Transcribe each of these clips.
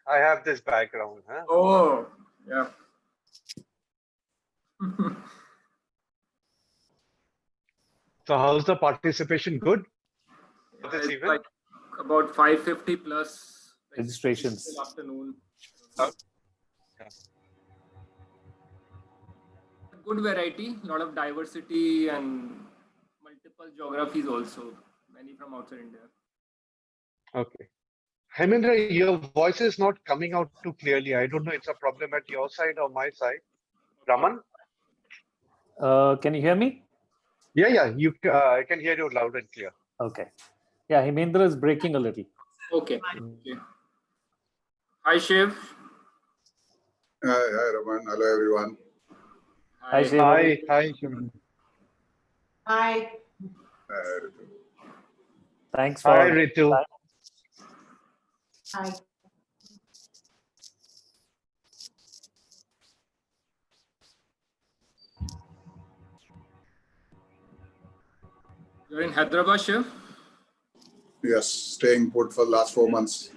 I have this background. Huh? Oh, yeah. So how's the participation? Good? It's like about 550 plus registrations. Till afternoon. Yeah. Good variety, a lot of diversity and multiple geographies also. Many from outside India. Okay. Hemendra, your voice is not coming out too clearly. I don't know, it's a problem at your side or my side. Raman? Can you hear me? Yeah, I can hear you loud and clear. Okay. Yeah, Hemendra is breaking a little. Okay. Hi, Shiv. Hi, Raman. Hello, everyone. Hi, Shiv. Hi. Hi. Hi, Ritu. Thanks for. Hi, Ritu. Hi. You're in Hyderabad, Shiv? Yes, staying put for the last 4 months.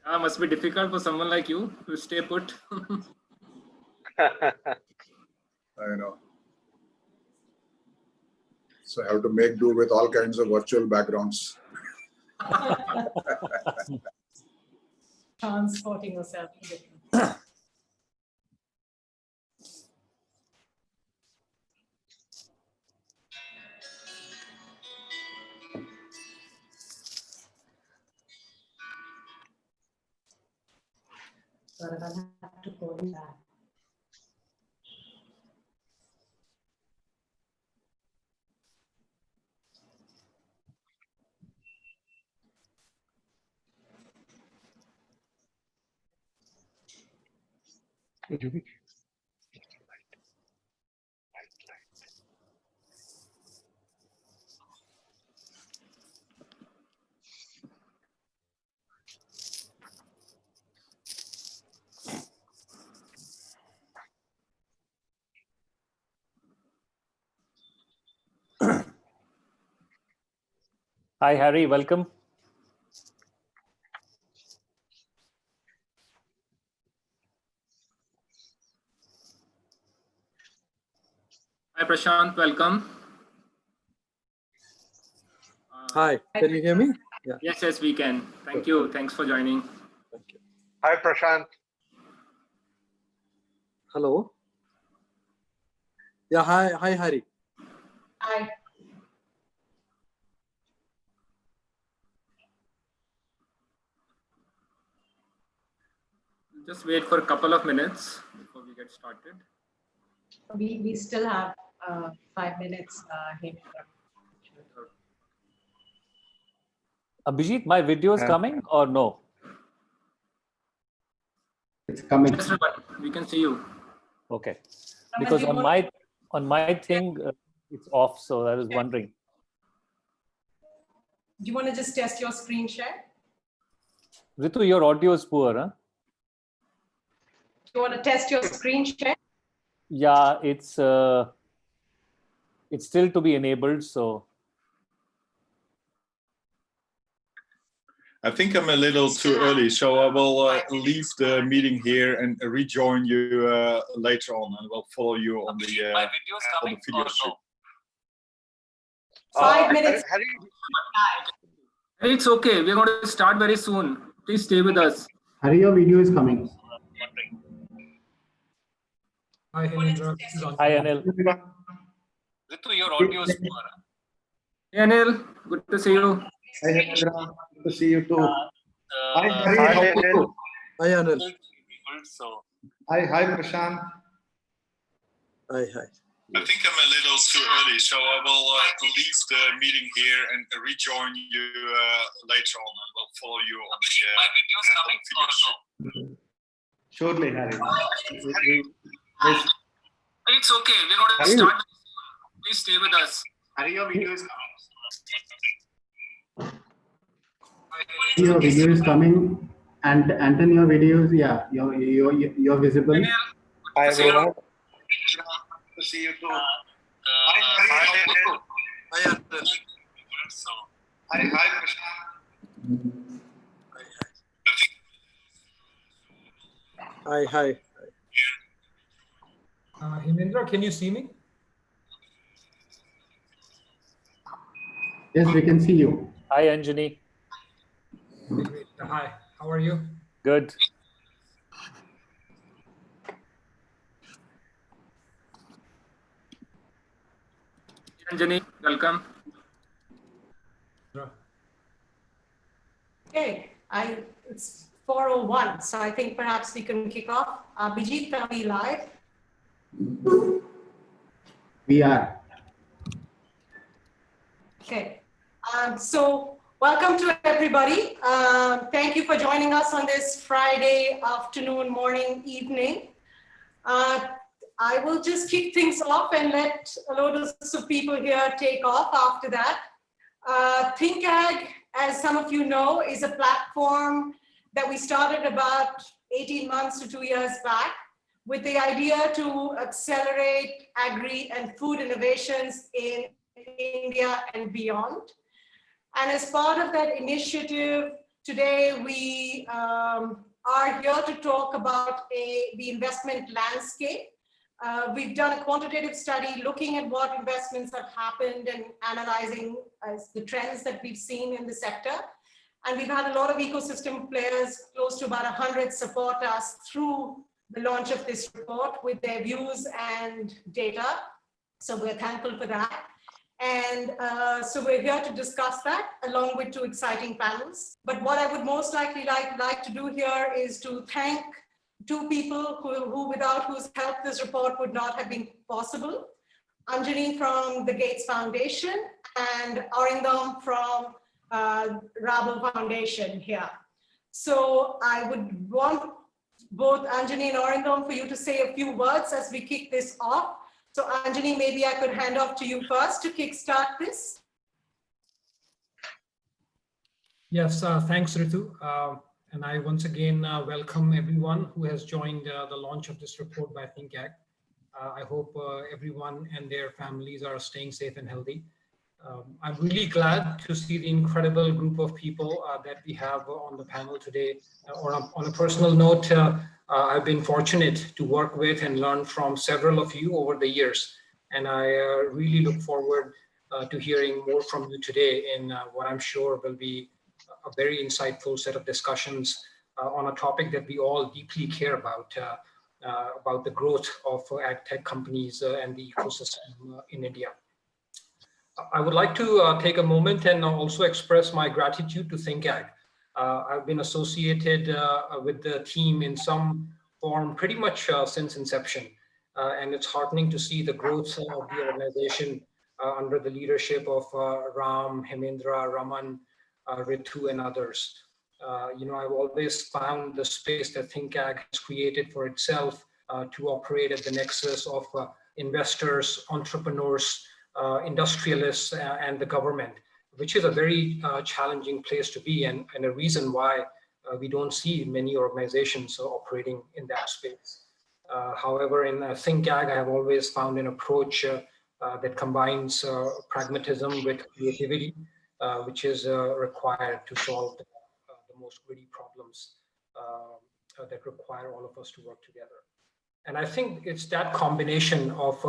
Must be difficult for someone like you to stay put. I know. So I have to make do with all kinds of virtual backgrounds. Transporting yourself. But I'll have to call you back. Hi, Harry. Welcome. Hi, Prashant. Welcome. Hi, can you hear me? Yeah. Yes, we can. Thank you. Thanks for joining. Thank you. Hi, Prashant. Hello. Yeah, hi, Hari. Hi. Just wait for a couple of minutes before we get started. We still have 5 minutes. Abhijit, my video is coming or no? It's coming. Yes, Raman, we can see you. Okay. Because on my thing, it's off. So I was wondering. Do you want to just test your screen share? Ritu, your audio is poor, huh? Do you want to test your screen share? Yeah, it's still to be enabled. So I think I'm a little too early, so I will leave the meeting here and rejoin you later on, and we'll follow you on the video stream. 5 minutes. Harry, It's okay. We're going to start very soon. Please stay with us. Harry, your video is coming. Hi, Hemendra. hi, Anil. Ritu, your audio is poor. Hey, Anil. Good to see you. Hi, Hemendra. Good to see you too. Hi, Harry. Hi, How are Anil. you? Hi, Anil. Hi, Prashant. Hi. I think I'm a little too early, so I will leave the meeting here and rejoin you later on, and we'll follow you on the video stream. Surely, Harry. It's okay. We're going to start. Please stay with us. Harry, your video is Your video is coming, and Anton, your videos, yeah, you're visible. Hi, everyone. To see you too. Hi, Anil. Hi, Prashant. Hi. Hemendra, can you see me? Yes, we can see you. Hi, Anjani. Okay, great. Hi, how are you? Good. Anjani, welcome. Okay, it's 4:01, so I think perhaps we can kick off. Bijit, are we live? We are. Okay, so welcome to everybody. Thank you for joining us on this Friday afternoon, morning, evening. I will just kick things off and let a lot of people here take off after that. ThinkAg, as some of you know, is a platform that we started about 18 months to 2 years back with the idea to accelerate agri and food innovations in India and beyond. And as part of that initiative, today we are here to talk about the investment landscape. We've done a quantitative study looking at what investments have happened and analyzing the trends that we've seen in the sector. And we've had a lot of ecosystem players, close to about 100, support us through the launch of this report with their views and data. So we're thankful for that. And so we're here to discuss that along with 2 exciting panels. But what I would most likely like to do here is to thank 2 people who without whose help this report would not have been possible. Anjani from the Gates Foundation and Arindam from Rabel Foundation here. So I would want both Anjani and Arindam for you to say a few words as we kick this off. So Anjani, maybe I could hand off to you first to kickstart this. Yes, thanks, Ritu. And I once again welcome everyone who has joined the launch of this report by ThinkAg. I hope everyone and their families are staying safe and healthy. I'm really glad to see the incredible group of people that we have on the panel today. On a personal note, I've been fortunate to work with and learn from several of you over the years. And I really look forward to hearing more from you today in what I'm sure will be a very insightful set of discussions on a topic that we all deeply care about the growth of ag tech companies and the ecosystem in India. I would like to take a moment and also express my gratitude to ThinkAg. I've been associated with the team in some form pretty much since inception. And it's heartening to see the growth of the organization under the leadership of Ram, Hemendra, Raman, Ritu, and others. I've always found the space that ThinkAg has created for itself to operate at the nexus of investors, entrepreneurs, industrialists, and the government, which is a very challenging place to be, and a reason why we don't see many organizations operating in that space. However, in ThinkAg, I have always found an approach that combines pragmatism with creativity, which is required to solve the most gritty problems that require all of us to work together. And I think it's that combination of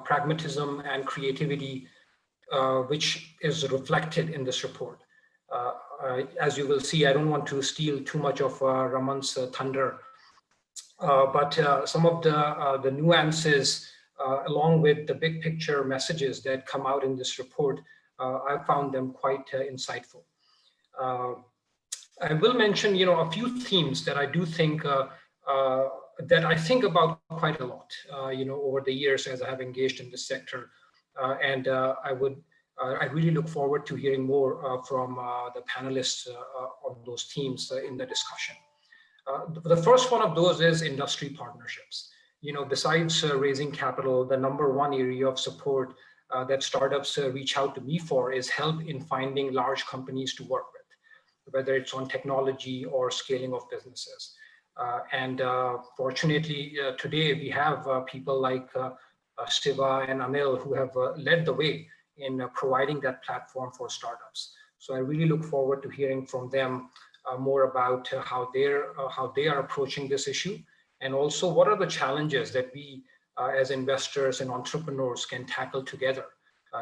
pragmatism and creativity which is reflected in this report. As you will see, I don't want to steal too much of Raman's thunder, but some of the nuances along with the big picture messages that come out in this report, I found them quite insightful. I will mention, a few themes that I do think that I think about quite a lot, over the years as I have engaged in this sector, and I really look forward to hearing more from the panelists on those themes in the discussion. The first one of those is industry partnerships. Besides raising capital, the #1 area of support that startups reach out to me for is help in finding large companies to work with, whether it's on technology or scaling of businesses. Fortunately, today we have people like Shiva and Anil who have led the way in providing that platform for startups. So I really look forward to hearing from them more about how they are approaching this issue And also, what are the challenges that we as investors and entrepreneurs can tackle together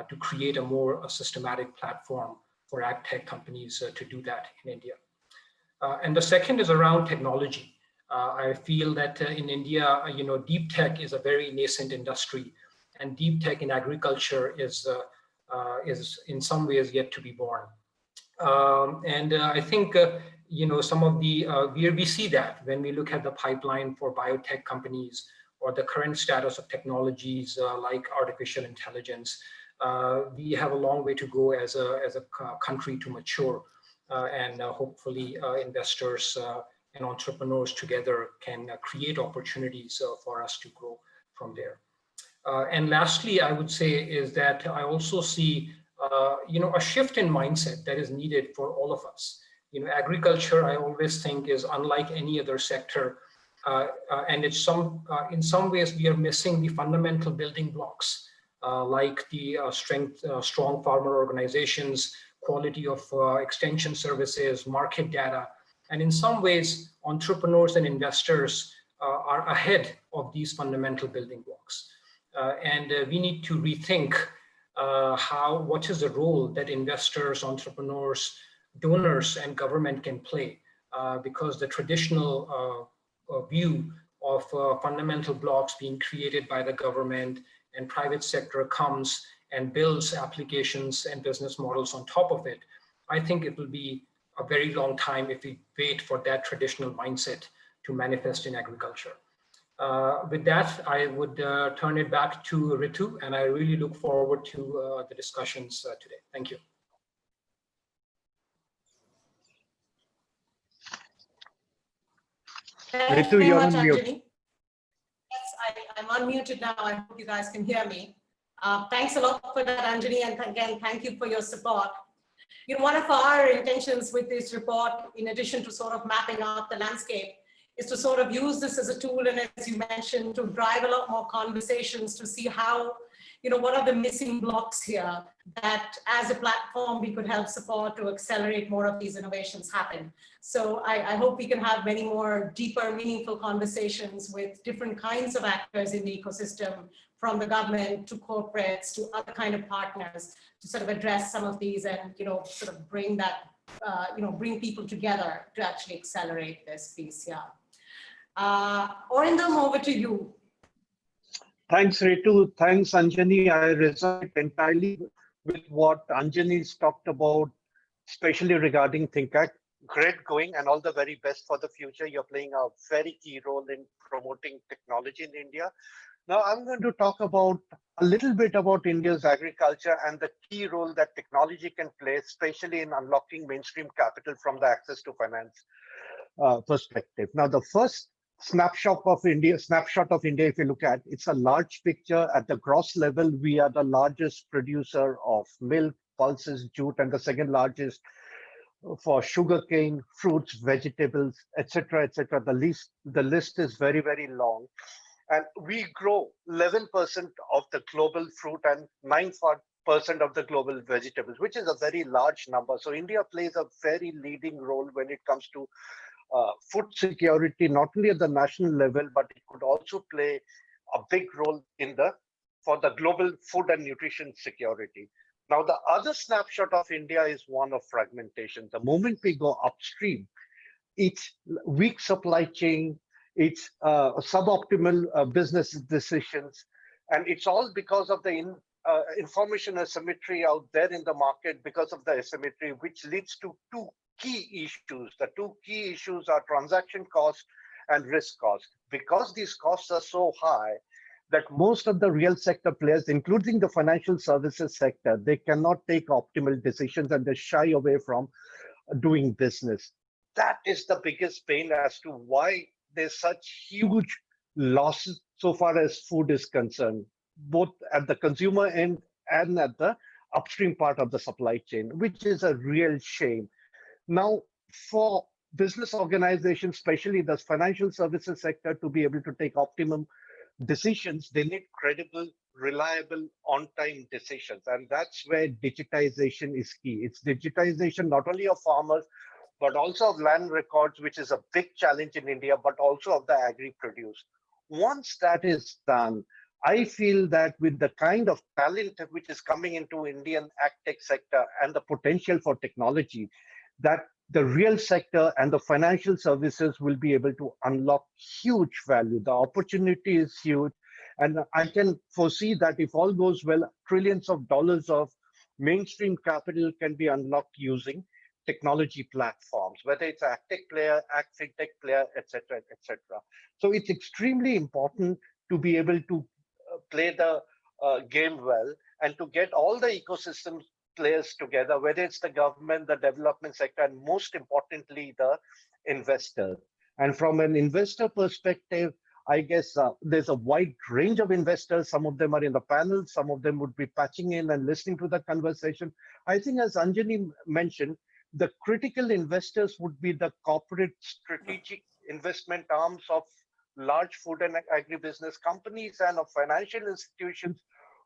to create a more systematic platform for ag tech companies to do that in India. And the second is around technology. I feel that in India, deep tech is a very nascent industry, and deep tech in agriculture is in some ways yet to be born. I think some of the we see that when we look at the pipeline for biotech companies or the current status of technologies like artificial intelligence, we have a long way to go as a country to mature, and hopefully investors and entrepreneurs together can create opportunities for us to grow from there. And lastly, I would say is that I also see a shift in mindset that is needed for all of us. Agriculture, I always think, is unlike any other sector, and it's in some ways we are missing the fundamental building blocks, like the strong farmer organizations, quality of extension services, market data, and in some ways, entrepreneurs and investors are ahead of these fundamental building blocks, and we need to rethink what is the role that investors, entrepreneurs, donors, and government can play, because the traditional view of fundamental blocks being created by the government and private sector comes and builds applications and business models on top of it. I think it will be a very long time if we wait for that traditional mindset to manifest in agriculture. With that, I would turn it back to Ritu, and I really look forward to the discussions today. Thank you. Thank you very much, Anjani. Yes, I'm unmuted now. I hope you guys can hear me. Thanks a lot for that, Anjani, and again, thank you for your support. One of our intentions with this report, in addition to sort of mapping out the landscape, is to sort of use this as a tool, and as you mentioned, to drive a lot more conversations to see how, what are the missing blocks here that as a platform we could help support to accelerate more of these innovations happen. So I hope we can have many more deeper, meaningful conversations with different kinds of actors in the ecosystem, from the government to corporates to other kind of partners, to sort of address some of these and, sort of bring that, bring people together to actually accelerate this piece here. Orindam, over to you. Thanks, Ritu. Thanks, Anjani. I resonate entirely with what Anjani's talked about, especially regarding ThinkAg. Great going, and all the very best for the future. You're playing a very key role in promoting technology in India. Now, I'm going to talk about a little bit about India's agriculture and the key role that technology can play, especially in unlocking mainstream capital from the access to finance perspective. Now, the first snapshot of India, if you look at, it's a large picture. At the gross level, we are the largest producer of milk, pulses, jute, and the second largest for sugarcane, fruits, vegetables, etc., etc. The list is very, very long. And we grow 11% of the global fruit and 9% of the global vegetables, which is a very large number. So India plays a very leading role when it comes to food security, not only at the national level, but it could also play a big role for the global food and nutrition security. Now, the other snapshot of India is one of fragmentation. The moment we go upstream, it's weak supply chain, it's suboptimal business decisions, and it's all because of the information asymmetry out there in the market, because of the asymmetry, which leads to two key issues. The two key issues are transaction cost and risk cost. Because these costs are so high that most of the real sector players, including the financial services sector, they cannot take optimal decisions and they shy away from doing business. That is the biggest pain as to why there's such huge losses so far as food is concerned, both at the consumer end and at the upstream part of the supply chain, which is a real shame. Now, for business organizations, especially the financial services sector, to be able to take optimum decisions, they need credible, reliable, on-time decisions. And that's where digitization is key. It's digitization not only of farmers, but also of land records, which is a big challenge in India, but also of the agri-produce. Once that is done, I feel that with the kind of talent which is coming into Indian agtech sector and the potential for technology, that the real sector and the financial services will be able to unlock huge value. The opportunity is huge. And I can foresee that if all goes well, trillions of dollars of mainstream capital can be unlocked using technology platforms, whether it's a tech player, fintech player, etc., etc. So it's extremely important to be able to play the game well and to get all the ecosystem players together, whether it's the government, the development sector, and most importantly, the investor. And from an investor perspective, I guess there's a wide range of investors. Some of them are in the panel. Some of them would be patching in and listening to the conversation. I think, as Anjani mentioned, the critical investors would be the corporate strategic investment arms of large food and agribusiness companies and of financial institutions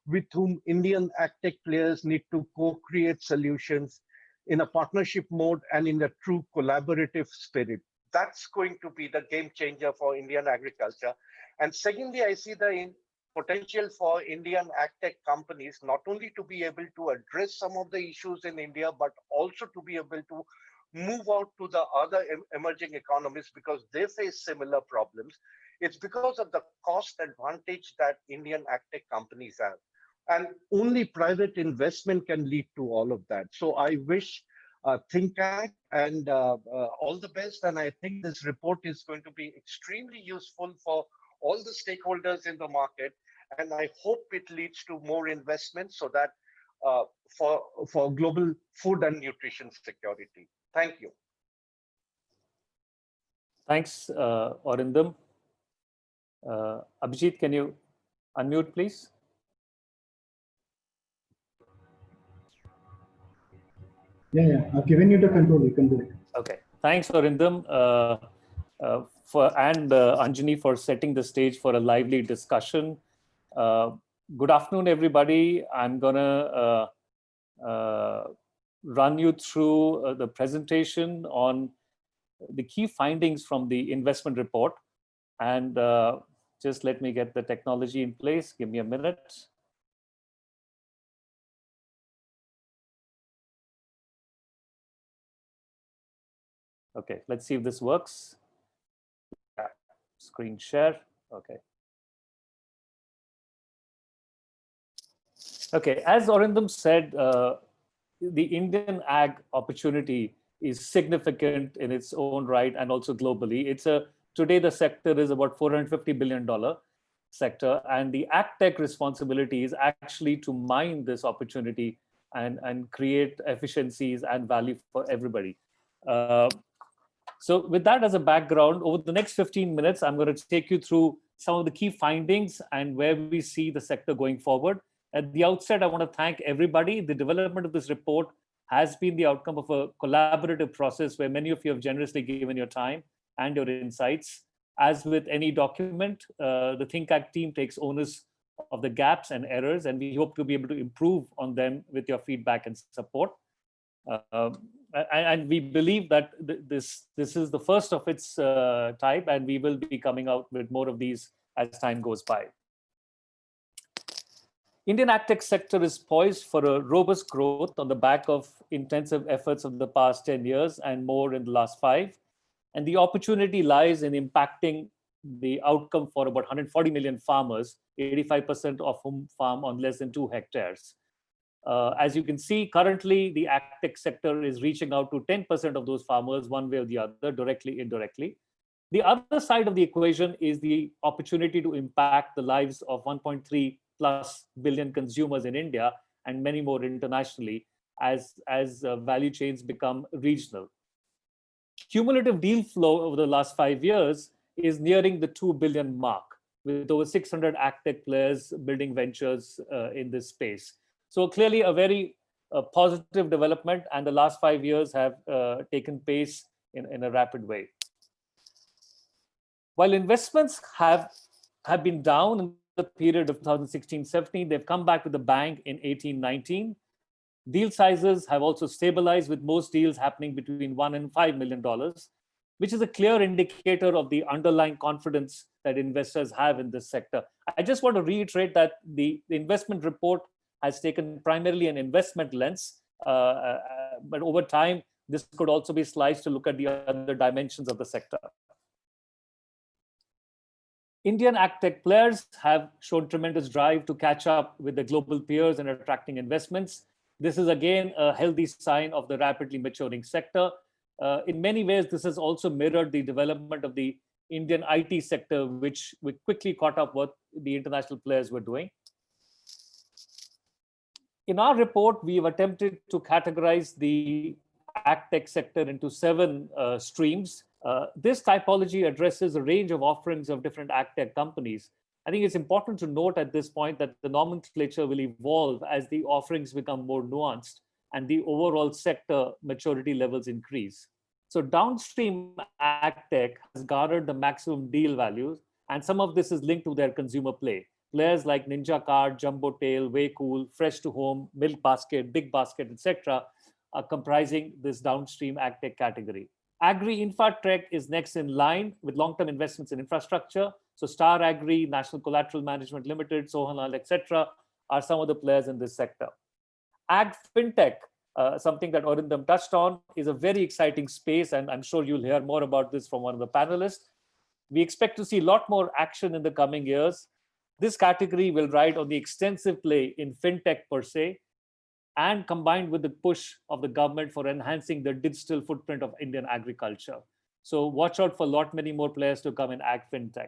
with whom Indian agtech players need to co-create solutions in a partnership mode and in a true collaborative spirit. That's going to be the game changer for Indian agriculture. And secondly, I see the potential for Indian agtech companies not only to be able to address some of the issues in India, but also to be able to move out to the other emerging economies because they face similar problems. It's because of the cost advantage that Indian agtech companies have. And only private investment can lead to all of that. So I wish ThinkAg and all the best. And I think this report is going to be extremely useful for all the stakeholders in the market. And I hope it leads to more investment so that for global food and nutrition security. Thank you. Thanks, Arindam. Abhijit, can you unmute, please? Yeah, I've given you the control. You can do it. Okay. Thanks, Arindam, and Anjani for setting the stage for a lively discussion. Good afternoon, everybody. I'm gonna run you through the presentation on the key findings from the investment report. And just let me get the technology in place. Give me a minute. Okay, let's see if this works. Screen share. Okay. Okay, as Arindam said, the Indian ag opportunity is significant in its own right and also globally. Today the sector is about $450 billion sector, and the agtech responsibility is actually to mine this opportunity and create efficiencies and value for everybody. So with that as a background, over the next 15 minutes, I'm going to take you through some of the key findings and where we see the sector going forward. At the outset, I want to thank everybody. The development of this report has been the outcome of a collaborative process where many of you have generously given your time and your insights. As with any document, the ThinkAg team takes onus of the gaps and errors, and we hope to be able to improve on them with your feedback and support. And we believe that this is the first of its type, and we will be coming out with more of these as time goes by. Indian agtech sector is poised for a robust growth on the back of intensive efforts of the past 10 years and more in the last 5. And the opportunity lies in impacting the outcome for about 140 million farmers, 85% of whom farm on less than 2 hectares. As you can see, currently, the agtech sector is reaching out to 10% of those farmers one way or the other, directly, indirectly. The other side of the equation is the opportunity to impact the lives of 1.3+ billion consumers in India and many more internationally as value chains become regional. Cumulative deal flow over the last 5 years is nearing the 2 billion mark, with over 600 agtech players building ventures in this space. So clearly a very positive development, and the last 5 years have taken pace in a rapid way. While investments have been down in the period of 2016-17, they've come back with a bang in 18-19. Deal sizes have also stabilized, with most deals happening between $1 and $5 million, which is a clear indicator of the underlying confidence that investors have in this sector. I just want to reiterate that the investment report has taken primarily an investment lens, but over time, this could also be sliced to look at the other dimensions of the sector. Indian agtech players have shown tremendous drive to catch up with the global peers in attracting investments. This is again a healthy sign of the rapidly maturing sector. In many ways, this has also mirrored the development of the Indian IT sector, which we quickly caught up what the international players were doing. In our report, we've attempted to categorize the agtech sector into 7 streams. This typology addresses a range of offerings of different agtech companies. I think it's important to note at this point that the nomenclature will evolve as the offerings become more nuanced and the overall sector maturity levels increase. So downstream agtech has garnered the maximum deal values, and some of this is linked to their consumer play. Players like Ninja Card, Jumbo Tail, Waycool, Fresh to Home, Milk Basket, Big Basket, etc., are comprising this downstream agtech category. Agri-Infratech is next in line with long-term investments in infrastructure. So Star Agri, National Collateral Management Limited, Sohanal, etc., are some of the players in this sector. Ag FinTech, something that Arindam touched on, is a very exciting space, and I'm sure you'll hear more about this from one of the panelists. We expect to see a lot more action in the coming years. This category will ride on the extensive play in FinTech per se, and combined with the push of the government for enhancing the digital footprint of Indian agriculture. So watch out for a lot many more players to come in Ag FinTech.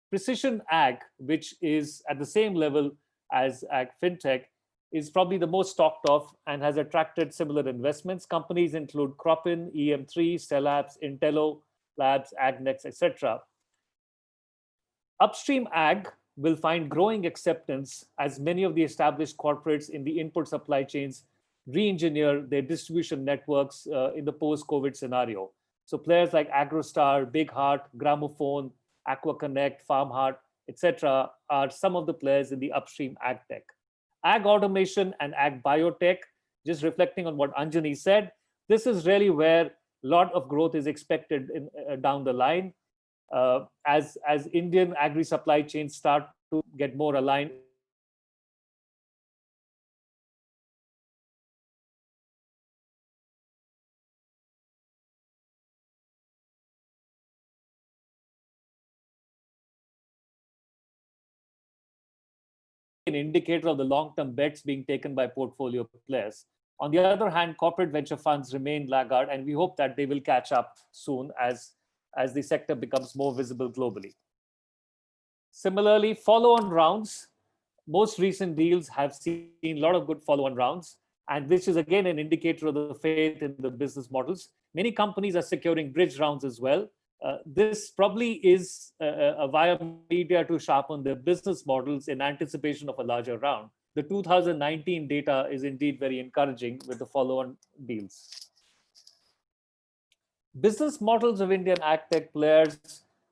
Precision Ag, which is at the same level as Ag FinTech, is probably the most talked of and has attracted similar investments. Companies include Cropin, EM3, Stellabs, Intello Labs, AgNext, etc. Upstream Ag will find growing acceptance as many of the established corporates in the input supply chains re-engineer their distribution networks in the post-COVID scenario. So players like AgroStar, Big Heart, Gramophone, AquaConnect, FarmHeart, etc. are some of the players in the upstream ag tech. Ag automation and ag biotech, just reflecting on what Anjani said, this is really where a lot of growth is expected down the line. As Indian agri supply chains start to get more aligned. An indicator of the long-term bets being taken by portfolio players. On the other hand, corporate venture funds remain laggard, and we hope that they will catch up soon as the sector becomes more visible globally. Similarly, follow-on rounds, most recent deals have seen a lot of good follow-on rounds, and which is again an indicator of the faith in the business models. Many companies are securing bridge rounds as well. This probably is a via media to sharpen their business models in anticipation of a larger round. The 2019 data is indeed very encouraging with the follow-on deals. Business models of Indian agtech players,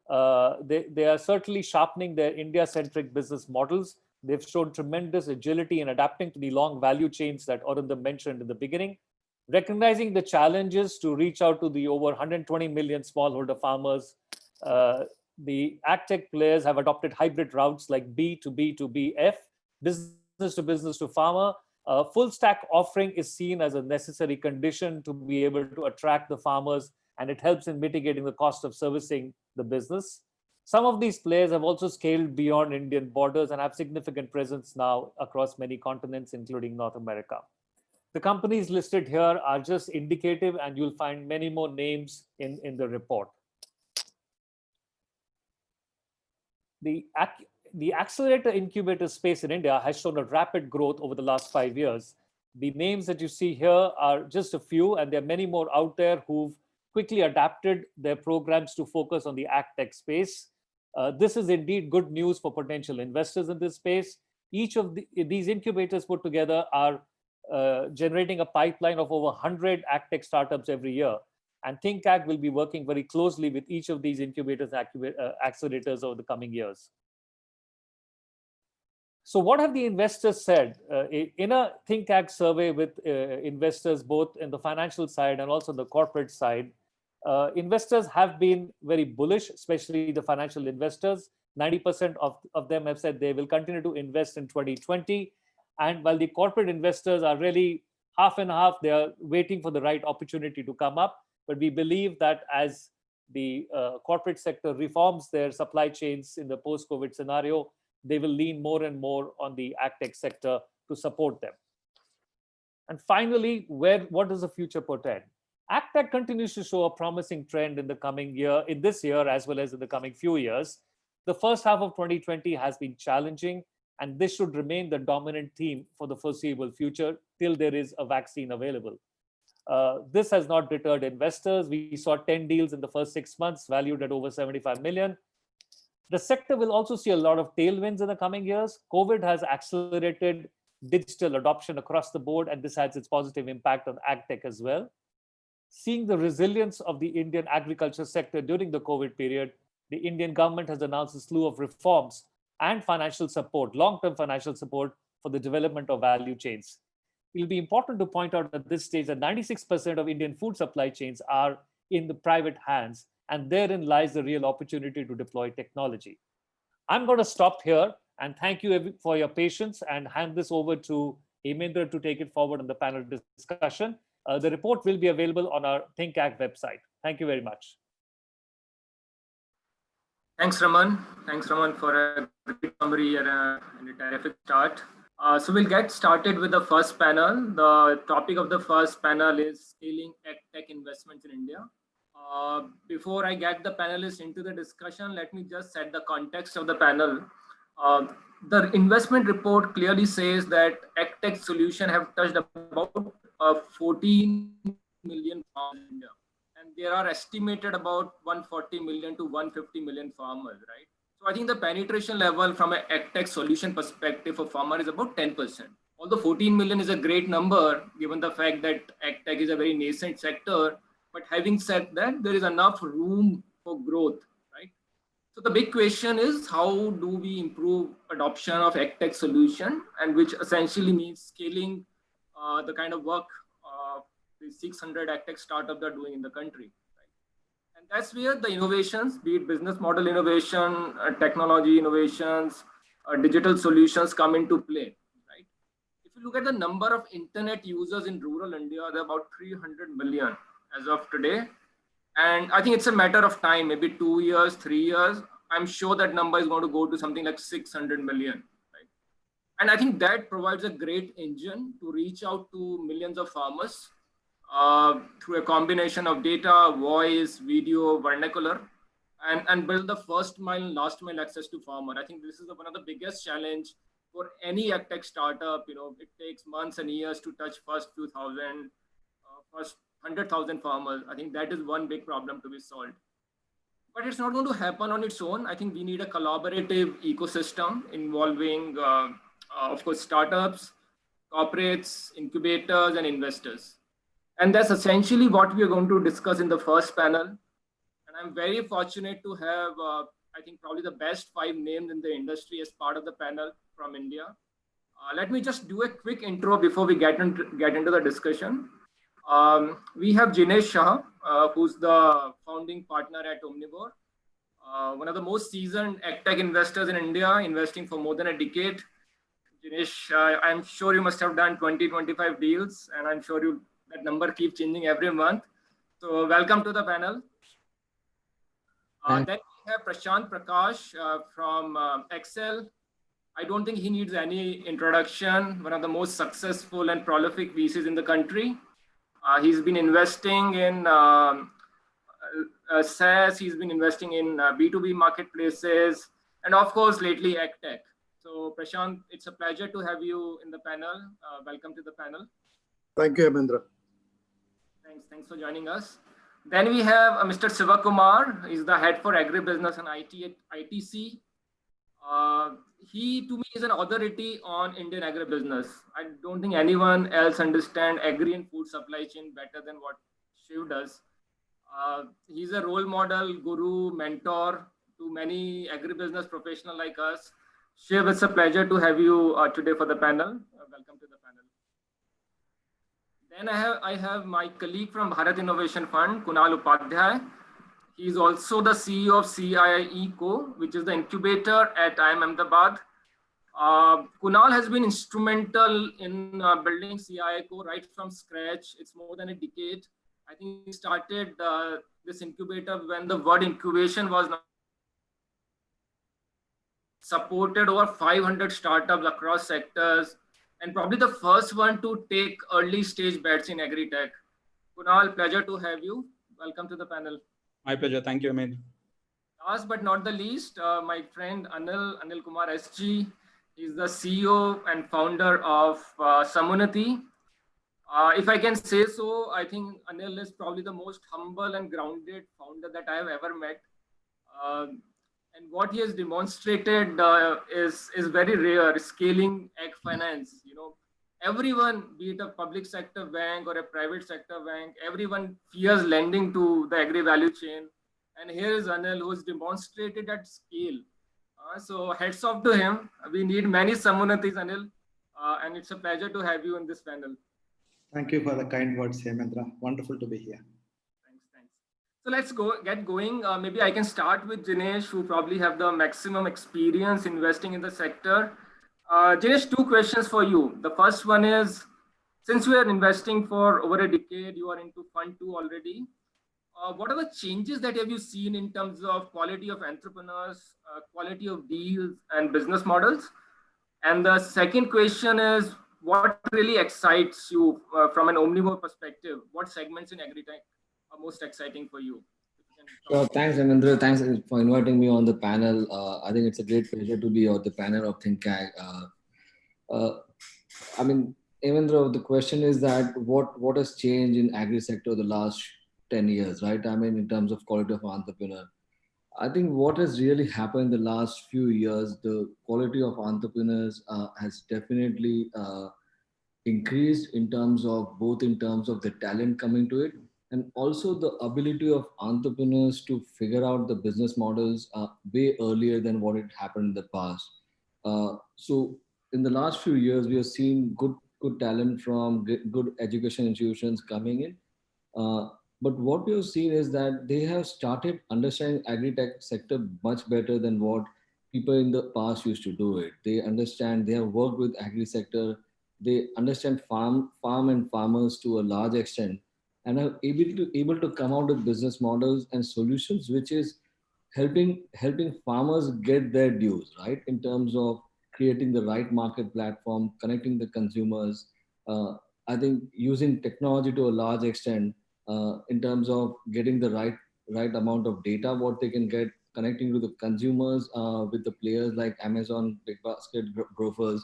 they are certainly sharpening their India-centric business models. They've shown tremendous agility in adapting to the long value chains that Arindam mentioned in the beginning, recognizing the challenges to reach out to the over 120 million smallholder farmers. The agtech players have adopted hybrid routes like B to B to BF, business to business to farmer. Full stack offering is seen as a necessary condition to be able to attract the farmers, and it helps in mitigating the cost of servicing the business. Some of these players have also scaled beyond Indian borders and have significant presence now across many continents, including North America. The companies listed here are just indicative, and you'll find many more names in the report. The accelerator incubator space in India has shown a rapid growth over the last 5 years. The names that you see here are just a few, and there are many more out there who've quickly adapted their programs to focus on the agtech space. This is indeed good news for potential investors in this space. Each of these incubators put together are generating a pipeline of over 100 agtech startups every year. And ThinkAg will be working very closely with each of these incubators and accelerators over the coming years. So what have the investors said? In a ThinkAg survey with investors, both in the financial side and also the corporate side, investors have been very bullish, especially the financial investors. 90% of them have said they will continue to invest in 2020. And while the corporate investors are really half and half, they are waiting for the right opportunity to come up. But we believe that as the corporate sector reforms their supply chains in the post-COVID scenario, they will lean more and more on the agtech sector to support them. And finally, what does the future portend? Agtech continues to show a promising trend in the coming year, in this year, as well as in the coming few years. The first half of 2020 has been challenging, and this should remain the dominant theme for the foreseeable future till there is a vaccine available. This has not deterred investors. We saw 10 deals in the first 6 months, valued at over 75 million. The sector will also see a lot of tailwinds in the coming years. COVID has accelerated digital adoption across the board, and this has its positive impact on agtech as well. Seeing the resilience of the Indian agriculture sector during the COVID period, the Indian government has announced a slew of reforms and financial support, long-term financial support for the development of value chains. It will be important to point out at this stage that 96% of Indian food supply chains are in the private hands, and therein lies the real opportunity to deploy technology. I'm going to stop here and thank you for your patience and hand this over to Hemendra to take it forward in the panel discussion. The report will be available on our ThinkAg website. Thank you very much. Thanks, Raman. Thanks, Raman, for a great summary and a terrific start. So we'll get started with the first panel. The topic of the first panel is scaling tech investments in India. Before I get the panelists into the discussion, let me just set the context of the panel. The investment report clearly says that tech solutions have touched about 14 million farmers in India. And there are estimated about 140 million to 150 million farmers, right? So I think the penetration level from an agtech solution perspective for farmer is about 10%. Although 14 million is a great number, given the fact that agtech is a very nascent sector, but having said that, there is enough room for growth, right? So the big question is, how do we improve adoption of agtech solution, and which essentially means scaling the kind of work the 600 agtech startups are doing in the country. And that's where the innovations, be it business model innovation, technology innovations, digital solutions come into play, right? If you look at the number of internet users in rural India, they're about 300 million as of today. And I think it's a matter of time, maybe 2 years, 3 years. I'm sure that number is going to go to something like 600 million, right? And I think that provides a great engine to reach out to millions of farmers through a combination of data, voice, video, vernacular, and build the first mile and last mile access to farmer. I think this is one of the biggest challenge for any agtech startup. You know, it takes months and years to touch first few thousand, first 100,000 farmers. I think that is one big problem to be solved. But it's not going to happen on its own. I think we need a collaborative ecosystem involving, of course, startups, corporates, incubators, and investors. And that's essentially what we are going to discuss in the first panel. And I'm very fortunate to have, I think, probably the best 5 names in the industry as part of the panel from India. Let me just do a quick intro before we get into the discussion. We have Jinesh Shah, who's the founding partner at Omnivore, one of the most seasoned agtech investors in India, investing for more than a decade. Jinesh, I'm sure you must have done 20, 25 deals, and I'm sure that number keeps changing every month. So welcome to the panel. Then we have Prashant Prakash from Excel. I don't think he needs any introduction. One of the most successful and prolific VCs in the country. He's been investing in SaaS. He's been investing in B2B marketplaces, and of course, lately agtech. So Prashant, it's a pleasure to have you in the panel. Welcome to the panel. Thank you, Hemendra. Thanks for joining us. Then we have Mr. Sivakumar. He's the head for agribusiness and IT at ITC. He, to me, is an authority on Indian agribusiness. I don't think anyone else understands agri and food supply chain better than what Shiv does. He's a role model, guru, mentor to many agribusiness professionals like us. Shiv, it's a pleasure to have you today for the panel. Welcome to the panel. Then I have my colleague from Bharat Innovation Fund, Kunal Upadhyay. He is also the CEO of CII Co, which is the incubator at IIM Ahmedabad. Kunal has been instrumental in building CII Co right from scratch. It's more than a decade. I think he started this incubator when the word incubation was not supported over 500 startups across sectors, and probably the first one to take early stage bets in agritech. Kunal, pleasure to have you. Welcome to the panel. My pleasure. Thank you, Amit. Last but not the least, my friend Anil Kumar SG. He's the CEO and founder of Samunati. If I can say so, I think Anil is probably the most humble and grounded founder that I have ever met. And what he has demonstrated is very rare, scaling ag finance. You know, everyone, be it a public sector bank or a private sector bank, everyone fears lending to the agri value chain. And here is Anil, who has demonstrated at scale. So hats off to him. We need many Samunatis, Anil. And it's a pleasure to have you in this panel. Thank you for the kind words, Hemendra. Wonderful to be here. Thanks. So let's get going. Maybe I can start with Jinesh, who probably have the maximum experience investing in the sector. Jinesh, two questions for you. The first one is, since you are investing for over a decade, you are into fund 2 already. What are the changes that have you seen in terms of quality of entrepreneurs, quality of deals and business models? And the second question is, what really excites you from an omnivore perspective? What segments in agritech are most exciting for you? So thanks, Hemendra. Thanks for inviting me on the panel. I think it's a great pleasure to be on the panel of ThinkAg. I mean, Hemendra, the question is that what has changed in agri sector the last 10 years, right? I mean, in terms of quality of entrepreneur. I think what has really happened in the last few years, the quality of entrepreneurs has definitely increased in terms of both in terms of the talent coming to it and also the ability of entrepreneurs to figure out the business models way earlier than what it happened in the past. So in the last few years, we have seen good talent from good education institutions coming in. But what we have seen is that they have started understanding agri-tech sector much better than what people in the past used to do it. They understand, they have worked with agri sector, they understand farm and farmers to a large extent, and are able to come out with business models and solutions which is helping farmers get their dues, right? In terms of creating the right market platform, connecting the consumers. I think using technology to a large extent in terms of getting the right amount of data, what they can get, connecting to the consumers with the players like Amazon, Big Basket, Grofers.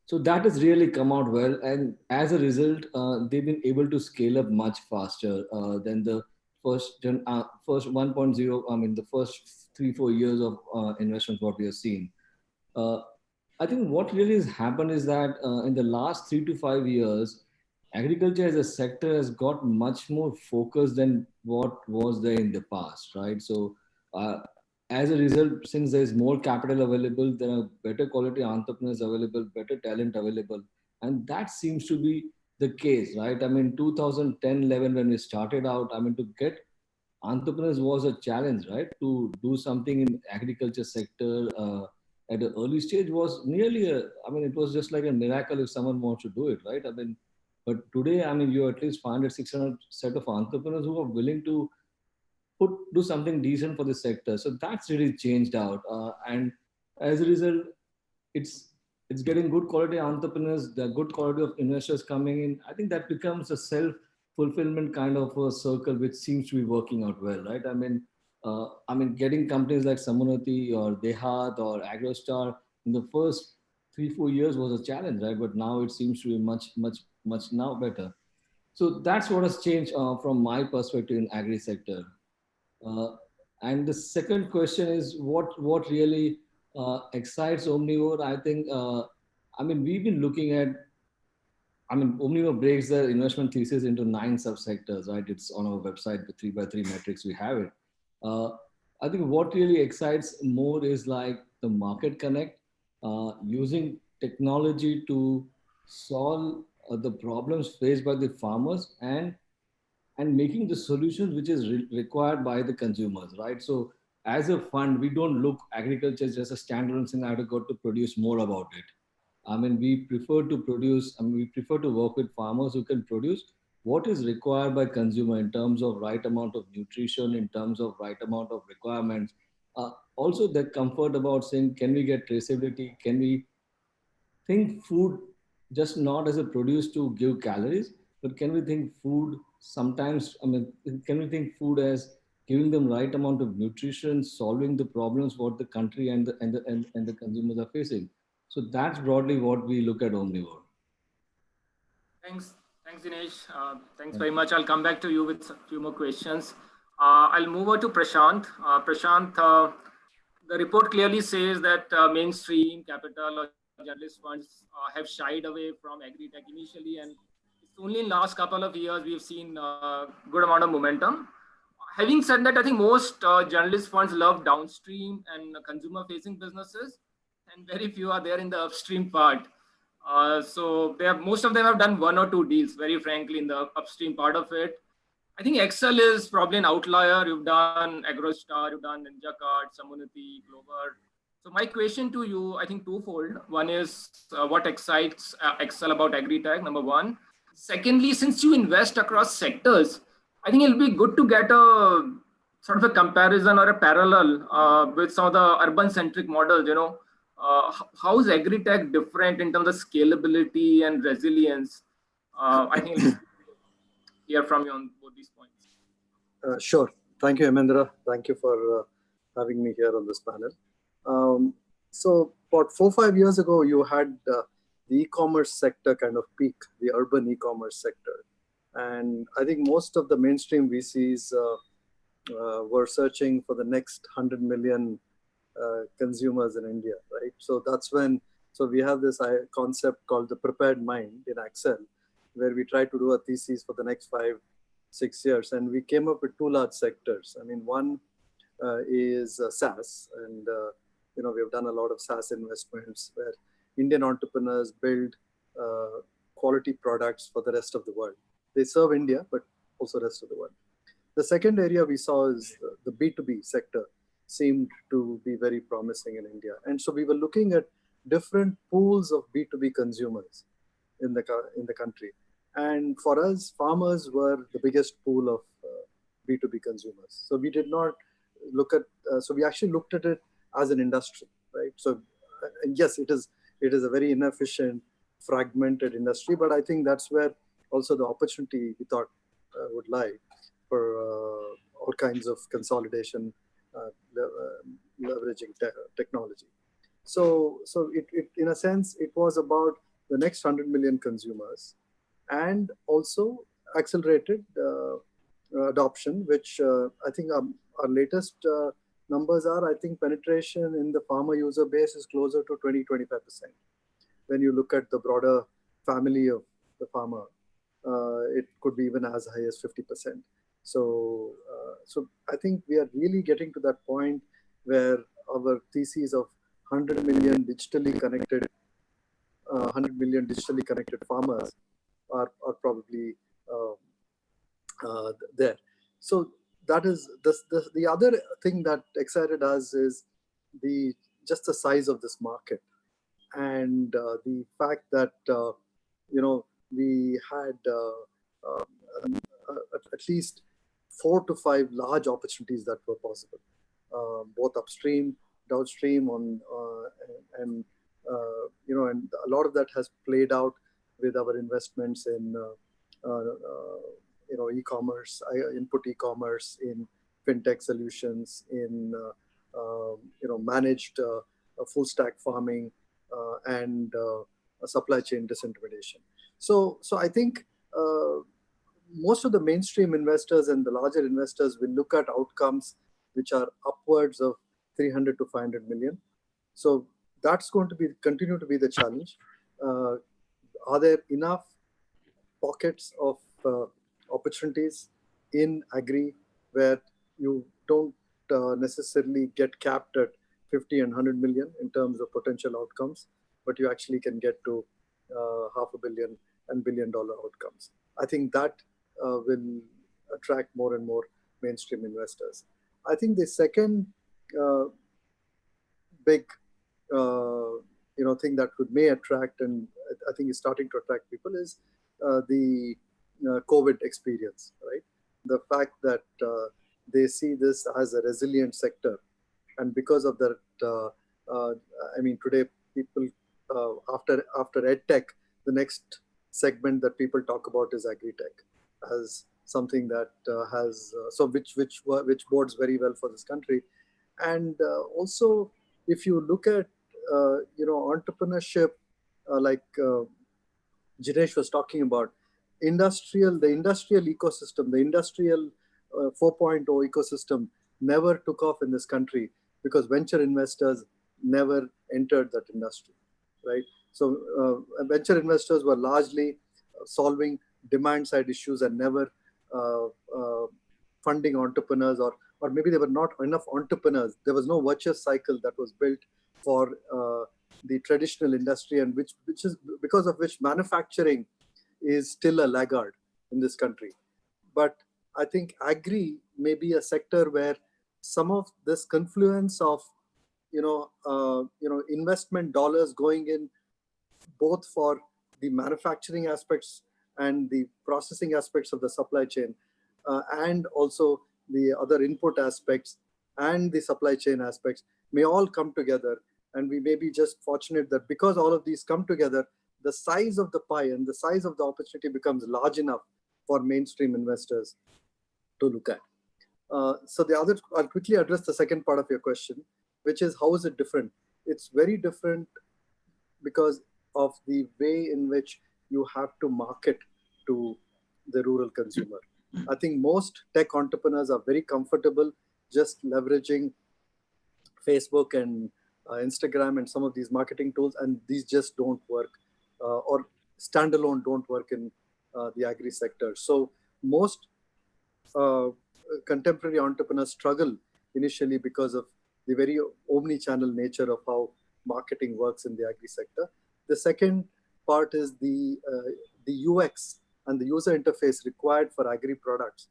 So that has really come out well, and as a result, they've been able to scale up much faster than the first 1.0. I mean, the first 3-4 years of investment what we have seen. I think what really has happened is that in the last 3 to 5 years, agriculture as a sector has got much more focused than what was there in the past, right? So as a result, since there's more capital available, there are better quality entrepreneurs available, better talent available. And that seems to be the case, right? I mean, 2010-11, when we started out, I mean, to get entrepreneurs was a challenge, right? To do something in agriculture sector at an early stage was nearly it was just like a miracle if someone wants to do it, right? I mean, but today, I mean, you at least 500, 600 set of entrepreneurs who are willing to do something decent for the sector. So that's really changed out. And as a result, it's getting good quality entrepreneurs, the good quality of investors coming in. I think that becomes a self-fulfillment kind of a circle, which seems to be working out well, right? I mean, getting companies like Samunati or Dehat or AgroStar in the first 3-4 years was a challenge, right? But now it seems to be much now better. So that's what has changed from my perspective in agri sector. And the second question is what really excites Omnivore. I think we've been looking at. Omnivore breaks the investment thesis into 9 subsectors, right? It's on our website, the 3x3 metrics, we have it. I think what really excites more is like the market connect, using technology to solve the problems faced by the farmers, and making the solutions which is required by the consumers, right? So as a fund, we don't look agriculture as just a standalone thing. I have got to produce more about it. I mean, we prefer to produce, I mean, we prefer to work with farmers who can produce what is required by consumer in terms of right amount of nutrition, in terms of right amount of requirements. Also the comfort about saying, can we get traceability? Can we think food just not as a produce to give calories, but can we think food sometimes, I mean, can we think food as giving them right amount of nutrition, solving the problems what the country and the consumers are facing? So that's broadly what we look at Omnivore. Thanks, Dinesh. Thanks very much. I'll come back to you with a few more questions. I'll move over to Prashant. Prashant, the report clearly says that mainstream capital or generalist funds have shied away from agri-tech initially, and it's only in last couple of years we've seen a good amount of momentum. Having said that, I think most generalist funds love downstream and consumer-facing businesses, and very few are there in the upstream part. So most of them have done one or two deals, very frankly, in the upstream part of it. I think Excel is probably an outlier. You've done AgroStar, you've done NinjaCard, Samunati, Clover. So my question to you, I think twofold. One is what excites Excel about agri-tech, number one. Secondly, since you invest across sectors, I think it'll be good to get a sort of a comparison or a parallel with some of the urban-centric models, you know. How is agri-tech different in terms of scalability and resilience? I think I'll hear from you on both these points. Sure. Thank you, Hemendra. Thank you for having me here on this panel. So about 4-5 years ago, you had the e-commerce sector kind of peak, the urban e-commerce sector. And I think most of the mainstream VCs were searching for the next 100 million consumers in India, right? So that's when, so we have this concept called the prepared mind in Excel, where we try to do a thesis for the next 5-6 years. And we came up with two large sectors. I mean, one is SaaS, and you know, we've done a lot of SaaS investments where Indian entrepreneurs build quality products for the rest of the world. They serve India, but also the rest of the world. The second area we saw is the B2B sector seemed to be very promising in India. And so we were looking at different pools of B2B consumers in the country. And for us, farmers were the biggest pool of B2B consumers. So we did not look at, so we actually looked at it as an industry, right? So, and yes, it is a very inefficient, fragmented industry, but I think that's where also the opportunity we thought would lie for all kinds of consolidation, leveraging technology. So it in a sense, it was about the next 100 million consumers and also accelerated adoption, which I think our latest numbers are, I think penetration in the farmer user base is closer to 20-25%. When you look at the broader family of the farmer, it could be even as high as 50%. So I think we are really getting to that point where our thesis of 100 million digitally connected farmers are probably there. So that is the other thing that excited us is just the size of this market, and the fact that you know, we had at least 4 to 5 large opportunities that were possible, both upstream, downstream, and you know, and a lot of that has played out with our investments in you know, e-commerce, input e-commerce, in fintech solutions, in you know, managed full stack farming, and supply chain disintermediation. So I think most of the mainstream investors and the larger investors will look at outcomes which are upwards of 300 to 500 million. So that's going to continue to be the challenge. Are there enough pockets of opportunities in agri where you don't necessarily get capped at 50 and 100 million in terms of potential outcomes, but you actually can get to $500 million and $1 billion outcomes. I think that will attract more and more mainstream investors. I think the second big thing that may attract, and I think is starting to attract people, is the COVID experience, right? The fact that they see this as a resilient sector, and because of that, today people after EdTech, the next segment that people talk about is agritech as something that which bodes very well for this country. And also, if you look at entrepreneurship, like Jinesh was talking about, the industrial ecosystem, the industrial 4.0 ecosystem never took off in this country because venture investors never entered that industry, right? So venture investors were largely solving demand side issues and never funding entrepreneurs, or maybe there were not enough entrepreneurs. There was no virtuous cycle that was built for the traditional industry, and which is because of which manufacturing is still a laggard in this country. But I think agri may be a sector where some of this confluence of investment dollars going in both for the manufacturing aspects and the processing aspects of the supply chain, and also the other input aspects and the supply chain aspects may all come together. And we may be just fortunate that because all of these come together, the size of the pie and the size of the opportunity becomes large enough for mainstream investors to look at. I'll quickly address the second part of your question, which is how is it different? It's very different because of the way in which you have to market to the rural consumer. I think most tech entrepreneurs are very comfortable just leveraging Facebook and Instagram and some of these marketing tools, and these just don't work, or standalone don't work in the agri sector. So most contemporary entrepreneurs struggle initially because of the very omni-channel nature of how marketing works in the agri sector. The second part is the UX and the user interface required for agri products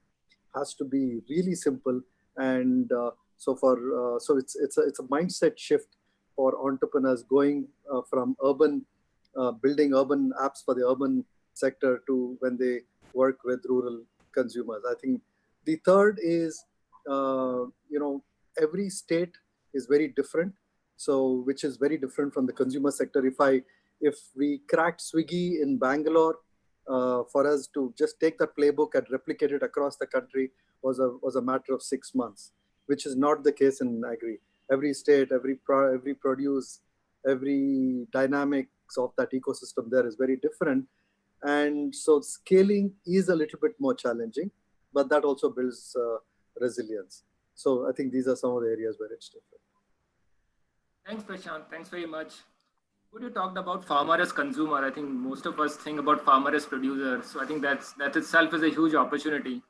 has to be really simple, and so it's a mindset shift for entrepreneurs going from building urban apps for the urban sector to when they work with rural consumers. I think the third is every state is very different, so which is very different from the consumer sector. If we cracked Swiggy in Bangalore, for us to just take that playbook and replicate it across the country was a matter of 6 months, which is not the case in agri. Every state, every produce, every dynamics of that ecosystem there is very different. And so scaling is a little bit more challenging, but that also builds resilience. So I think these are some of the areas where it's different. Thanks, Prashant. Thanks very much. Good, you talked about farmer as consumer. I think most of us think about farmer as producer. So I think that itself is a huge opportunity.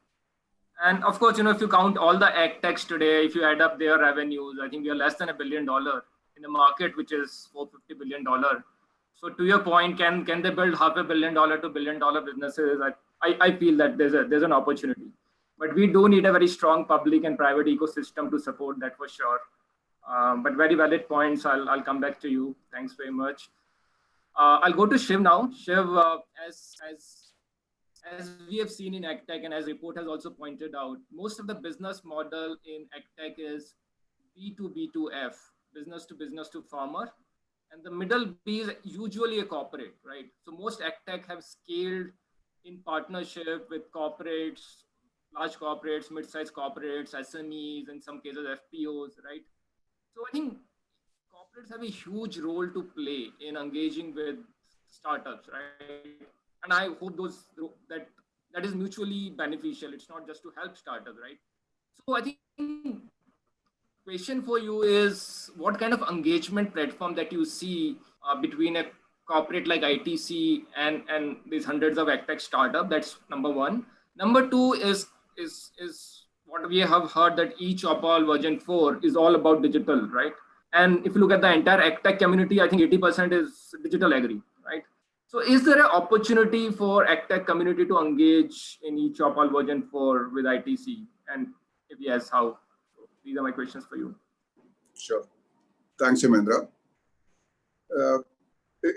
And of course, if you count all the ag techs today, if you add up their revenues, I think we are less than $1 billion in a market which is $450 billion. So to your point, can they build $500 million to $1 billion businesses? I feel that there's an opportunity. But we do need a very strong public and private ecosystem to support that for sure. But very valid points. I'll come back to you. Thanks very much. I'll go to Shiv now. Shiv, as we have seen in agtech, and as report has also pointed out, most of the business model in agtech is B2B2F, business to farmer. And the middle B is usually a corporate, right? So most agtech have scaled in partnership with corporates, large corporates, mid-sized corporates, SMEs, in some cases FPOs, right? So I think corporates have a huge role to play in engaging with startups, right? And I hope that is mutually beneficial. It's not just to help startups, right? So I think question for you is what kind of engagement platform that you see between a corporate like ITC and these hundreds of agtech startups? That's number one. Number two is what we have heard, that each of all version 4 is all about digital, right? And if you look at the entire agtech community, I think 80% is digital agri, right? So is there an opportunity for agtech community to engage in eChopal version 4 with ITC? And if yes, how? So these are my questions for you. Sure. Thanks, Hemendra.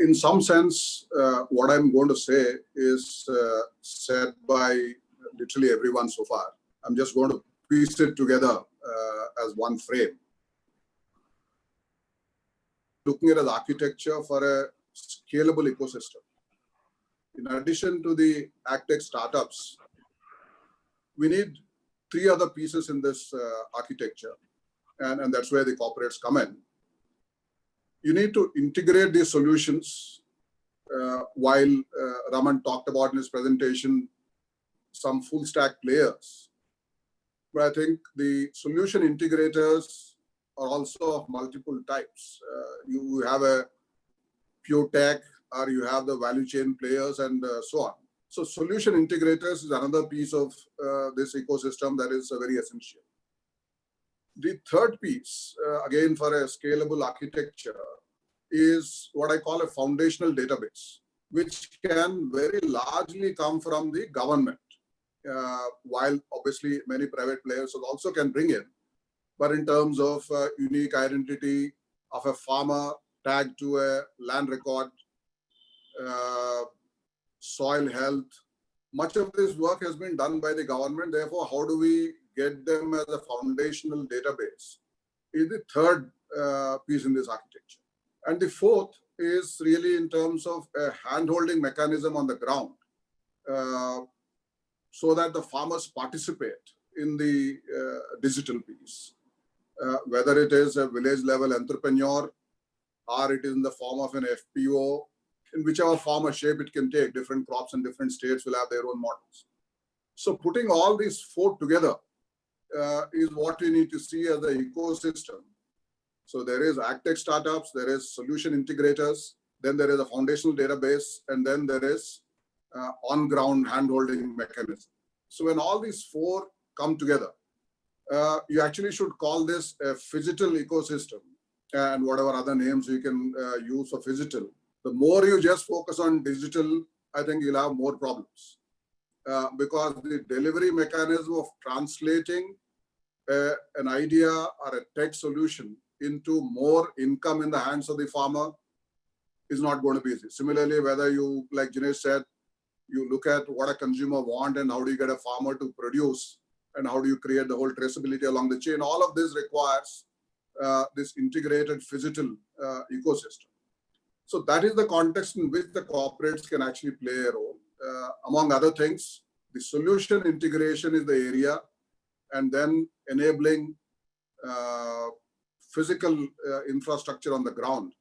In some sense, what I'm going to say is said by literally everyone so far. I'm just going to piece it together as one frame. Looking at an architecture for a scalable ecosystem. In addition to the agtech startups, we need three other pieces in this architecture, and that's where the corporates come in. You need to integrate these solutions. While Raman talked about in his presentation some full stack players, but I think the solution integrators are also of multiple types. You have a pure tech, or you have the value chain players, and so on. So solution integrators is another piece of this ecosystem that is very essential. The third piece, again for a scalable architecture, is what I call a foundational database, which can very largely come from the government, while obviously many private players also can bring in. But in terms of unique identity of a farmer tagged to a land record, soil health, much of this work has been done by the government. Therefore, how do we get them as a foundational database is the third piece in this architecture. And the fourth is really in terms of a hand-holding mechanism on the ground, so that the farmers participate in the digital piece. Whether it is a village level entrepreneur or it is in the form of an FPO, in whichever form or shape it can take, different crops in different states will have their own models. So putting all these four together is what we need to see as the ecosystem. So there is agtech startups, there is solution integrators, then there is a foundational database, and then there is on-ground hand-holding mechanism. So when all these four come together, you actually should call this a phygital ecosystem, and whatever other names you can use for phygital. The more you just focus on digital, I think you'll have more problems, because the delivery mechanism of translating an idea or a tech solution into more income in the hands of the farmer is not going to be easy. Similarly, whether you, like Jinesh said, you look at what a consumer wants and how do you get a farmer to produce and how do you create the whole traceability along the chain, all of this requires this integrated phygital ecosystem. So that is the context in which the corporates can actually play a role. Among other things, the solution integration is the area, and then enabling physical infrastructure on the ground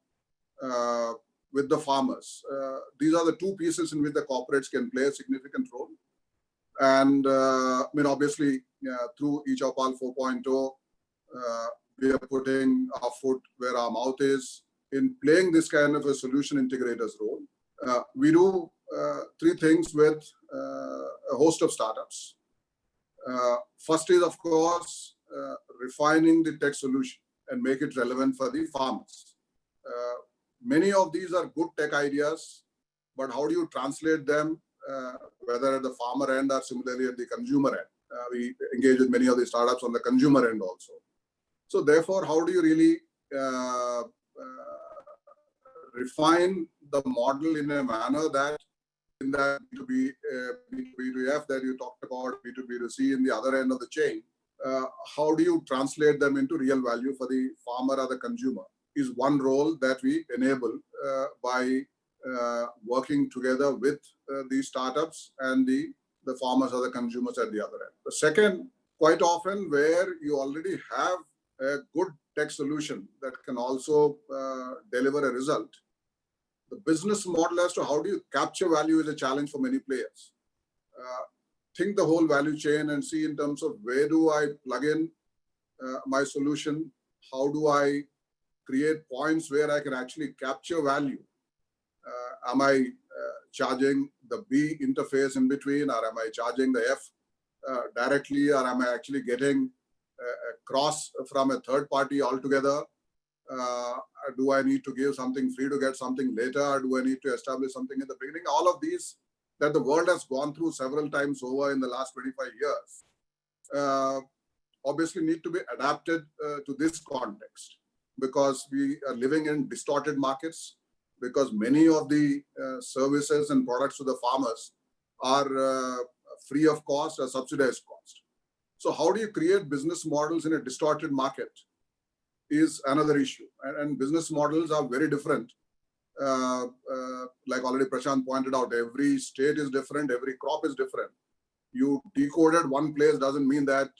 with the farmers. These are the two pieces in which the corporates can play a significant role. And I mean, obviously, through eChopal 4.0, we are putting our foot where our mouth is in playing this kind of a solution integrator's role. We do three things with a host of startups. First is, of course, refining the tech solution and make it relevant for the farmers. Many of these are good tech ideas, but how do you translate them, whether at the farmer end or similarly at the consumer end? We engage with many of the startups on the consumer end also. So therefore, how do you really refine the model in a manner that in that B2B, B2B2F that you talked about, B2B2C in the other end of the chain, how do you translate them into real value for the farmer or the consumer is one role that we enable by working together with these startups and the farmers or the consumers at the other end. The second, quite often where you already have a good tech solution that can also deliver a result, the business model as to how do you capture value is a challenge for many players. Think the whole value chain and see in terms of where do I plug in my solution, how do I create points where I can actually capture value. Am I charging the B interface in between, or am I charging the F directly, or am I actually getting a cross from a third party altogether? Do I need to give something free to get something later? Do I need to establish something in the beginning? All of these that the world has gone through several times over in the last 25 years, obviously need to be adapted to this context, because we are living in distorted markets, because many of the services and products to the farmers are free of cost or subsidized cost. So how do you create business models in a distorted market is another issue. And business models are very different. Like already Prashant pointed out, every state is different, every crop is different. You decoded one place doesn't mean that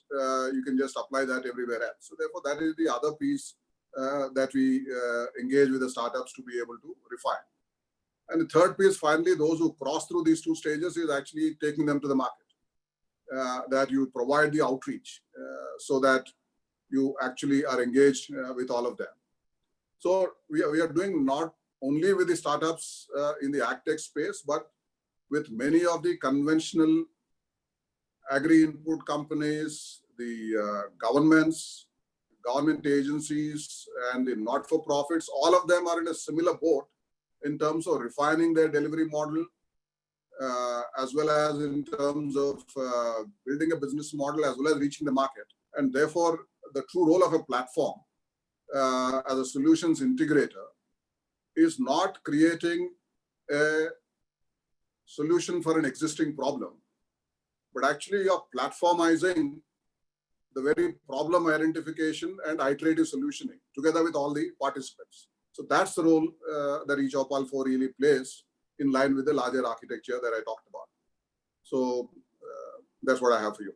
you can just apply that everywhere else. So therefore, that is the other piece that we engage with the startups to be able to refine. And the third piece, finally, those who cross through these two stages is actually taking them to the market. That you provide the outreach so that you actually are engaged with all of them. So we are doing not only with the startups in the agtech space, but with many of the conventional agri-input companies, the governments, government agencies, and the not-for-profits. All of them are in a similar boat in terms of refining their delivery model, as well as in terms of building a business model, as well as reaching the market. And therefore, the true role of a platform as a solutions integrator is not creating a solution for an existing problem, but actually you're platformizing the very problem identification and iterative solutioning together with all the participants. So that's the role that eChopal 4 really plays in line with the larger architecture that I talked about. So that's what I have for you.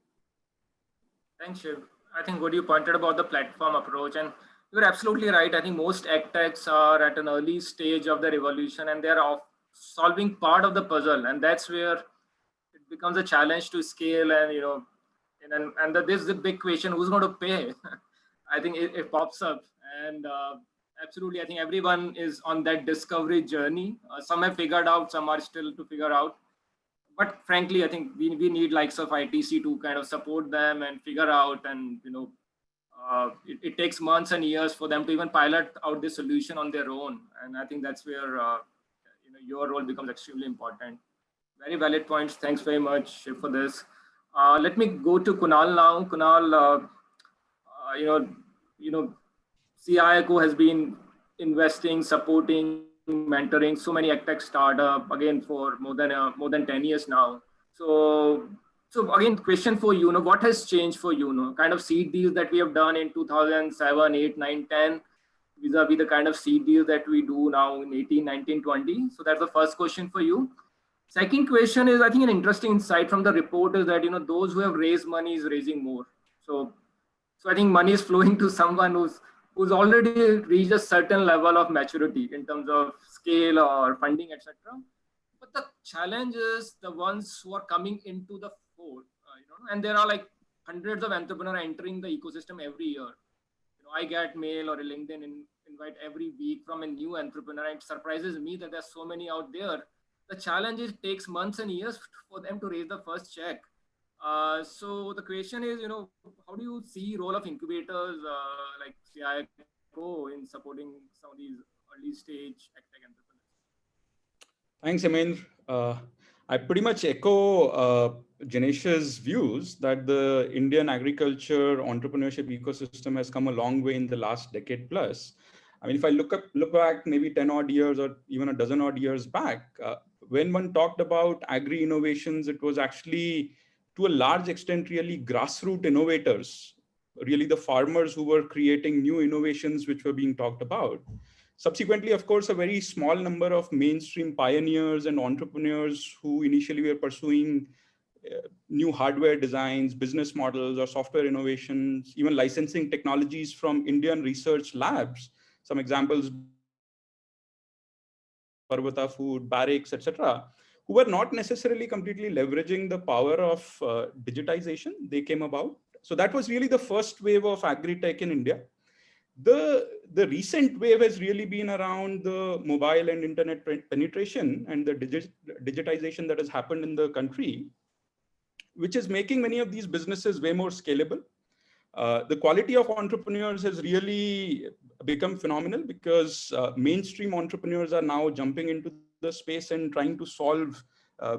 Thanks, Shiv. I think what you pointed about the platform approach, and you're absolutely right. I think most agtechs are at an early stage of their evolution, and they're solving part of the puzzle, and that's where it becomes a challenge to scale. And this is the big question: who's going to pay? I think it pops up, and absolutely, I think everyone is on that discovery journey. Some have figured out, some are still to figure out. But frankly, I think we need likes of ITC to kind of support them and figure out, and it takes months and years for them to even pilot out this solution on their own. And I think that's where your role becomes extremely important. Very valid points. Thanks very much for this. Let me go to Kunal now. Kunal, CIACO has been investing, supporting, mentoring so many agtech startup again for more than 10 years now. So again, question for you, what has changed for you? Kind of seed deals that we have done in 2007, 8, 9, 10, vis-a-vis the kind of seed deals that we do now in 18, 19, 20. So that's the first question for you. Second question is, I think an interesting insight from the report is that those who have raised money is raising more. So I think money is flowing to someone who's already reached a certain level of maturity in terms of scale or funding, etc. But the challenge is the ones who are coming into the fold, and there are like hundreds of entrepreneurs entering the ecosystem every year. I get mail or a LinkedIn invite every week from a new entrepreneur, and it surprises me that there's so many out there. The challenge is it takes months and years for them to raise the first check. So the question is, how do you see role of incubators like CIACO in supporting some of these early stage agtech entrepreneurs? Thanks, Hemendra. I pretty much echo Janesh's views that the Indian agriculture entrepreneurship ecosystem has come a long way in the last decade plus. I mean, if I look back maybe 10 odd years or even a dozen odd years back, when one talked about agri innovations, it was actually to a large extent really grassroots innovators, really the farmers who were creating new innovations which were being talked about. Subsequently, of course, a very small number of mainstream pioneers and entrepreneurs who initially were pursuing new hardware designs, business models, or software innovations, even licensing technologies from Indian research labs. Some examples, Parvata Food, Barracks, etc., who were not necessarily completely leveraging the power of digitization. They came about. So that was really the first wave of agri-tech in India. The recent wave has really been around the mobile and internet penetration and the digitization that has happened in the country, which is making many of these businesses way more scalable. The quality of entrepreneurs has really become phenomenal because mainstream entrepreneurs are now jumping into the space and trying to solve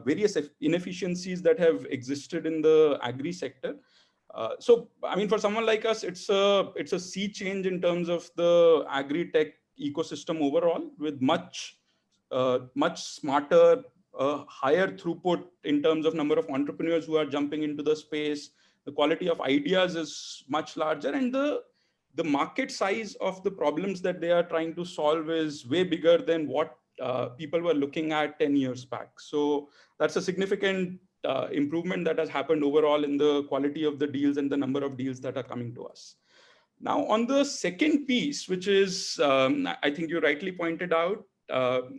various inefficiencies that have existed in the agri sector. So, I mean, for someone like us, it's a sea change in terms of the agri-tech ecosystem overall, with much smarter, higher throughput in terms of number of entrepreneurs who are jumping into the space. The quality of ideas is much larger, and the market size of the problems that they are trying to solve is way bigger than what people were looking at 10 years back. So that's a significant improvement that has happened overall in the quality of the deals and the number of deals that are coming to us. Now, on the second piece, which is, I think you rightly pointed out,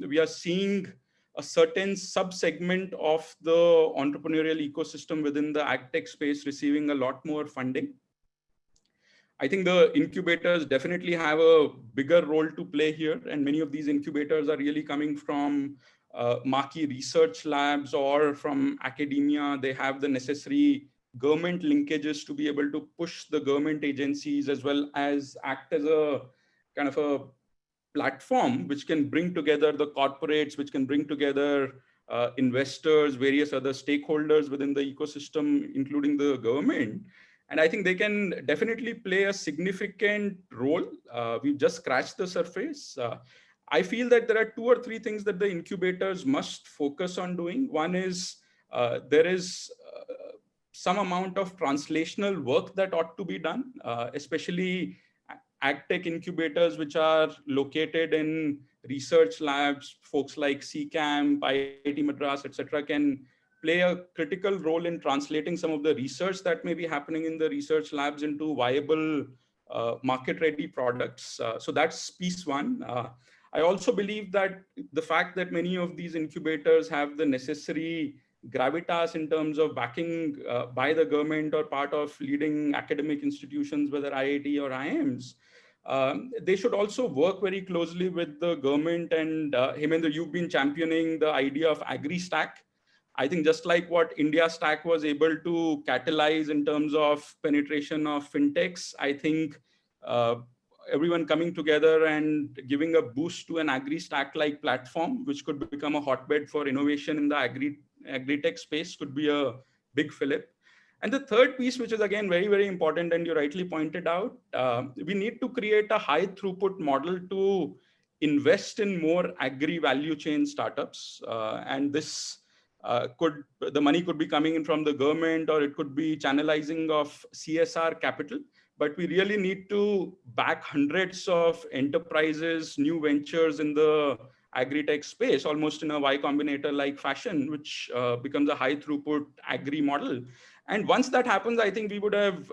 we are seeing a certain sub-segment of the entrepreneurial ecosystem within the agtech space receiving a lot more funding. I think the incubators definitely have a bigger role to play here, and many of these incubators are really coming from marquee research labs or from academia. They have the necessary government linkages to be able to push the government agencies, as well as act as a kind of a platform which can bring together the corporates, which can bring together investors, various other stakeholders within the ecosystem, including the government. And I think they can definitely play a significant role. We've just scratched the surface. I feel that there are 2 or 3 things that the incubators must focus on doing. One is there is some amount of translational work that ought to be done, especially agtech incubators, which are located in research labs. Folks like CCAM, IIT Madras, etc., can play a critical role in translating some of the research that may be happening in the research labs into viable market-ready products. So that's piece one. I also believe that the fact that many of these incubators have the necessary gravitas in terms of backing by the government or part of leading academic institutions, whether IIT or IIMs, they should also work very closely with the government. And Hemendra, you've been championing the idea of agri-stack. I think just like what India Stack was able to catalyze in terms of penetration of fintechs, I think everyone coming together and giving a boost to an agri-stack-like platform, which could become a hotbed for innovation in the agri-tech space, could be a big fillip. And the third piece, which is again very, very important, and you rightly pointed out, we need to create a high throughput model to invest in more agri value chain startups. And this the money could be coming in from the government, or it could be channelizing of CSR capital. But we really need to back hundreds of enterprises, new ventures in the agri-tech space, almost in a Y Combinator-like fashion, which becomes a high throughput agri model. And once that happens, I think we would have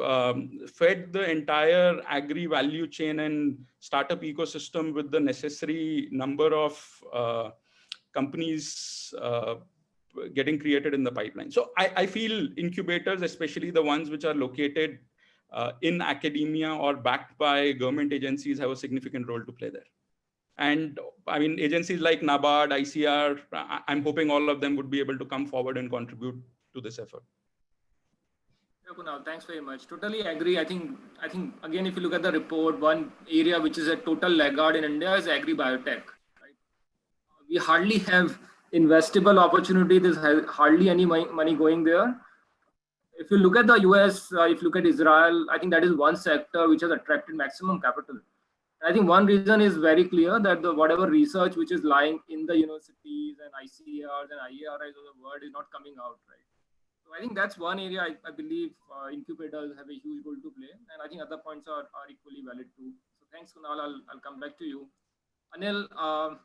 fed the entire agri value chain and startup ecosystem with the necessary number of companies getting created in the pipeline. So I feel incubators, especially the ones which are located in academia or backed by government agencies, have a significant role to play there. And I mean, agencies like NABARD, ICR, I'm hoping all of them would be able to come forward and contribute to this effort. Kunal, thanks very much. Totally agree. I think again, if you look at the report, one area which is a total laggard in India is agri-biotech. Right? We hardly have investable opportunity. There's hardly any money going there. If you look at the US, if you look at Israel, I think that is one sector which has attracted maximum capital. I think one reason is very clear, that whatever research which is lying in the universities and ICRs and IARIs of the world is not coming out, right? So I think that's one area I believe incubators have a huge role to play, and I think other points are equally valid too. So thanks, Kunal. I'll come back to you. Anil,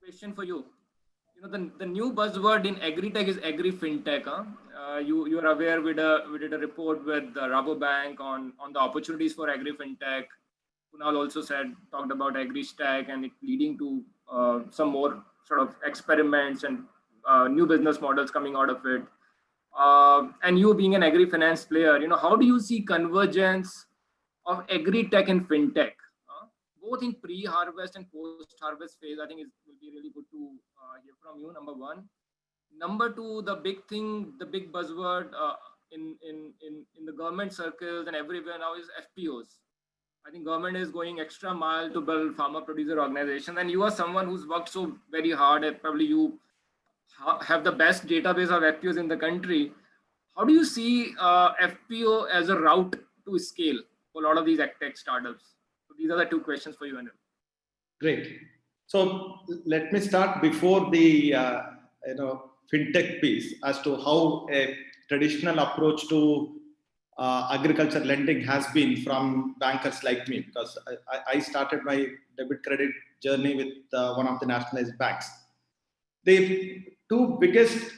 question for you. The new buzzword in agri-tech is agri-fintech. You are aware we did a report with Rabobank on the opportunities for agri-fintech. Kunal also talked about agri-stack and it leading to some more sort of experiments and new business models coming out of it. And you being an agri-finance player, how do you see convergence of agri-tech and fintech, both in pre-harvest and post-harvest phase? I think it will be really good to hear from you, number one. Number two, the big buzzword in the government circles and everywhere now is FPOs. I think government is going extra mile to build farmer producer organization. And you are someone who's worked so very hard, and probably you have the best database of FPOs in the country. How do you see FPO as a route to scale for a lot of these agtech startups? So these are the two questions for you, Anil. Great. So let me start before the fintech piece as to how a traditional approach to agriculture lending has been from bankers like me, because I started my debit credit journey with one of the nationalized banks. The two biggest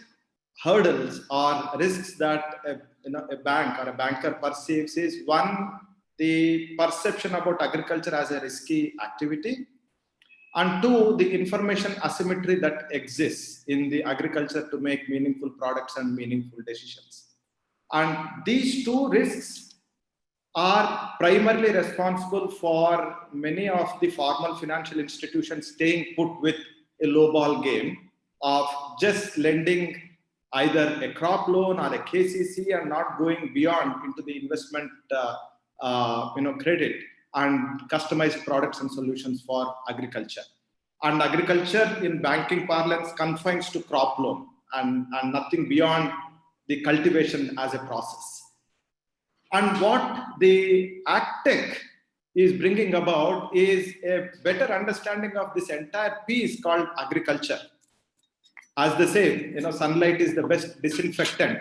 hurdles or risks that a bank or a banker perceives is, one, the perception about agriculture as a risky activity, and two, the information asymmetry that exists in the agriculture to make meaningful products and meaningful decisions. And these two risks are primarily responsible for many of the formal financial institutions staying put with a low ball game of just lending either a crop loan or a KCC and not going beyond into the investment credit and customized products and solutions for agriculture. And agriculture in banking parlance confines to crop loan and nothing beyond the cultivation as a process. And what the agtech is bringing about is a better understanding of this entire piece called agriculture. As they say, sunlight is the best disinfectant.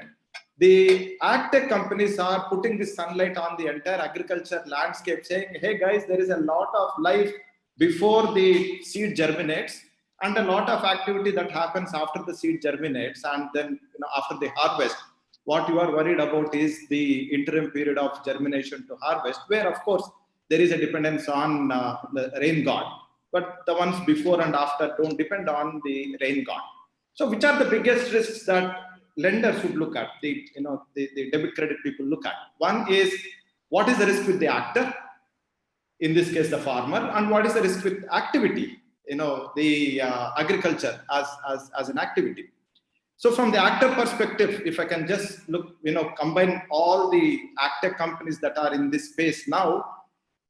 The agtech companies are putting this sunlight on the entire agriculture landscape, saying, hey guys, there is a lot of life before the seed germinates and a lot of activity that happens after the seed germinates, and then after the harvest. What you are worried about is the interim period of germination to harvest, where of course there is a dependence on the rain god, but the ones before and after don't depend on the rain god. So which are the biggest risks that lenders should look at, the debit credit people look at? One is, what is the risk with the actor, in this case the farmer, and what is the risk with activity, the agriculture as an activity. So from the actor perspective, if I can just look, combine all the agtech companies that are in this space now,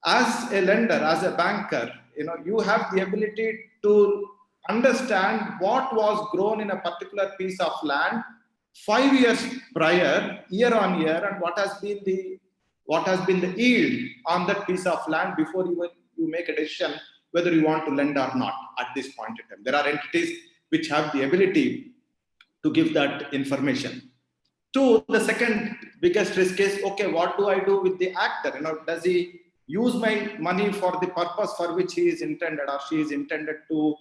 as a lender, as a banker, you have the ability to understand what was grown in a particular piece of land 5 years prior, year on year, and what has been the yield on that piece of land before you make a decision whether you want to lend or not at this point in time. There are entities which have the ability to give that information. Two, the second biggest risk is, okay, what do I do with the actor? Does he use my money for the purpose for which he is intended or she is intended to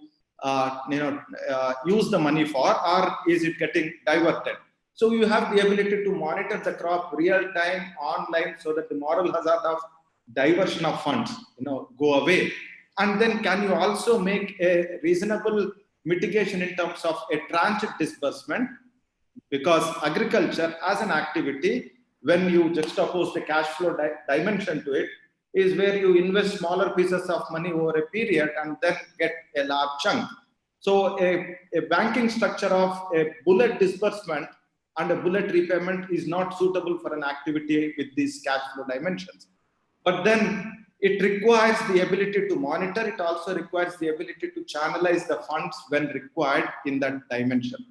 use the money for, or is it getting diverted? So you have the ability to monitor the crop real time online so that the moral hazard of diversion of funds go away. And then can you also make a reasonable mitigation in terms of a transit disbursement? Because agriculture as an activity, when you juxtapose the cash flow dimension to it, is where you invest smaller pieces of money over a period and then get a large chunk. So a banking structure of a bullet disbursement and a bullet repayment is not suitable for an activity with these cash flow dimensions. But then it requires the ability to monitor. It also requires the ability to channelize the funds when required in that dimension.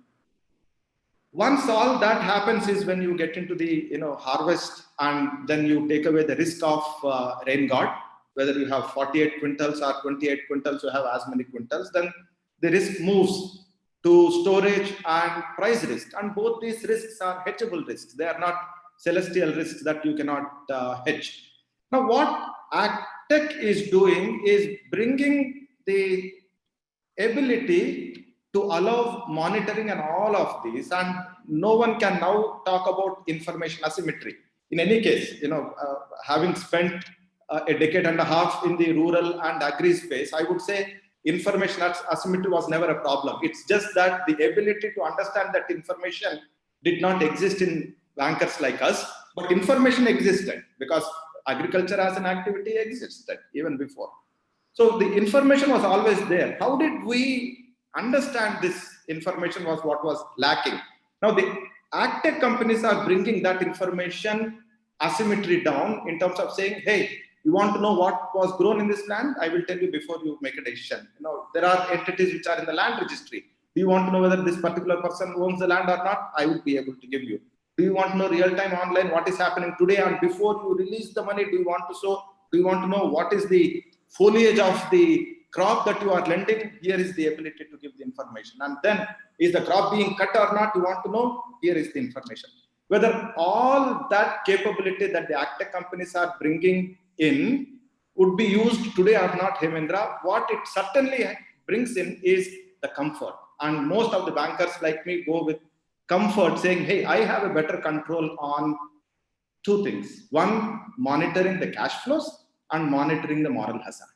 Once all that happens is when you get into the harvest, and then you take away the risk of rain god, whether you have 48 quintals or 28 quintals, you have as many quintals, then the risk moves to storage and price risk. And both these risks are hedgeable risks. They are not celestial risks that you cannot hedge. Now, what agtech is doing is bringing the ability to allow monitoring and all of these, and no one can now talk about information asymmetry. In any case, having spent a decade and a half in the rural and agri space, I would say information asymmetry was never a problem. It's just that the ability to understand that information did not exist in bankers like us, but information existed because agriculture as an activity existed even before. So the information was always there. How did we understand this information was what was lacking? Now the agtech companies are bringing that information asymmetry down in terms of saying, hey, You want to know what was grown in this land? I will tell you before you make a decision. There are entities which are in the land registry. Do you want to know whether this particular person owns the land or not? I would be able to give you. Do you want to know real-time online what is happening today and before you release the money? Do you want to sow? Do you want to know what is the foliage of the crop that you are lending? Here is the ability to give the information. And then, is the crop being cut or not? You want to know? Here is the information. Whether all that capability that the agtech companies are bringing in would be used today or not, Hemendra, what it certainly brings in is the comfort. And most of the bankers like me go with comfort, saying, hey, I have a better control on two things. One, monitoring the cash flows and monitoring the moral hazard.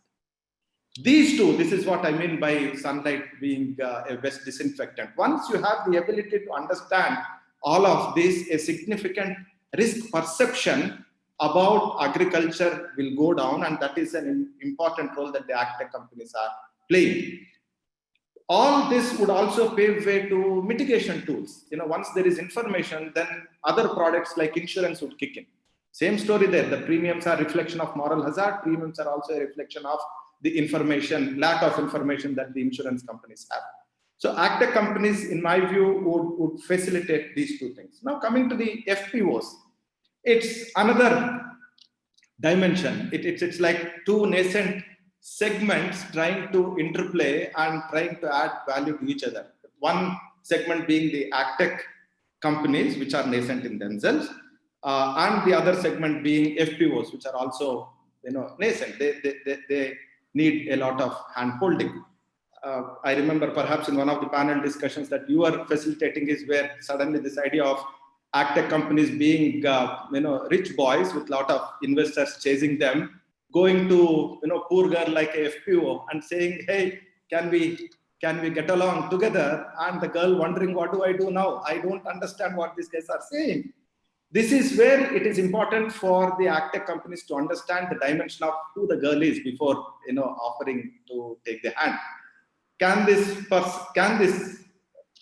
These two, this is what I mean by sunlight being a best disinfectant. Once you have the ability to understand all of this, a significant risk perception about agriculture will go down, and that is an important role that the agtech companies are playing. All this would also pave way to mitigation tools. Once there is information, then other products like insurance would kick in. Same story there. The premiums are a reflection of moral hazard. Premiums are also a reflection of the information, lack of information that the insurance companies have. So agtech companies, in my view, would facilitate these two things. Now coming to the FPOs, it's another dimension. It's like two nascent segments trying to interplay and trying to add value to each other. One segment being the agtech companies, which are nascent in themselves, and the other segment being FPOs, which are also nascent. They need a lot of hand-holding. I remember perhaps in one of the panel discussions that you are facilitating is where suddenly this idea of agtech companies being rich boys with a lot of investors chasing them, going to poor girl like a FPO and saying, hey, can we get along together? And the girl wondering, what do I do now? I don't understand what these guys are saying. This is where it is important for the agtech companies to understand the dimension of who the girl is before offering to take the hand. Can this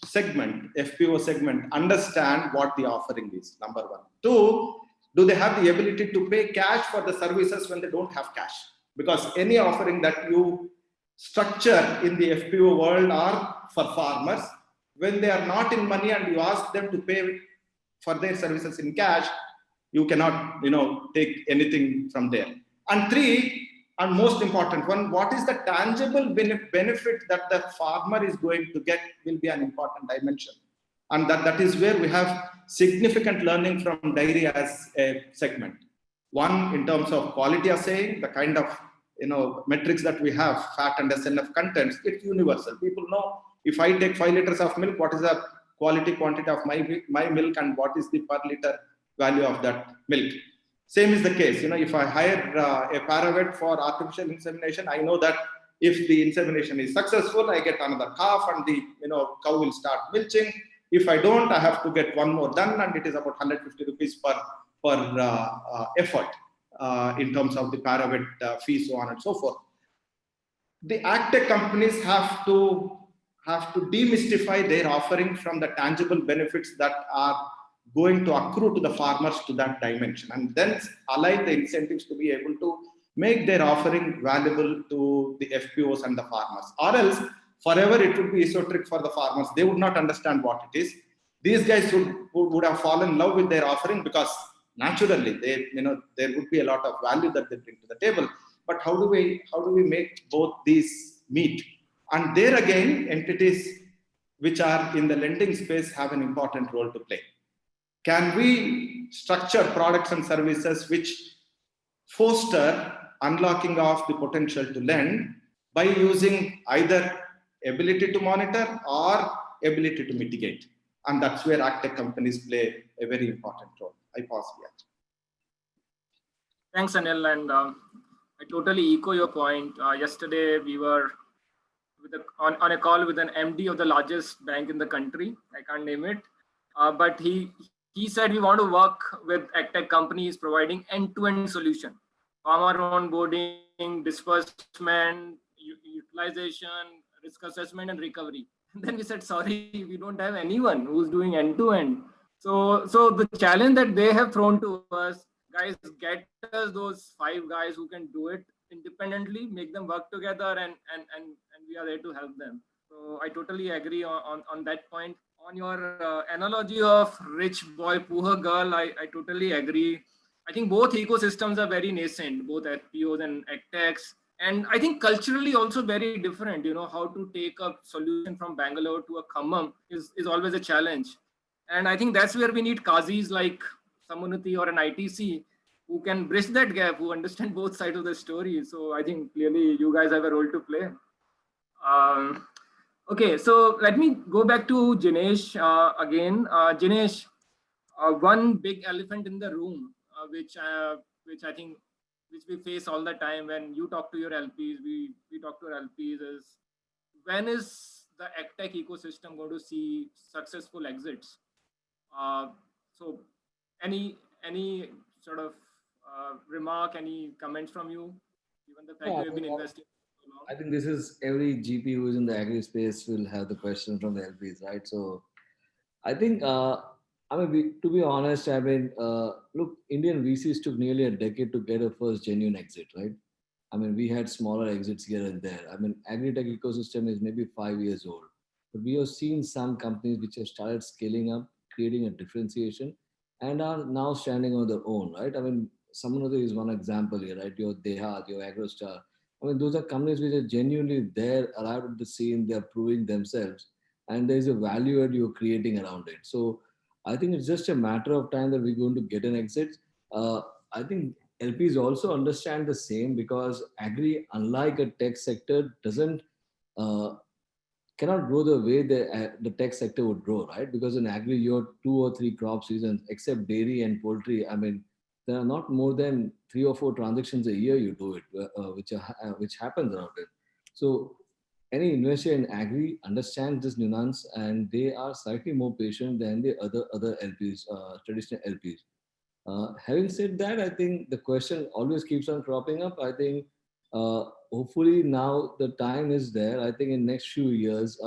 segment, FPO segment, understand what the offering is? Number one. Two, do they have the ability to pay cash for the services when they don't have cash? Because any offering that you structure in the FPO world are for farmers. When they are not in money and you ask them to pay for their services in cash, you cannot take anything from there. And three, and most important one, what is the tangible benefit that the farmer is going to get will be an important dimension. And that is where we have significant learning from dairy as a segment. One, in terms of quality assaying, the kind of metrics that we have, fat and SNF contents, it's universal. People know if I take 5 liters of milk, what is the quantity of my milk and what is the per liter value of that milk. Same is the case. If I hire a paravet for artificial insemination, I know that if the insemination is successful, I get another calf and the cow will start milching. If I don't, I have to get one more done, and it is about 150 rupees per effort in terms of the paravet fee, so on and so forth. The agtech companies have to demystify their offering from the tangible benefits that are going to accrue to the farmers to that dimension, and then align the incentives to be able to make their offering valuable to the FPOs and the farmers. Or else, forever it would be esoteric for the farmers. They would not understand what it is. These guys would have fallen in love with their offering because naturally there would be a lot of value that they bring to the table. But how do we make both these meet? And there again, entities which are in the lending space have an important role to play. Can we structure products and services which foster unlocking of the potential to lend by using either ability to monitor or ability to mitigate? And that's where agtech companies play a very important role. I pause here. Thanks, Anil. And I totally echo your point. Yesterday, we were on a call with an MD of the largest bank in the country. I can't name it. But he said we want to work with agtech companies providing end-to-end solution. Farmer onboarding, disbursement, utilization, risk assessment, and recovery. And then we said, sorry, we don't have anyone who's doing end-to-end. So the challenge that they have thrown to us, guys, get us those 5 guys who can do it independently, make them work together, and we are there to help them. So I totally agree on that point. On your analogy of rich boy, poor girl, I totally agree. I think both ecosystems are very nascent, both FPOs and agtechs. And I think culturally also very different. How to take a solution from Bangalore to a Khammam is always a challenge. And I think that's where we need Kazis like Samunuti or an ITC who can bridge that gap, who understand both sides of the story. So I think clearly you guys have a role to play. Okay, so let me go back to Jinesh again. Jinesh, one big elephant in the room, which I think which we face all the time when you talk to your LPs, we talk to our LPs is when is the agtech ecosystem going to see successful exits? So any sort of remark, any comments from you, given the fact Yeah, you have been investing so long? I think this is every GP who is in the agri space will have the question from the LPs, right? So I think, to be honest, look, Indian VCs took nearly a decade to get a first genuine exit, right? I mean, we had smaller exits here and there. I mean, agri-tech ecosystem is maybe 5 years old, but we have seen some companies which have started scaling up, creating a differentiation, and are now standing on their own, right? I mean, Samanother is one example here, right? Your Dehat, your AgroStar. I mean, those are companies which are genuinely there, arrived at the scene, they are proving themselves, and there is a value add you're creating around it. So I think it's just a matter of time that we're going to get an exit. I think LPs also understand the same because agri, unlike a tech sector, doesn't uh, cannot grow the way the tech sector would grow, right? Because in agri, you have 2 or 3 crop seasons, except dairy and poultry. I mean, there are not more than 3 or 4 transactions a year you do it, which happens around it. So any investor in agri understands this nuance, and they are slightly more patient than the other LPs, traditional LPs. Having said that, I think the question always keeps on cropping up. I think hopefully now the time is there. I think in next few years,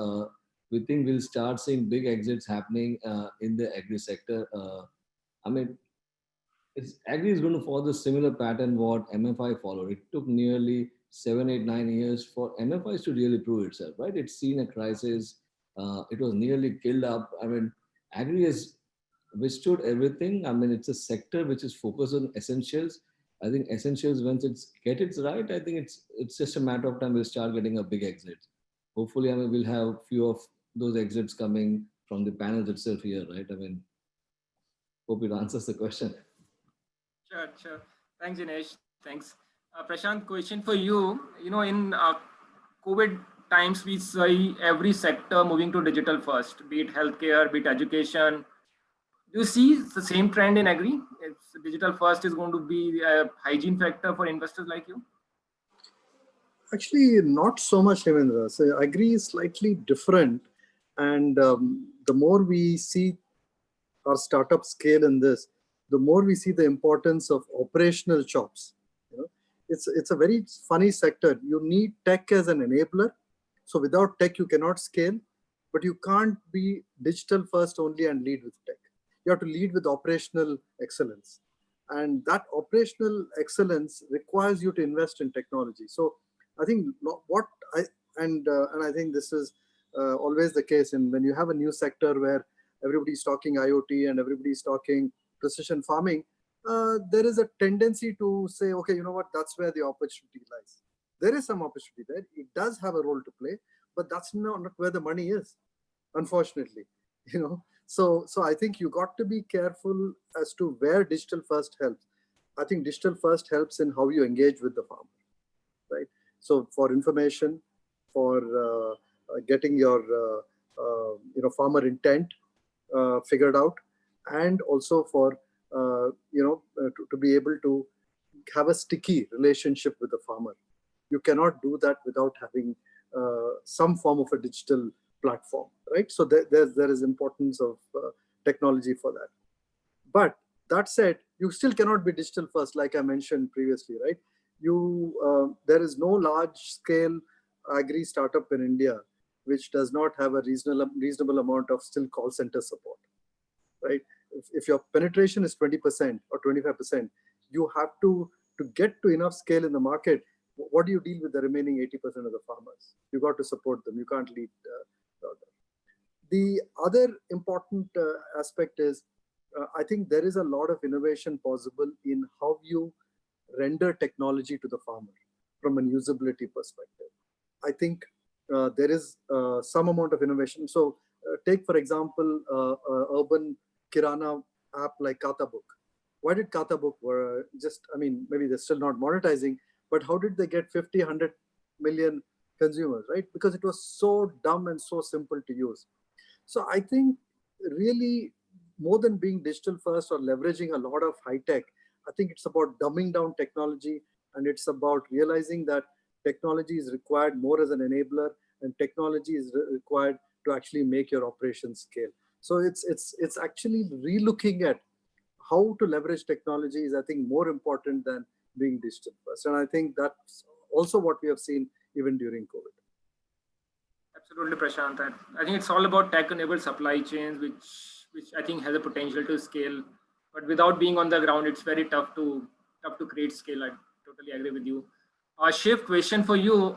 we think we'll start seeing big exits happening in the agri sector. I mean, agri is going to follow the similar pattern what MFI followed. It took nearly 7, 8, 9 years for MFIs to really prove itself, right? It's seen a crisis. It was nearly killed up. I mean, agri has withstood everything. I mean, it's a sector which is focused on essentials. I think essentials, once it's get it right, I think it's just a matter of time we'll start getting a big exit. Hopefully, I mean, we'll have few of those exits coming from the panels itself here, right? I mean, hope it answers the question. Sure. Thanks, Jinesh. Thanks. Prashant, question for you. In COVID times, we see every sector moving to digital first, be it healthcare, be it education. Do you see the same trend in agri? If digital first is going to be a hygiene factor for investors like you? Actually, not so much, Hemendra. So agri is slightly different. And the more we see our startup scale in this, the more we see the importance of operational chops. It's a very funny sector. You need tech as an enabler. So without tech, you cannot scale, but you can't be digital first only and lead with tech. You have to lead with operational excellence. And that operational excellence requires you to invest in technology. So I think I think this is always the case. And when you have a new sector where everybody's talking IoT and everybody's talking precision farming, there is a tendency to say, okay, you know what, that's where the opportunity lies. There is some opportunity there. It does have a role to play, but that's not where the money is, unfortunately. So I think you got to be careful as to where digital first helps. I think digital first helps in how you engage with the farmer, right? So for information, for getting your farmer intent figured out, and also for to be able to have a sticky relationship with the farmer. You cannot do that without having some form of a digital platform, right? So there is importance of technology for that. But that said, you still cannot be digital first, like I mentioned previously, right? There is no large scale agri startup in India which does not have a reasonable amount of still call center support, right? If your penetration is 20% or 25%, you have to get to enough scale in the market. What do you deal with the remaining 80% of the farmers? You got to support them. You can't lead. The other important aspect is, I think there is a lot of innovation possible in how you render technology to the farmer from an usability perspective. I think there is some amount of innovation. So take, for example, urban Kirana app like Kata Book. Why did Kata Book maybe they're still not monetizing, but how did they get 50, 100 million consumers, right? Because it was so dumb and so simple to use. So I think really more than being digital first or leveraging a lot of high tech, I think it's about dumbing down technology, and it's about realizing that technology is required more as an enabler, and technology is required to actually make your operations scale. So it's actually relooking at how to leverage technology is, I think, more important than being digital first. And I think that's also what we have seen even during COVID. Absolutely, Prashant. I think it's all about tech-enabled supply chains, which I think has a potential to scale. But without being on the ground, it's very tough to create scale. I totally agree with you. Shiv, question for you.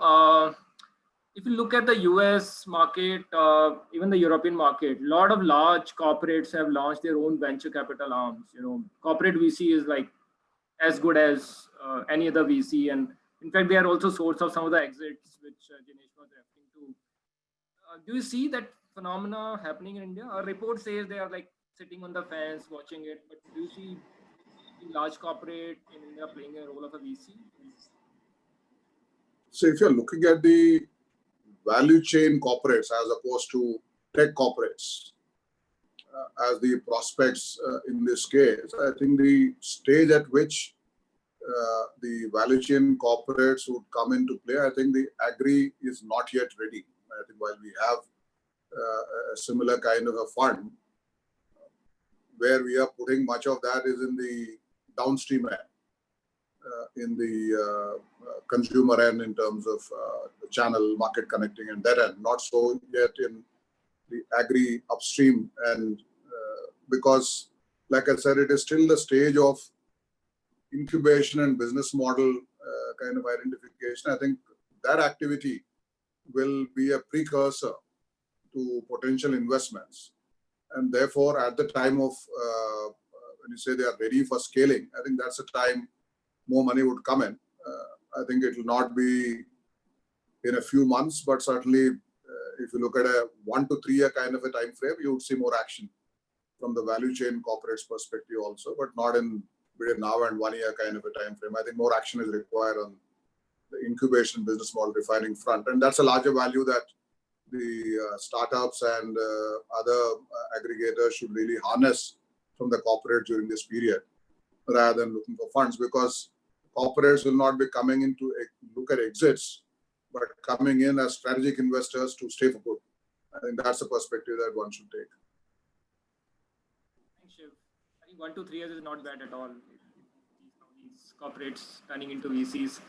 If you look at the US market, even the European market, a lot of large corporates have launched their own venture capital arms. Corporate VC is like as good as any other VC, and in fact, they are also source of some of the exits which Jinesh was referring to. Do you see that phenomena happening in India? A report says they are like sitting on the fence watching it, but do you see large corporate in India playing a role of a VC? So if you're looking at the value chain corporates as opposed to tech corporates as the prospects in this case, I think the stage at which the value chain corporates would come into play, I think the agri is not yet ready. I think while we have a similar kind of a fund, where we are putting much of that is in the downstream end, in the consumer end in terms of the channel market connecting and that end, not so yet in the agri upstream. And because, like I said, it is still the stage of incubation and business model kind of identification. I think that activity will be a precursor to potential investments. And therefore, at the time of, when you say they are ready for scaling, I think that's the time more money would come in. I think it will not be in a few months, but certainly if you look at a 1 to 3 year kind of a time frame, you would see more action from the value chain corporates perspective also, but not in between now and 1 year kind of a time frame. I think more action is required on the incubation business model refining front. And that's a larger value that the startups and other aggregators should really harness from the corporate during this period, rather than looking for funds, because corporates will not be coming in to look at exits, but coming in as strategic investors to stay for good. I think that's the perspective that one should take. Thanks, Shiv. I think 1 to 3 years is not bad at all. These corporates turning into VCs.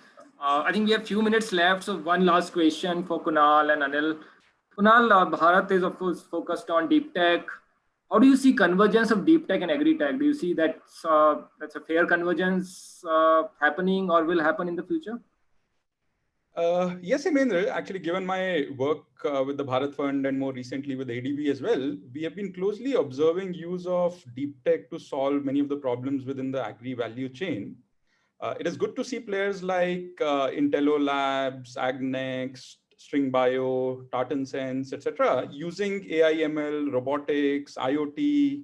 I think we have few minutes left, so one last question for Kunal and Anil. Kunal, Bharat is of course focused on deep tech. How do you see convergence of deep tech and agri-tech? Do you see that's a fair convergence happening or will happen in the future? Yes, Hemendra. Actually, given my work with the Bharat Fund and more recently with ADB as well, we have been closely observing use of deep tech to solve many of the problems within the agri value chain. It is good to see players like Intello Labs, AgNext, String Bio, Tartan Sense, etc., using AI, ML, robotics, IoT,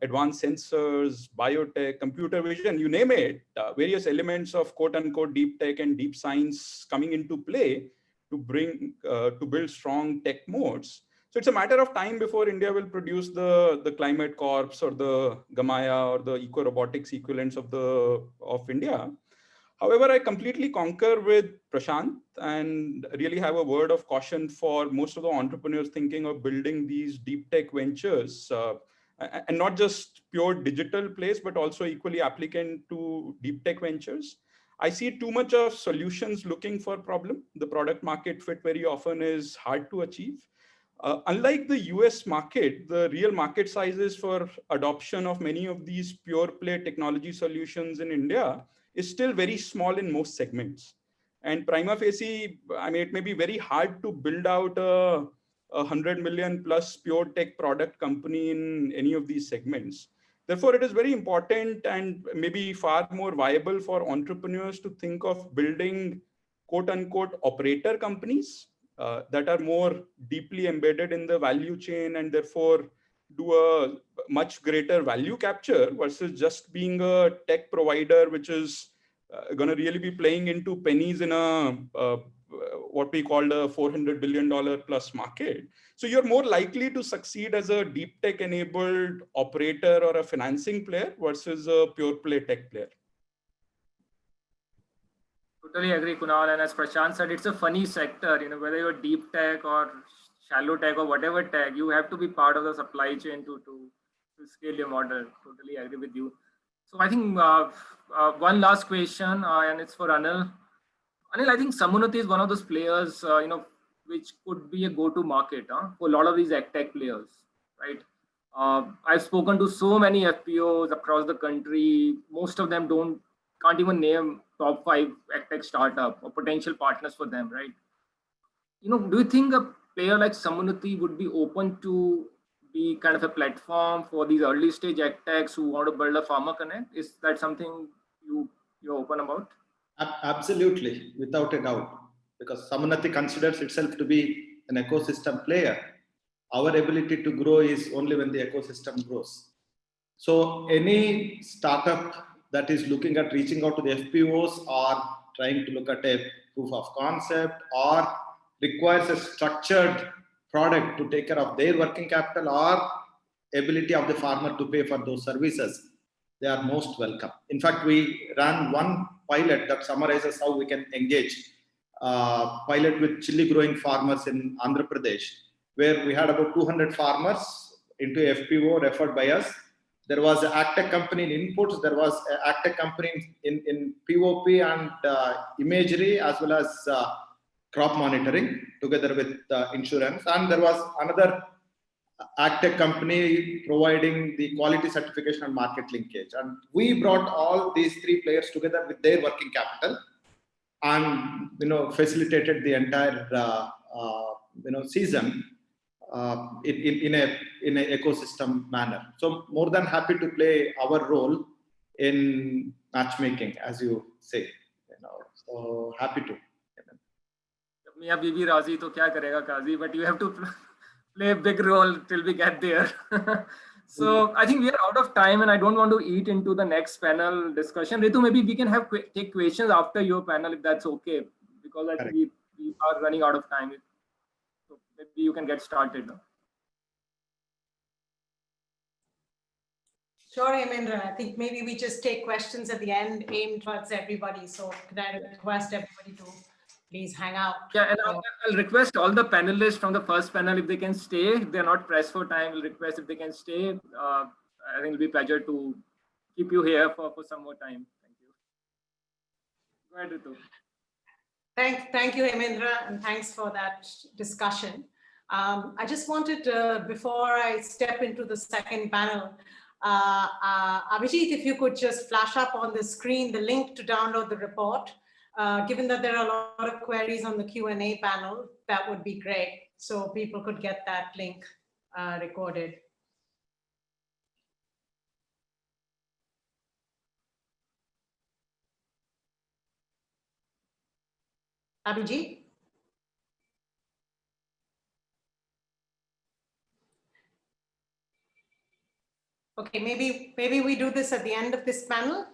advanced sensors, biotech, computer vision, you name it, various elements of quote unquote deep tech and deep science coming into play to build strong tech modes. So it's a matter of time before India will produce the Climate Corps or the Gamaya or the eco robotics equivalents of India. However, I completely concur with Prashant and really have a word of caution for most of the entrepreneurs thinking of building these deep tech ventures, and not just pure digital plays, but also equally applicant to deep tech ventures. I see too much of solutions looking for problem. The product market fit very often is hard to achieve. Unlike the US market, the real market sizes for adoption of many of these pure play technology solutions in India is still very small in most segments. And prima facie, I mean, it may be very hard to build out a 100 million plus pure tech product company in any of these segments. Therefore, it is very important and maybe far more viable for entrepreneurs to think of building quote unquote operator companies that are more deeply embedded in the value chain and therefore do a much greater value capture versus just being a tech provider, which is going to really be playing into pennies in a what we call a $400 billion plus market. So you're more likely to succeed as a deep tech enabled operator or a financing player versus a pure play tech player. Totally agree, Kunal. And as Prashant said, it's a funny sector, whether you're deep tech or shallow tech or whatever tech, you have to be part of the supply chain to scale your model. Totally agree with you. So I think one last question, and it's for Anil. Anil, I think Samunati is one of those players, which could be a go-to market for a lot of these tech players, right? I've spoken to so many FPOs across the country. Most of them can't even name top 5 tech startup or potential partners for them, right? Do you think a player like Samunati would be open to be kind of a platform for these early stage techs who want to build a farmer connect? Is that something you're open about? Absolutely, without a doubt, because Samunati considers itself to be an ecosystem player. Our ability to grow is only when the ecosystem grows. So any startup that is looking at reaching out to the FPOs or trying to look at a proof of concept or requires a structured product to take care of their working capital or ability of the farmer to pay for those services, they are most welcome. In fact, we ran one pilot that summarizes how we can engage. Pilot with chili growing farmers in Andhra Pradesh, where we had about 200 farmers into FPO referred by us. There was an agtech company in inputs, there was an agtech company in POP and imagery, as well as crop monitoring together with insurance. And there was another agtech company providing the quality certification and market linkage. And we brought all these 3 players together with their working capital and facilitated the entire season in a ecosystem manner. So more than happy to play our role in matchmaking, as you say. So happy to. Miya Bibi Razi to kya karega Kazi, but you have to play a big role till we get there. So I think we are out of time and I don't want to eat into the next panel discussion. Ritu, maybe we can take questions after your panel if that's okay, because I think we are running out of time. So maybe you can get started. Sure, Hemendra. I think maybe we just take questions at the end aimed towards everybody. So could I request everybody to please hang out? Yeah, and I'll request all the panelists from the first panel if they can stay. If they're not pressed for time, we'll request if they can stay. I think it'll be a pleasure to keep you here for some more time. Thank you. Go ahead, Ritu. Thank you, Hemendra, and thanks for that discussion. I just wanted to, before I step into the second panel, Abhijit, if you could just flash up on the screen the link to download the report. Given that there are a lot of queries on the Q&A panel, that would be great. So people could get that link recorded. Abhijit? Okay, maybe we do this at the end of this panel.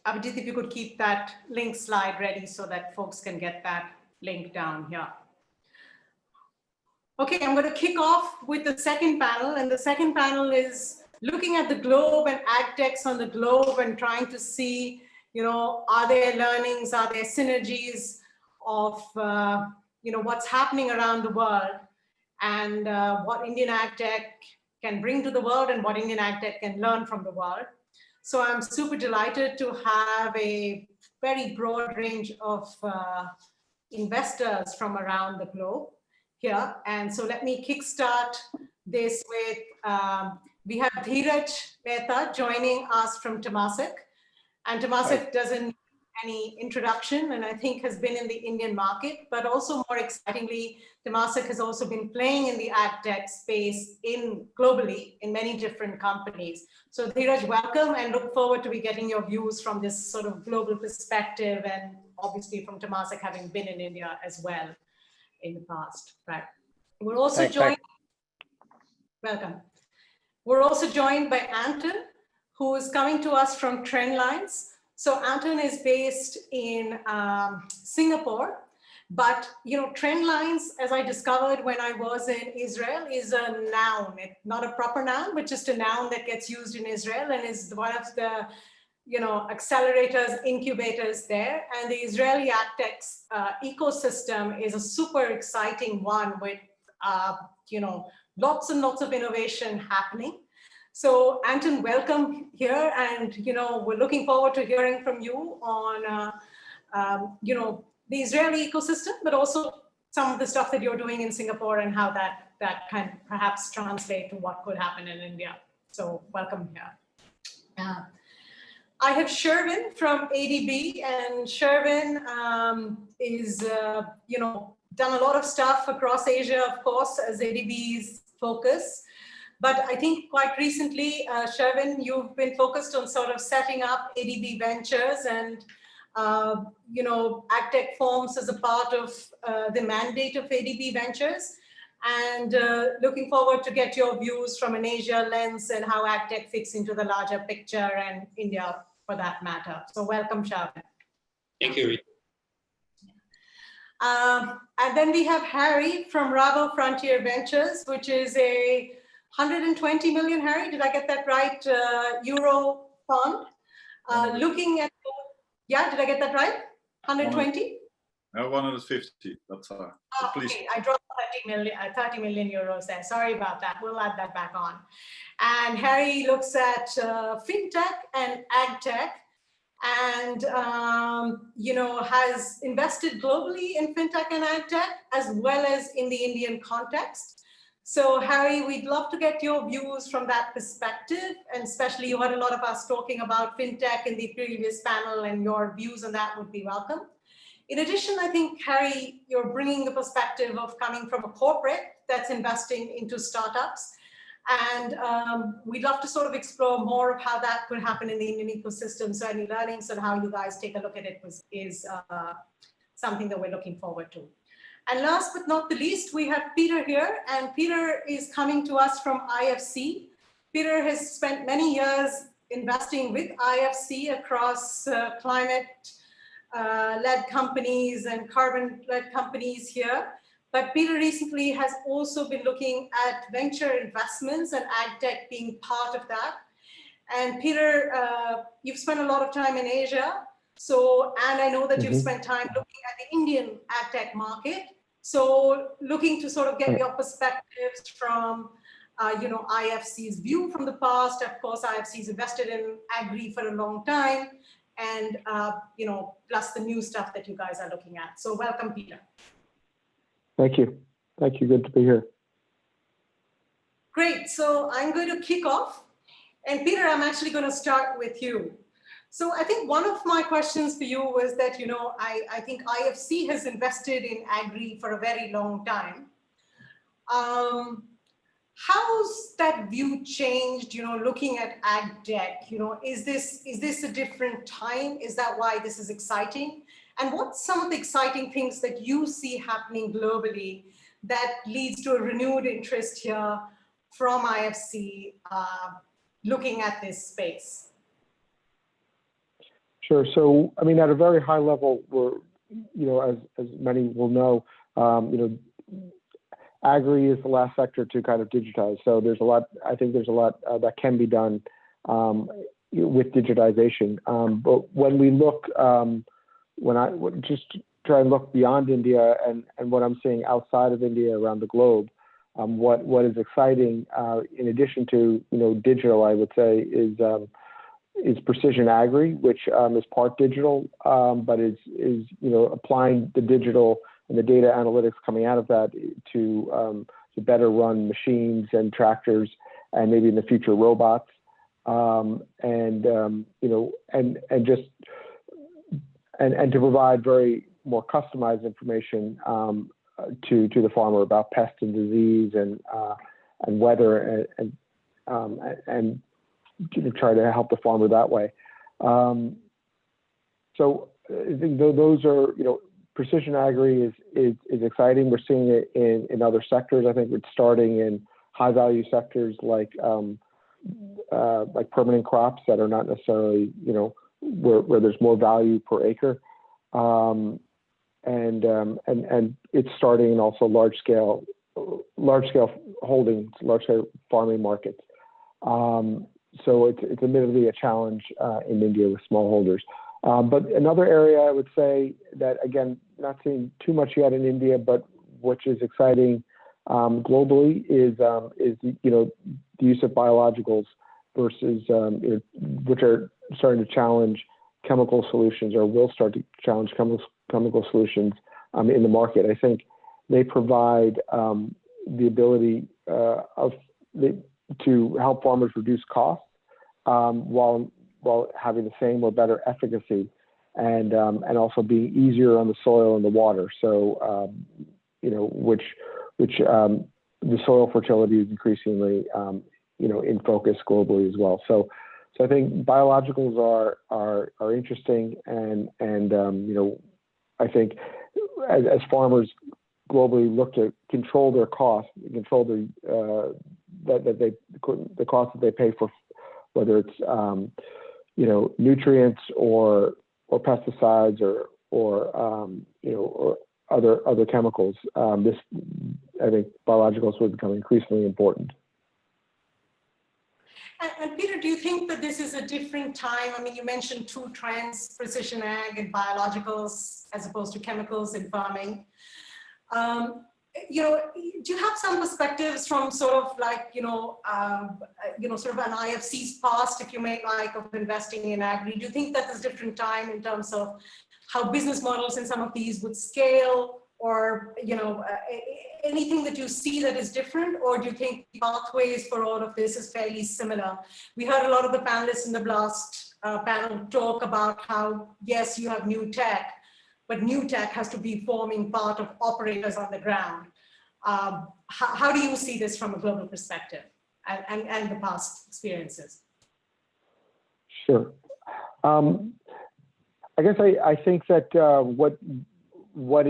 Abhijit, if you could keep that link slide ready so that folks can get that link down here. Okay, I'm going to kick off with the second panel, and the second panel is looking at the globe and ag techs on the globe and trying to see, are there learnings, are there synergies of, what's happening around the world and what Indian ag tech can bring to the world and what Indian ag tech can learn from the world. So I'm super delighted to have a very broad range of investors from around the globe. here. And so let me kickstart this with, we have Dheeraj Mehta joining us from Temasek. And Temasek doesn't need any introduction, and I think has been in the Indian market, but also more excitingly, Temasek has also been playing in the agtech space globally in many different companies. So Dheeraj, welcome, and look forward to be getting your views from this sort of global perspective, and obviously from Temasek having been in India as well in the past. Right. We're also joined. Welcome. We're also joined by Anton, who is coming to us from Trendlines. So Anton is based in Singapore, but Trendlines, as I discovered when I was in Israel, is a noun. It's not a proper noun, but just a noun that gets used in Israel and is one of the accelerators, incubators there. And the Israeli agtech ecosystem is a super exciting one with lots and lots of innovation happening. So Anton, welcome here, and we're looking forward to hearing from you on the Israeli ecosystem, but also some of the stuff that you're doing in Singapore and how that can perhaps translate to what could happen in India. So welcome here. I have Sherwin from ADB, and Sherwin is done a lot of stuff across Asia, of course, as ADB's focus. But I think quite recently, Sherwin, you've been focused on sort of setting up ADB Ventures, and agtech forms as a part of the mandate of ADB Ventures. And looking forward to get your views from an Asia lens and how agtech fits into the larger picture, and India for that matter. So welcome, Sherwin. Thank you. And then we have Harry from Rabo Frontier Ventures, which is a 120 million, Harry, did I get that right? Euro fund. Looking at, yeah, did I get that right? 120? 150, that's please. Okay, I dropped 30 million euros there. Sorry about that. We'll add that back on. And Harry looks at fintech and agtech, and has invested globally in fintech and agtech as well as in the Indian context. So Harry, we'd love to get your views from that perspective, and especially you heard a lot of us talking about fintech in the previous panel, and your views on that would be welcome. In addition, I think, Harry, you're bringing the perspective of coming from a corporate that's investing into startups. And we'd love to sort of explore more of how that could happen in the Indian ecosystem. So any learnings on how you guys take a look at it is something that we're looking forward to. And last but not the least, we have Peter here, and Peter is coming to us from IFC. Peter has spent many years investing with IFC across climate-led companies and carbon-led companies here. But Peter recently has also been looking at venture investments and agtech being part of that. And Peter, you've spent a lot of time in Asia. So, and I know that you've spent time looking at the Indian agtech market. So looking to sort of get your perspectives from, IFC's view from the past. Of course, IFC's invested in agri for a long time, and, plus the new stuff that you guys are looking at. So welcome, Peter. Thank you. Thank you. Good to be here. Great. So I'm going to kick off. And Peter, I'm actually going to start with you. So I think one of my questions for you was that, I think IFC has invested in agri for a very long time. How's that view changed, looking at agtech? Is this a different time? Is that why this is exciting? And what's some of the exciting things that you see happening globally that leads to a renewed interest here from IFC looking at this space? Sure. So, I mean, at a very high level, we're, as many will know, agri is the last sector to kind of digitize. So there's a lot, I think there's a lot that can be done with digitization. But when we look, when I just try and look beyond India and what I'm seeing outside of India around the globe, what is exciting, in addition to, digital, I would say, is precision agri, which is part digital, but is applying the digital and the data analytics coming out of that to better run machines and tractors, and maybe in the future robots, and to provide very more customized information to the farmer about pest and disease and weather and try to help the farmer that way. So I think those are, precision agri is exciting. We're seeing it in other sectors. I think it's starting in high value sectors like permanent crops that are not necessarily, where there's more value per acre. And it's starting in also large scale holdings, large scale farming markets. So it's admittedly a challenge in India with smallholders. But another area I would say that, again, not seeing too much yet in India, but which is exciting globally is the use of biologicals versus which are starting to challenge chemical solutions, or will start to challenge chemical solutions in the market. I think they provide the ability to help farmers reduce costs while having the same or better efficacy, and also being easier on the soil and the water. So which the soil fertility is increasingly in focus globally as well. So I think biologicals are interesting, and I think as farmers globally look to control their costs, control the cost that they pay for, whether it's nutrients or pesticides or other chemicals. I think biologicals will become increasingly important. And Peter, do you think that this is a different time? I mean, you mentioned two trends, precision ag and biologicals as opposed to chemicals in farming. Do you have some perspectives from sort of like, sort of an IFC's past, if you may like, of investing in agri? Do you think that there's a different time in terms of how business models in some of these would scale, or, anything that you see that is different? Or do you think the pathways for all of this is fairly similar? We heard a lot of the panelists in the last panel talk about how, yes, you have new tech, but new tech has to be forming part of operators on the ground. How do you see this from a global perspective and the past experiences? Sure. I guess I think that what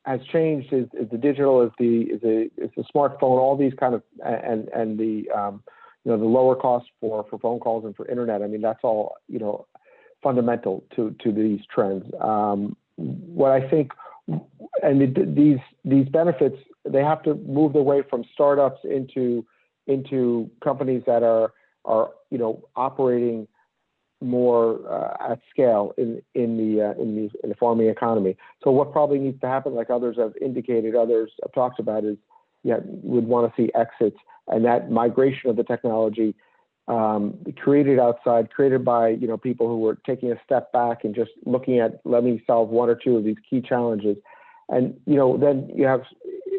has changed is the digital, is the smartphone, all these kind of, and the the lower cost for phone calls and for internet. I mean, that's all fundamental to these trends. What I think, and these benefits, they have to move their way from startups into companies that are operating more at scale in the farming economy. So what probably needs to happen, like others have indicated, others have talked about, is would want to see exits, and that migration of the technology created by people who were taking a step back and just looking at, let me solve one or two of these key challenges, and then you have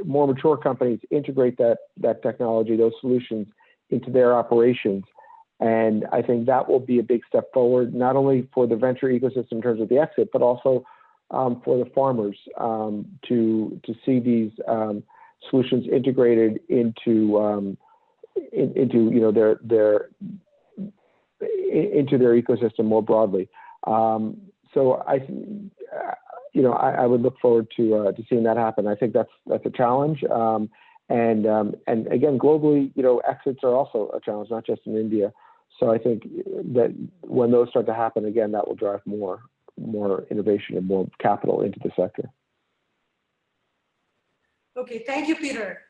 more mature companies integrate that technology, those solutions, into their operations. And I think that will be a big step forward, not only for the venture ecosystem in terms of the exit, but also for the farmers to see these solutions integrated into their ecosystem more broadly. So I would look forward to seeing that happen. I think that's a challenge. And again, globally, exits are also a challenge, not just in India. So I think that when those start to happen, again, that will drive more innovation and more capital into the sector. Okay, thank you, Peter.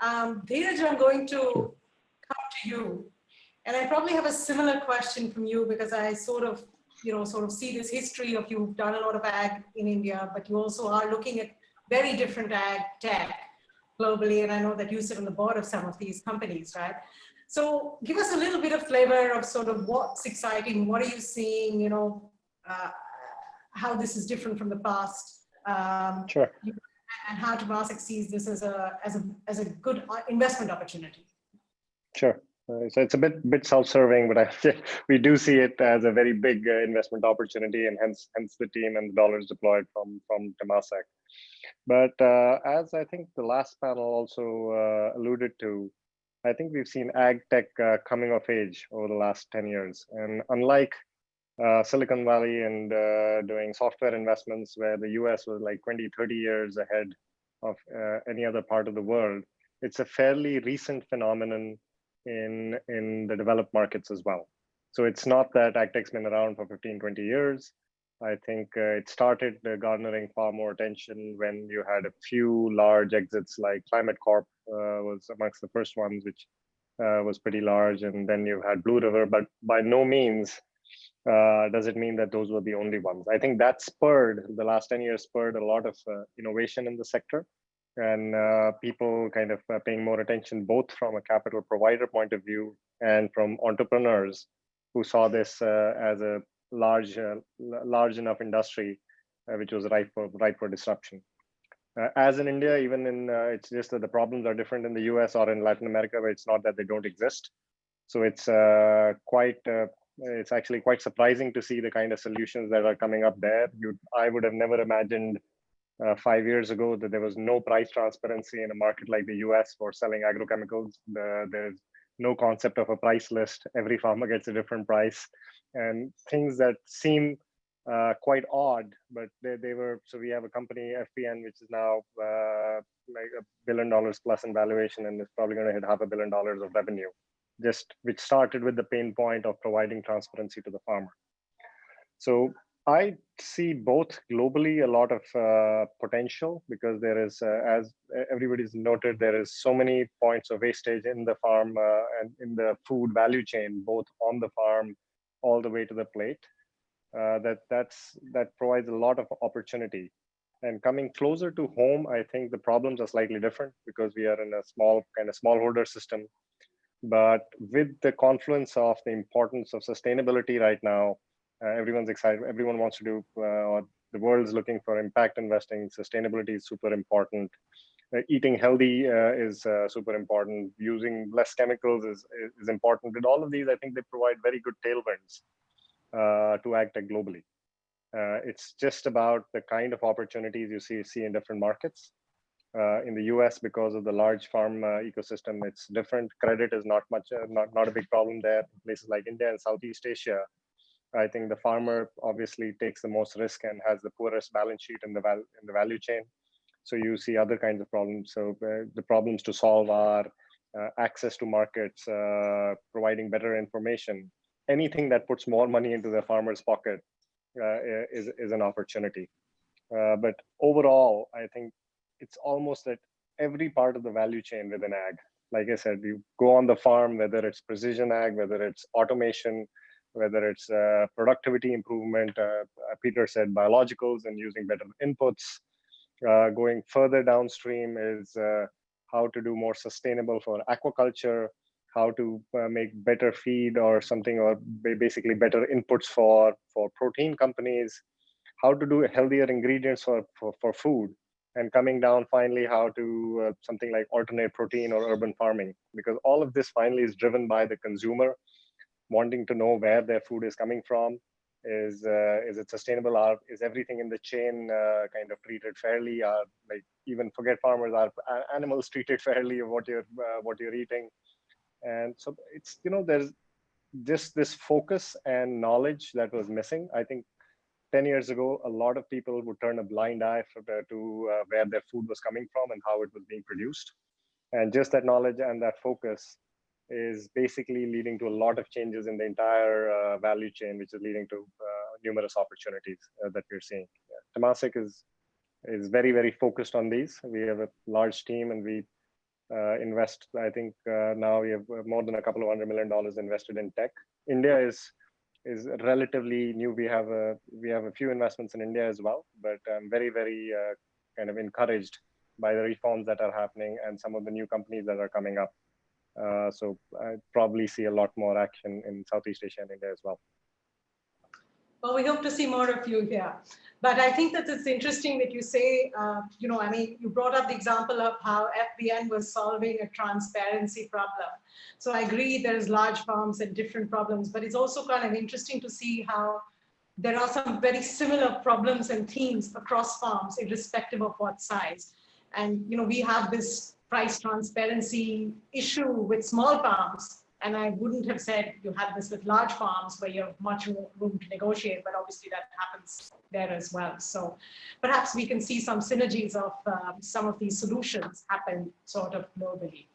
Dheeraj, I'm going to come to you. And I probably have a similar question from you, because I sort of see this history of, you've done a lot of ag in India, but you also are looking at very different ag tech globally. And I know that you sit on the board of some of these companies, right? So give us a little bit of flavor of sort of what's exciting, what are you seeing, how this is different from the past, Sure. And how Temasek sees this as a good investment opportunity. Sure. So it's a bit self-serving, but we do see it as a very big investment opportunity, and hence the team and the dollars deployed from Temasek. But as I think the last panel also alluded to, I think we've seen ag tech coming of age over the last 10 years. And unlike Silicon Valley and doing software investments where the US was like 20, 30 years ahead of any other part of the world, it's a fairly recent phenomenon in the developed markets as well. So it's not that ag tech's been around for 15, 20 years. I think it started garnering far more attention when you had a few large exits, like Climate Corp was amongst the first ones, which was pretty large. And then you had Blue River, but by no means does it mean that those were the only ones. I think that the last 10 years spurred a lot of innovation in the sector, and people kind of paying more attention, both from a capital provider point of view and from entrepreneurs who saw this as a large enough industry which was ripe for disruption. As in India, even in it's just that the problems are different in the US or in Latin America, where it's not that they don't exist. So it's it's actually quite surprising to see the kind of solutions that are coming up there. I would have never imagined 5 years ago that there was no price transparency in a market like the US for selling agrochemicals. There's no concept of a price list. Every farmer gets a different price, and things that seem quite odd, but they were. So we have a company, FPN, which is now like $1 billion plus in valuation, and it's probably going to hit $500 million of revenue, which started with the pain point of providing transparency to the farmer. So I see both globally a lot of potential, because there is, as everybody's noted, there is so many points of wastage in the farm and in the food value chain, both on the farm all the way to the plate. That provides a lot of opportunity. And coming closer to home, I think the problems are slightly different, because we are in a smallholder system. But with the confluence of the importance of sustainability right now, everyone's excited. Everyone wants to do, the world's looking for impact investing. Sustainability is super important. Eating healthy is super important. Using less chemicals is important. With all of these, I think they provide very good tailwinds to ag tech globally. It's just about the kind of opportunities you see in different markets. In the US, because of the large farm ecosystem, it's different. Credit is not a big problem there. In places like India and Southeast Asia, I think the farmer obviously takes the most risk and has the poorest balance sheet in the value chain. So you see other kinds of problems. So the problems to solve are access to markets, providing better information. Anything that puts more money into the farmer's pocket is an opportunity. But overall, I think it's almost at every part of the value chain within ag. Like I said, you go on the farm, whether it's precision ag, whether it's automation, whether it's productivity improvement. Peter said biologicals and using better inputs. Going further downstream is how to do more sustainable for aquaculture, how to make better feed or something, or basically better inputs for protein companies, how to do healthier ingredients for food, and coming down finally how to something like alternate protein or urban farming, because all of this finally is driven by the consumer wanting to know where their food is coming from. Is it sustainable? Is everything in the chain kind of treated fairly? Like, even forget farmers, are animals treated fairly of what you're eating? And so it's, there's just this focus and knowledge that was missing. I think 10 years ago, a lot of people would turn a blind eye to where their food was coming from and how it was being produced. And just that knowledge and that focus is basically leading to a lot of changes in the entire value chain, which is leading to numerous opportunities that we're seeing. Yeah. Temasek is very, very focused on these. We have a large team, and we invest. I think now we have more than $200 million invested in tech. India is relatively new. We have a few investments in India as well, but I'm very, very kind of encouraged by the reforms that are happening and some of the new companies that are coming up. So I probably see a lot more action in Southeast Asia and India as well. Well, we hope to see more of you here. But I think that it's interesting that you say, I mean, you brought up the example of how FBN was solving a transparency problem. So I agree there's large farms and different problems, but it's also kind of interesting to see how there are some very similar problems and themes across farms, irrespective of what size. And, we have this price transparency issue with small farms. And I wouldn't have said you had this with large farms where you have much more room to negotiate, but obviously that happens there as well. So perhaps we can see some synergies of some of these solutions happen sort of globally.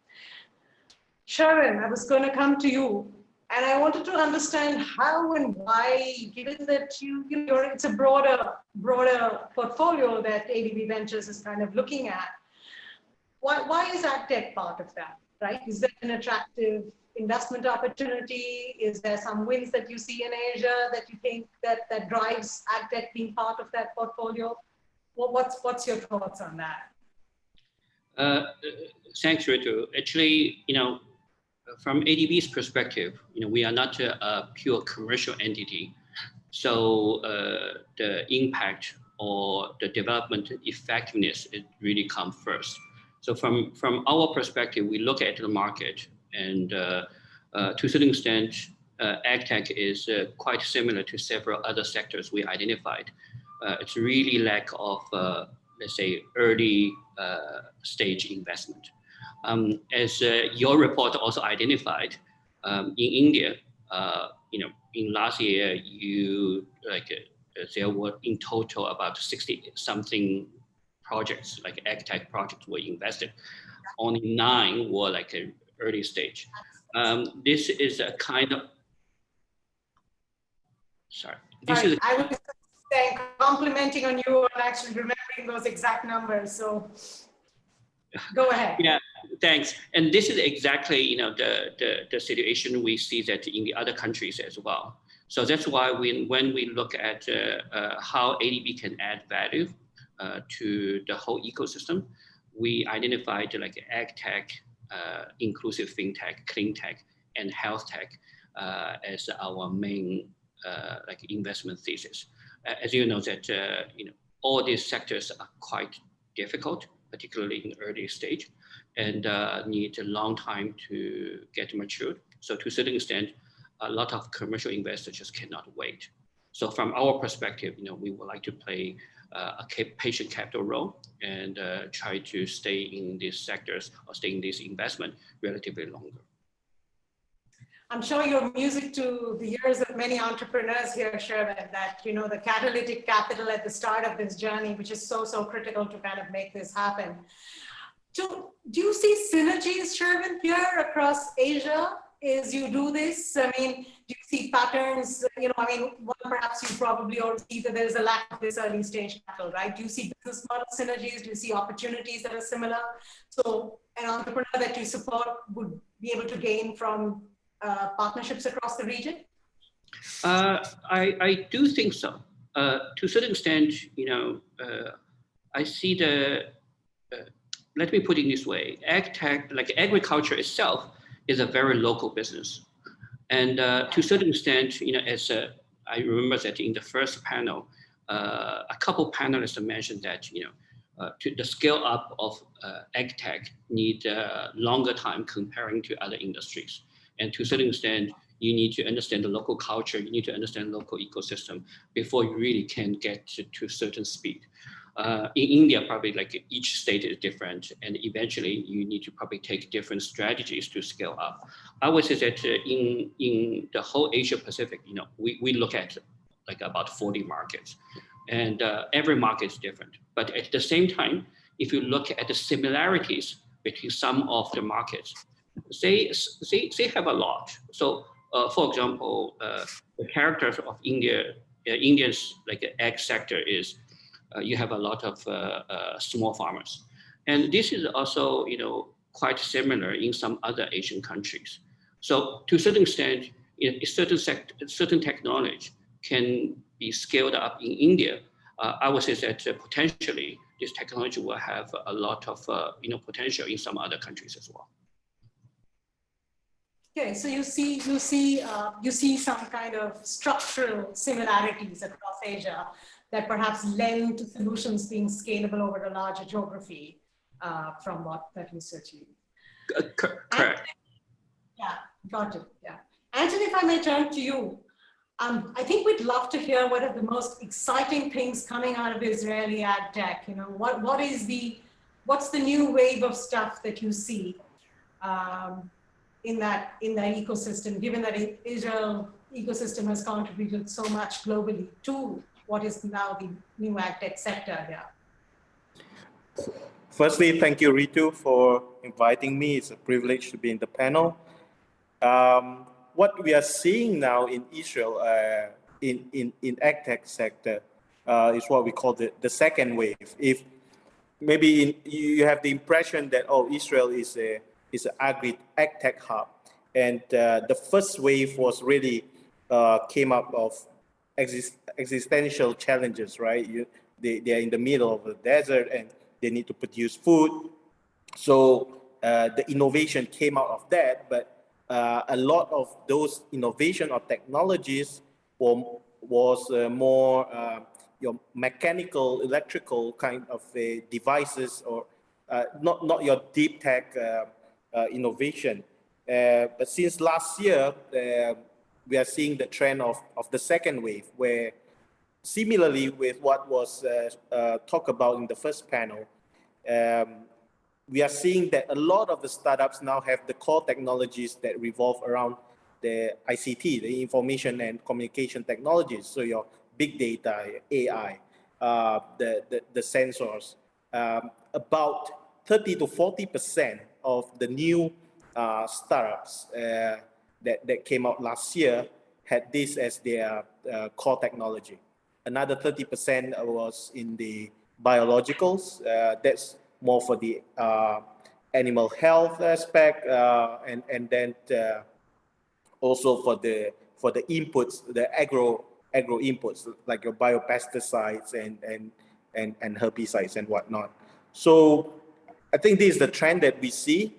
Sharon, I was going to come to you, and I wanted to understand how and why, given that it's a broader portfolio that ADB Ventures is kind of looking at. Why is agtech part of that, right? Is there an attractive investment opportunity? Is there some wins that you see in Asia that you think that drives agtech being part of that portfolio? What's your thoughts on that? Thanks, Ritu. Actually, from ADB's perspective, we are not a pure commercial entity. So the impact or the development effectiveness, it really comes first. So from our perspective, we look at the market, and to a certain extent, agtech is quite similar to several other sectors we identified. It's really lack of, let's say, early stage investment. As your report also identified, in India, in last year, there were in total about 60-something projects, like agtech projects were invested. Only 9 were like an early stage. This is a kind of, I was saying, complimenting on you and actually remembering those exact numbers. So go ahead. Yeah, thanks. And this is exactly, the situation we see that in the other countries as well. So that's why when we look at how ADB can add value to the whole ecosystem, we identified like agtech, inclusive fintech, clean tech, and health tech as our main investment thesis. As you know that all these sectors are quite difficult, particularly in the early stage, and need a long time to get matured. So to a certain extent, a lot of commercial investors just cannot wait. So from our perspective, we would like to play a patient capital role and try to stay in these sectors or stay in this investment relatively longer. I'm sure you're music to the ears of many entrepreneurs here, Sherwin, that, the catalytic capital at the start of this journey, which is so critical to kind of make this happen. Do you see synergies, Sherwin, here across Asia as you do this? I mean, do you see patterns? Perhaps you probably also see that there's a lack of this early stage capital, right? Do you see business model synergies? Do you see opportunities that are similar? So an entrepreneur that you support would be able to gain from partnerships across the region? I do think so. To a certain extent, I see let me put it this way, agtech, like agriculture itself, is a very local business. And to a certain extent, as I remember that in the first panel, a couple panelists mentioned that, to the scale up of agtech need longer time comparing to other industries. And to a certain extent, you need to understand the local culture, you need to understand local ecosystem before you really can get to a certain speed. In India, probably like each state is different, and eventually you need to probably take different strategies to scale up. I would say that in the whole Asia Pacific, we look at like about 40 markets, and every market is different. But at the same time, if you look at the similarities between some of the markets, they have a lot. So, for example, the characters of Indians like the ag sector is. You have a lot of small farmers. And this is also, quite similar in some other Asian countries. So to a certain extent, certain technology can be scaled up in India. I would say that potentially this technology will have a lot of potential in some other countries as well. Okay, so you see some kind of structural similarities across Asia that perhaps lend to solutions being scalable over a larger geography from what that research you. Correct. Yeah, got it. Yeah, Anthony, if I may turn to you, I think we'd love to hear what are the most exciting things coming out of Israeli ag tech. You know, what's the new wave of stuff that you see? In that ecosystem, given that Israel ecosystem has contributed so much globally to what is now the new ag tech sector here. Firstly, thank you, Ritu, for inviting me. It's a privilege to be in the panel. What we are seeing now in Israel, in ag tech sector, is what we call the second wave. If maybe you have the impression that Israel is an ag tech hub, and the first wave was really came up of existential challenges, right? They are in the middle of the desert and they need to produce food. So the innovation came out of that, but a lot of those innovation or technologies was more your mechanical, electrical kind of devices, or not your deep tech innovation. But since last year, we are seeing the trend of the second wave, where similarly with what was talked about in the first panel, we are seeing that a lot of the startups now have the core technologies that revolve around the ICT, the information and communication technologies. So your big data, AI, the sensors. About 30 to 40% of the new startups that came out last year had this as their core technology. Another 30% was in the biologicals. That's more for the animal health aspect, and then also for the inputs, the agro inputs like your biopesticides and herbicides and whatnot. So I think this is the trend that we see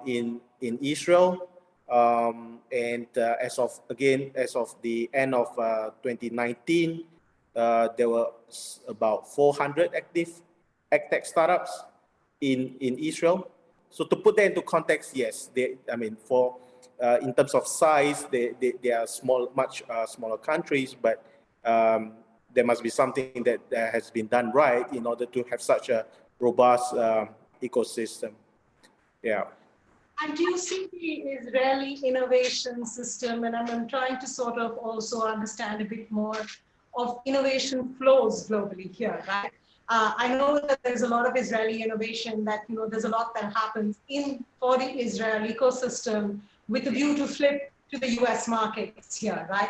in Israel. And as of the end of 2019, there were about 400 active agtech startups in Israel. So to put that into context, yes, in terms of size, they are much smaller countries, but there must be something that has been done right in order to have such a robust ecosystem. Yeah. And do you see the Israeli innovation system, and I'm trying to sort of also understand a bit more of innovation flows globally here, right? I know that there's a lot of Israeli innovation that, there's a lot that happens for the Israel ecosystem with a view to flip to the US markets here, right?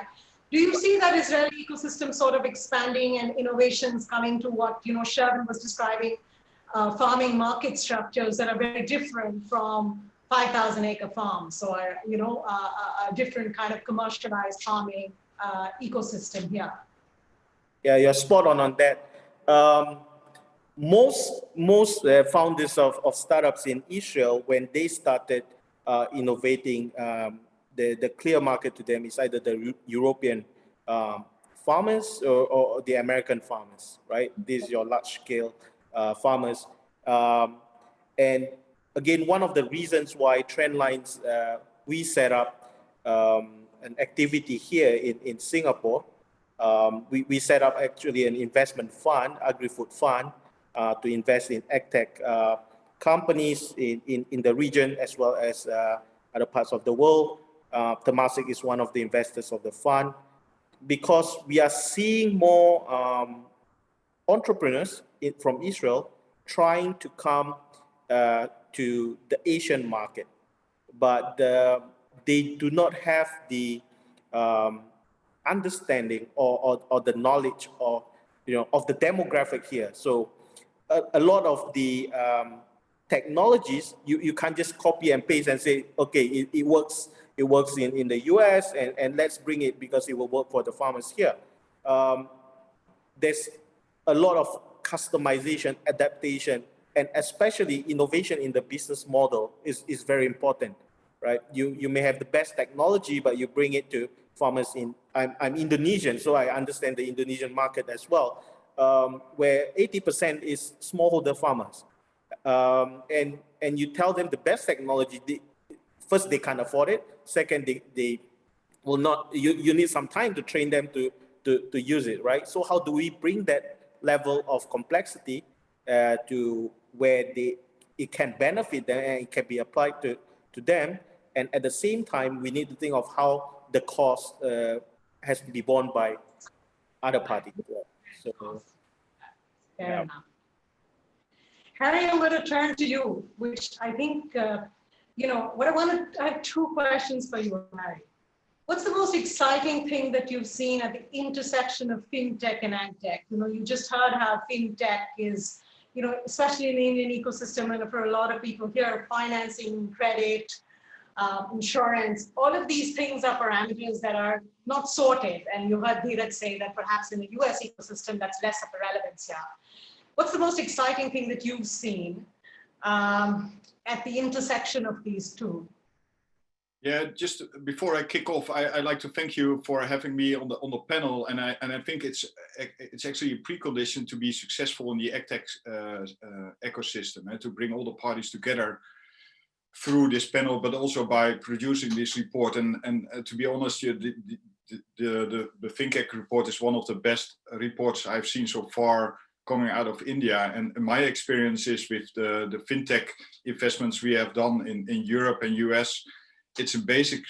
Do you see that Israeli ecosystem sort of expanding and innovations coming to what, Sherwin was describing, farming market structures that are very different from 5,000-acre farms, or a different kind of commercialized farming ecosystem here? Yeah, you're spot on that. Most founders of startups in Israel, when they started innovating, the clear market to them is either the European farmers or the American farmers, right? These are your large-scale farmers. And again, one of the reasons why Trendlines, we set up an activity here in Singapore. We set up actually an investment fund, agri-food fund, to invest in agtech companies in the region as well as other parts of the world. Temasek is one of the investors of the fund, because we are seeing more entrepreneurs from Israel trying to come to the Asian market, but they do not have the understanding or the knowledge of the demographic here. So a lot of the technologies you can't just copy and paste and say, okay, it works in the US and let's bring it because it will work for the farmers here. There's a lot of customization, adaptation, and especially innovation in the business model is very important. right? You may have the best technology, but you bring it to farmers in, I'm Indonesian, so I understand the Indonesian market as well, where 80% is smallholder farmers. And you tell them the best technology, first, they can't afford it. Second, they will not, you need some time to train them to use it, right? So how do we bring that level of complexity to where it can benefit them and it can be applied to them? And at the same time, we need to think of how the cost has to be borne by other parties. So, fair enough. Harry, I'm going to turn to you, which I think, I have two questions for you, Harry. What's the most exciting thing that you've seen at the intersection of fintech and agtech? You just heard how fintech is, especially in the Indian ecosystem, and for a lot of people here, financing, credit, insurance, all of these things are parameters that are not sorted. And you heard Dheeraj say that perhaps in the US ecosystem, that's less of a relevance here. What's the most exciting thing that you've seen at the intersection of these two? Yeah, just before I kick off, I'd like to thank you for having me on the panel, and I think it's actually a precondition to be successful in the agtech ecosystem, and to bring all the parties together through this panel, but also by producing this report. And to be honest, the ThinkAg report is one of the best reports I've seen so far coming out of India. And my experiences with the fintech investments we have done in Europe and US, it's a basic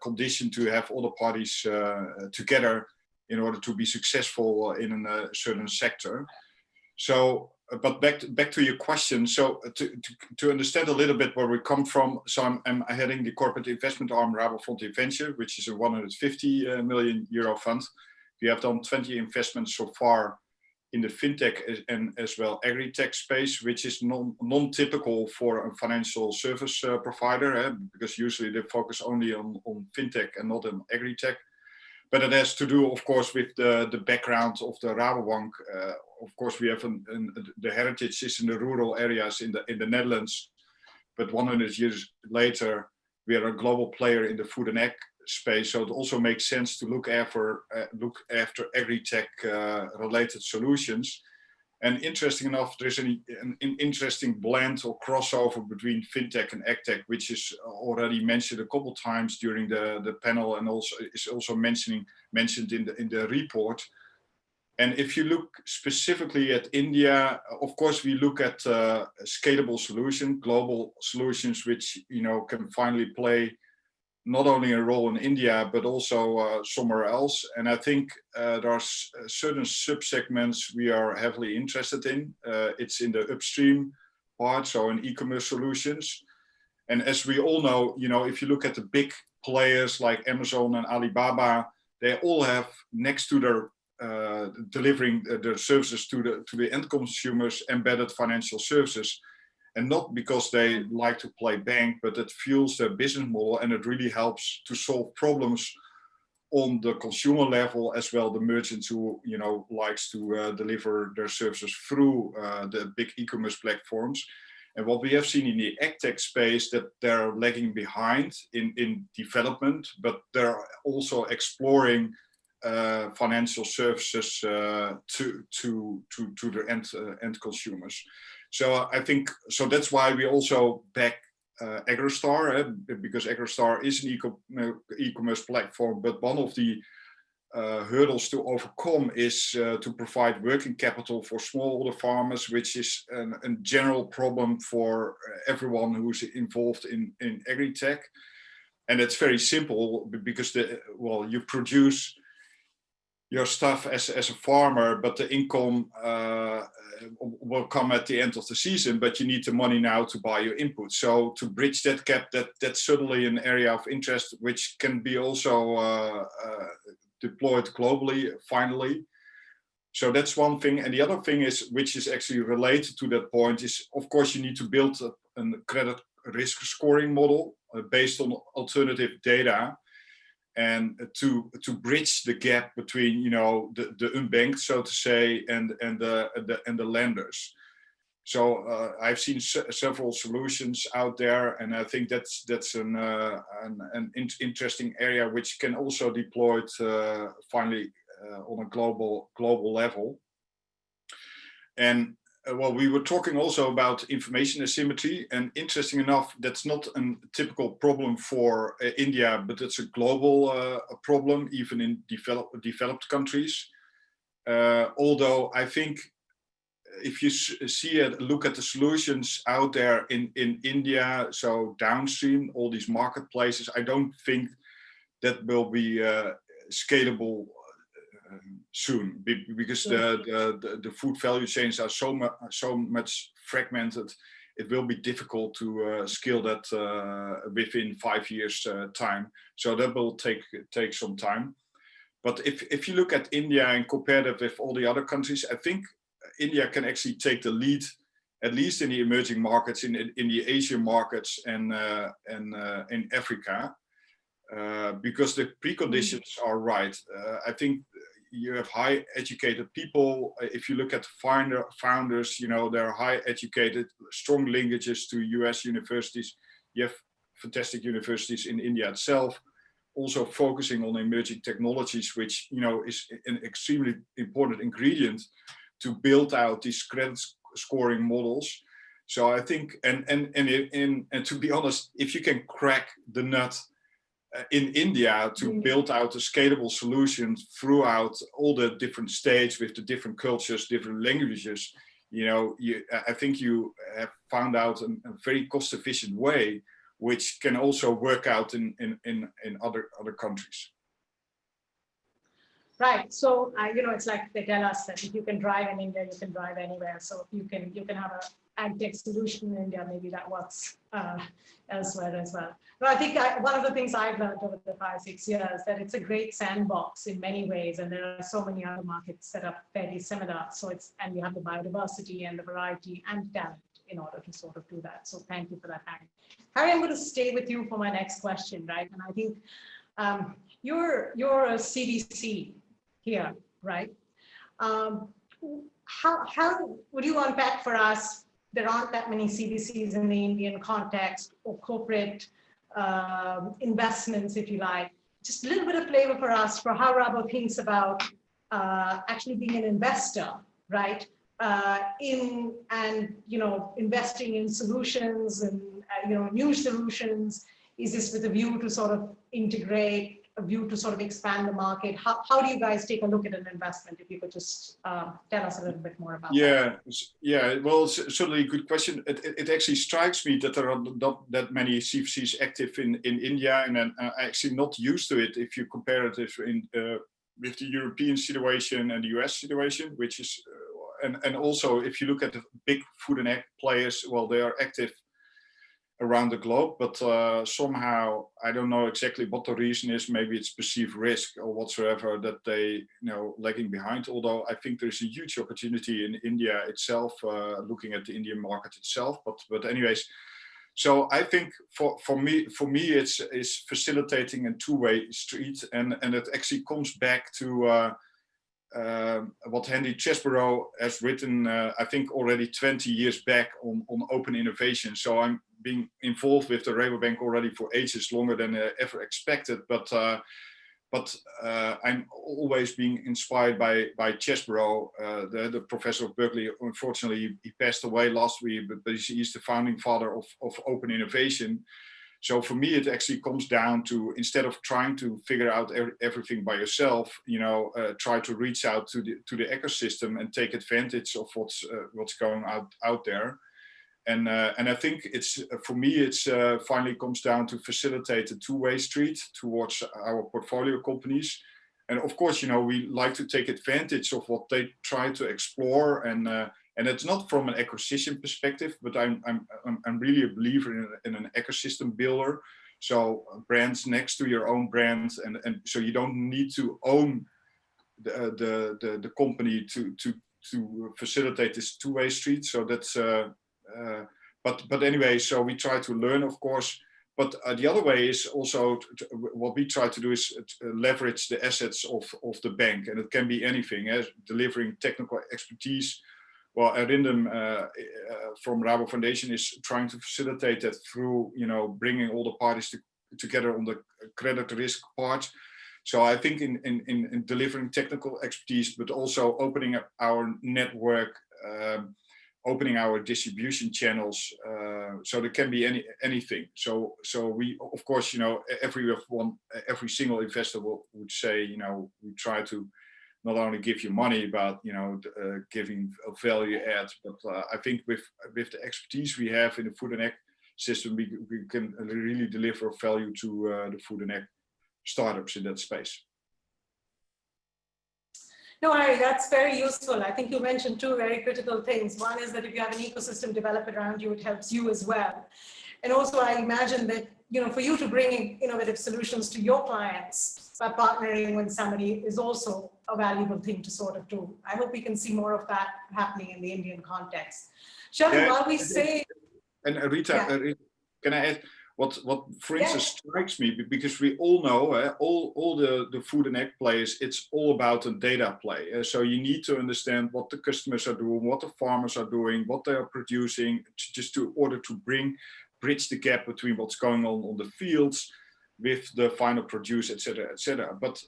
condition to have all the parties together in order to be successful in a certain sector. So, but back to your question. So to understand a little bit where we come from, so I'm heading the corporate investment arm Rabofonds Venture, which is a 150 million euro fund. We have done 20 investments so far in the fintech and as well agritech space, which is non-typical for a financial service provider, because usually they focus only on fintech and not on agritech. But it has to do, of course, with the background of the Rabobank. Of course, we have the heritage is in the rural areas in the Netherlands, but 100 years later, we are a global player in the food and ag space. So it also makes sense to look after agritech related solutions. And interesting enough, there's an interesting blend or crossover between fintech and agtech, which is already mentioned a couple of times during the panel, and also is also mentioned in the report. And if you look specifically at India, of course, we look at scalable solutions, global solutions, which can finally play not only a role in India, but also somewhere else. And I think there are certain subsegments we are heavily interested in. It's in the upstream part, so in e-commerce solutions. And as we all know, if you look at the big players like Amazon and Alibaba, they all have, next to their delivering their services to the end consumers, embedded financial services. And not because they like to play bank, but it fuels their business model, and it really helps to solve problems on the consumer level as well. The merchants who likes to deliver their services through the big e-commerce platforms. And what we have seen in the agtech space, that they're lagging behind in development, but they're also exploring financial services to their end consumers. So I think, so that's why we also back AgroStar, because AgroStar is an e-commerce platform, but one of the hurdles to overcome is to provide working capital for smallholder farmers, which is a general problem for everyone who's involved in agritech. And it's very simple, because you produce your stuff as a farmer, but the income will come at the end of the season, but you need the money now to buy your input. So to bridge that gap, that's certainly an area of interest, which can be also deployed globally, finally. So that's one thing. And the other thing is, which is actually related to that point, is of course you need to build a credit risk scoring model based on alternative data, and to bridge the gap between the unbanked, so to say, and the lenders. So I've seen several solutions out there, and I think that's an interesting area which can also deploy finally on a global level. And well, we were talking also about information asymmetry, and interesting enough, that's not a typical problem for India, but it's a global problem, even in developed countries. Although I think if you look at the solutions out there in India, so downstream, all these marketplaces, I don't think that will be scalable soon, because the food value chains are so much fragmented. It will be difficult to scale that within 5 years time. So that will take some time. But if you look at India and compare that with all the other countries, I think India can actually take the lead, at least in the emerging markets, in the Asian markets, and in Africa, because the preconditions are right. I think you have high educated people. If you look at founders, they're high educated, strong linkages to US universities. You have fantastic universities in India itself, also focusing on emerging technologies, which is an extremely important ingredient to build out these credit scoring models. So I think, and to be honest, if you can crack the nut in India to build out a scalable solution throughout all the different states with the different cultures, different languages, I think you have found out a very cost-efficient way, which can also work out in other countries. Right. So it's like they tell us that if you can drive in India, you can drive anywhere. So if you can have an agtech solution in India, maybe that works elsewhere as well. But I think one of the things I've learned over the 5-6 years that it's a great sandbox in many ways, and there are so many other markets that are fairly similar. So and you have the biodiversity and the variety and talent in order to sort of do that. So thank you for that, Harry. Harry, I'm going to stay with you for my next question, right? And I think you're a CDC here, right? How would you unpack for us? There aren't that many CDCs in the Indian context, or corporate investments, if you like. Just a little bit of flavor for us for how Rabo thinks about actually being an investor, right? Investing in solutions and new solutions. Is this with a view to sort of integrate, a view to sort of expand the market? How do you guys take a look at an investment? If you could just tell us a little bit more about that. Yeah. Well, it's certainly a good question. It actually strikes me that there are not that many CVCs active in India, and I'm actually not used to it if you compare it with the European situation and the US situation, which is, and also if you look at the big food and ag players, well, they are active around the globe, but somehow I don't know exactly what the reason is. Maybe it's perceived risk or whatsoever that they lagging behind. Although I think there's a huge opportunity in India itself, looking at the Indian market itself. But anyways, so I think for me it's facilitating a two-way street, and it actually comes back to what Henry Chesborough has written, I think already 20 years back on open innovation. So I'm being involved with the Rabobank already for ages, longer than I ever expected. But I'm always being inspired by Chesborough, the professor of Berkeley. Unfortunately, he passed away last week, but he's the founding father of open innovation. So for me, it actually comes down to, instead of trying to figure out everything by yourself, try to reach out to the ecosystem and take advantage of what's going out there. And I think for me, it's finally comes down to facilitate a two-way street towards our portfolio companies. And of course, we like to take advantage of what they try to explore, and it's not from an acquisition perspective, but I'm really a believer in an ecosystem builder. So brands next to your own brands, and so you don't need to own the company to facilitate this two-way street. So that's but anyway, so we try to learn, of course. But the other way is also what we try to do is leverage the assets of the bank, and it can be anything, delivering technical expertise well, Arindam from Rabo Foundation is trying to facilitate that through, bringing all the parties together on the credit risk part. So I think in delivering technical expertise, but also opening up our network, opening our distribution channels, so there can be anything. So we, of course, every single investor would say, we try to not only give you money, but giving a value add. But I think with the expertise we have in the food and ag system, we can really deliver value to the food and ag startups in that space. No, Harry, that's very useful. I think you mentioned two very critical things. One is that if you have an ecosystem developed around you, it helps you as well. And also, I imagine that, for you to bring innovative solutions to your clients by partnering with somebody is also a valuable thing to sort of do. I hope we can see more of that happening in the Indian context. Shelly, while we say... And Rita, can I add? What for instance strikes me, because we all know all the food and ag players, it's all about a data play. So you need to understand what the customers are doing, what the farmers are doing, what they are producing, just in order to bridge the gap between what's going on the fields with the final produce, etc., etc. But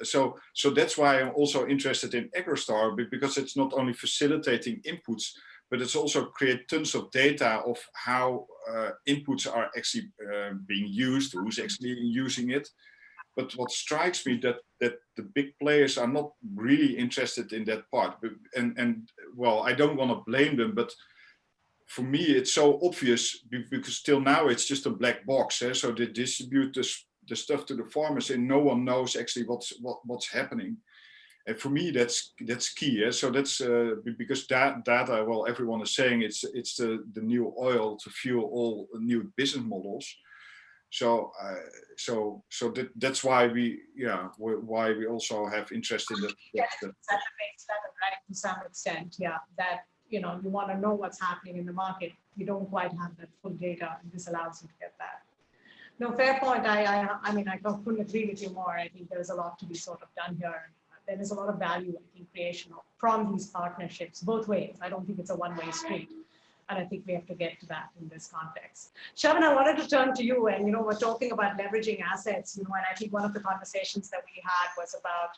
so that's why I'm also interested in AgroStar, because it's not only facilitating inputs, but it's also create tons of data of how inputs are actually being used, who's actually using it. But what strikes me that the big players are not really interested in that part. And well, I don't want to blame them, but for me it's so obvious, because till now it's just a black box. So they distribute the stuff to the farmers, and no one knows actually what's happening. And for me, that's key. So that's because data, well, everyone is saying it's the new oil to fuel all new business models. So that's why we also have interest in that. Right, to some extent, yeah. That you want to know what's happening in the market. You don't quite have that full data, and this allows you to get that. No, fair point. I mean, I couldn't agree with you more. I think there's a lot to be sort of done here. There is a lot of value, I think, creation from these partnerships, both ways. I don't think it's a one-way street. And I think we have to get to that in this context. Shaban, I wanted to turn to you, and we're talking about leveraging assets, and I think one of the conversations that we had was about,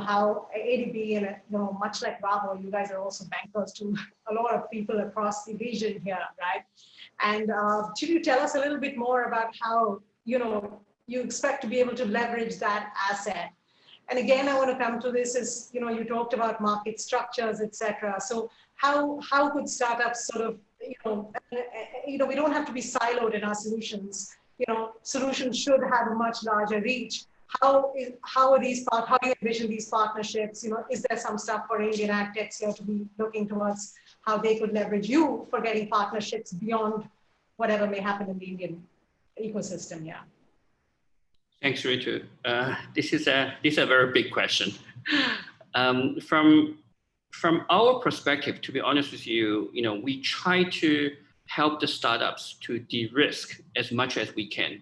how ADB and, much like Rabo, you guys are also bankers to a lot of people across the region here, right? And should you tell us a little bit more about how, you expect to be able to leverage that asset? And again, I want to come to this is, you talked about market structures, et cetera. So how could startups sort of, we don't have to be siloed in our solutions. Solutions should have a much larger reach. How do you envision these partnerships? Is there some stuff for Indian agtechs here to be looking towards how they could leverage you for getting partnerships beyond whatever may happen in the Indian ecosystem? Yeah. Thanks, Ritu. This is a very big question. From our perspective, to be honest with you, we try to help the startups to de-risk as much as we can.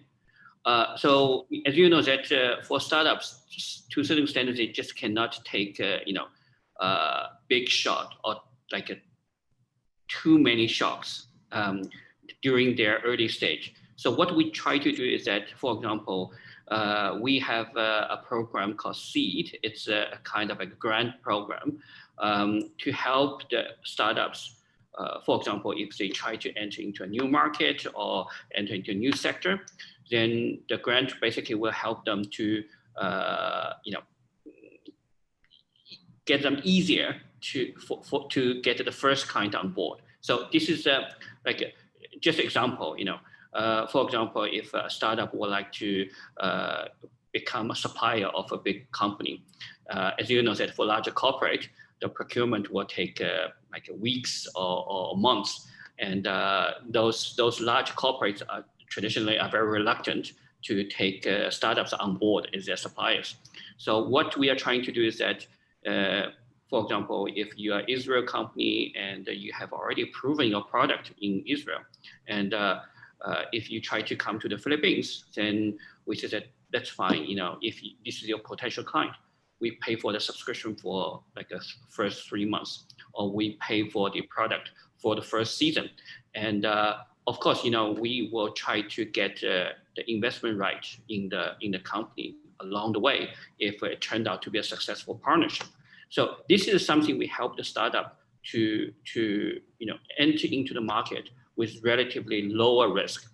So as you know that for startups, to a certain extent, they just cannot take a big shot or too many shots during their early stage. So what we try to do is that, for example, we have a program called Seed. It's a kind of a grant program to help the startups. For example, if they try to enter into a new market or enter into a new sector, then the grant basically will help them to, get them easier to get the first client on board. So this is just example, for example, if a startup would like to become a supplier of a big company, as you know that for larger corporate, the procurement will take weeks or months, and those large corporates are traditionally very reluctant to take startups on board as their suppliers. So what we are trying to do is that, for example, if you are an Israel company and you have already proven your product in Israel, and if you try to come to the Philippines, then we say that that's fine, if this is your potential client. we pay for the subscription for like the first 3 months, or we pay for the product for the first season. And of course, we will try to get the investment right in the company along the way if it turned out to be a successful partnership. So this is something we help the startup to enter into the market with relatively lower risk.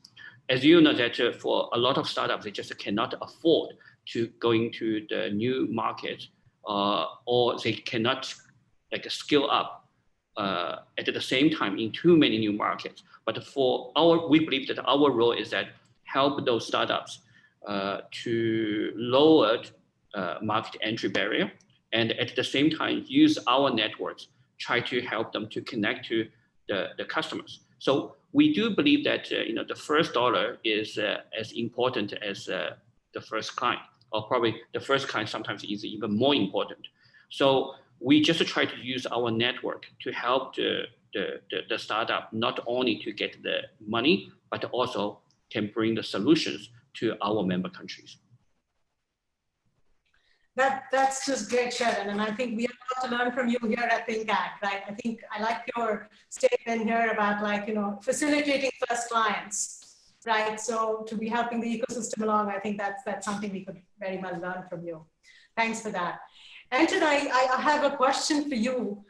As you know that for a lot of startups, they just cannot afford to go into the new market, or they cannot scale up at the same time in too many new markets. But we believe that our role is that help those startups to lower market entry barrier, and at the same time use our networks, try to help them to connect to the customers. So we do believe that the first dollar is as important as the first client, or probably the first client sometimes is even more important. So we just try to use our network to help the startup not only to get the money, but also can bring the solutions to our member countries. That's just great, Sharon. And I think we have a lot to learn from you here at ThinkAg, right? I think I like your statement here about facilitating first clients, right? So to be helping the ecosystem along, I think that's something we could very much learn from you. Thanks for that. Anton, I have a question for you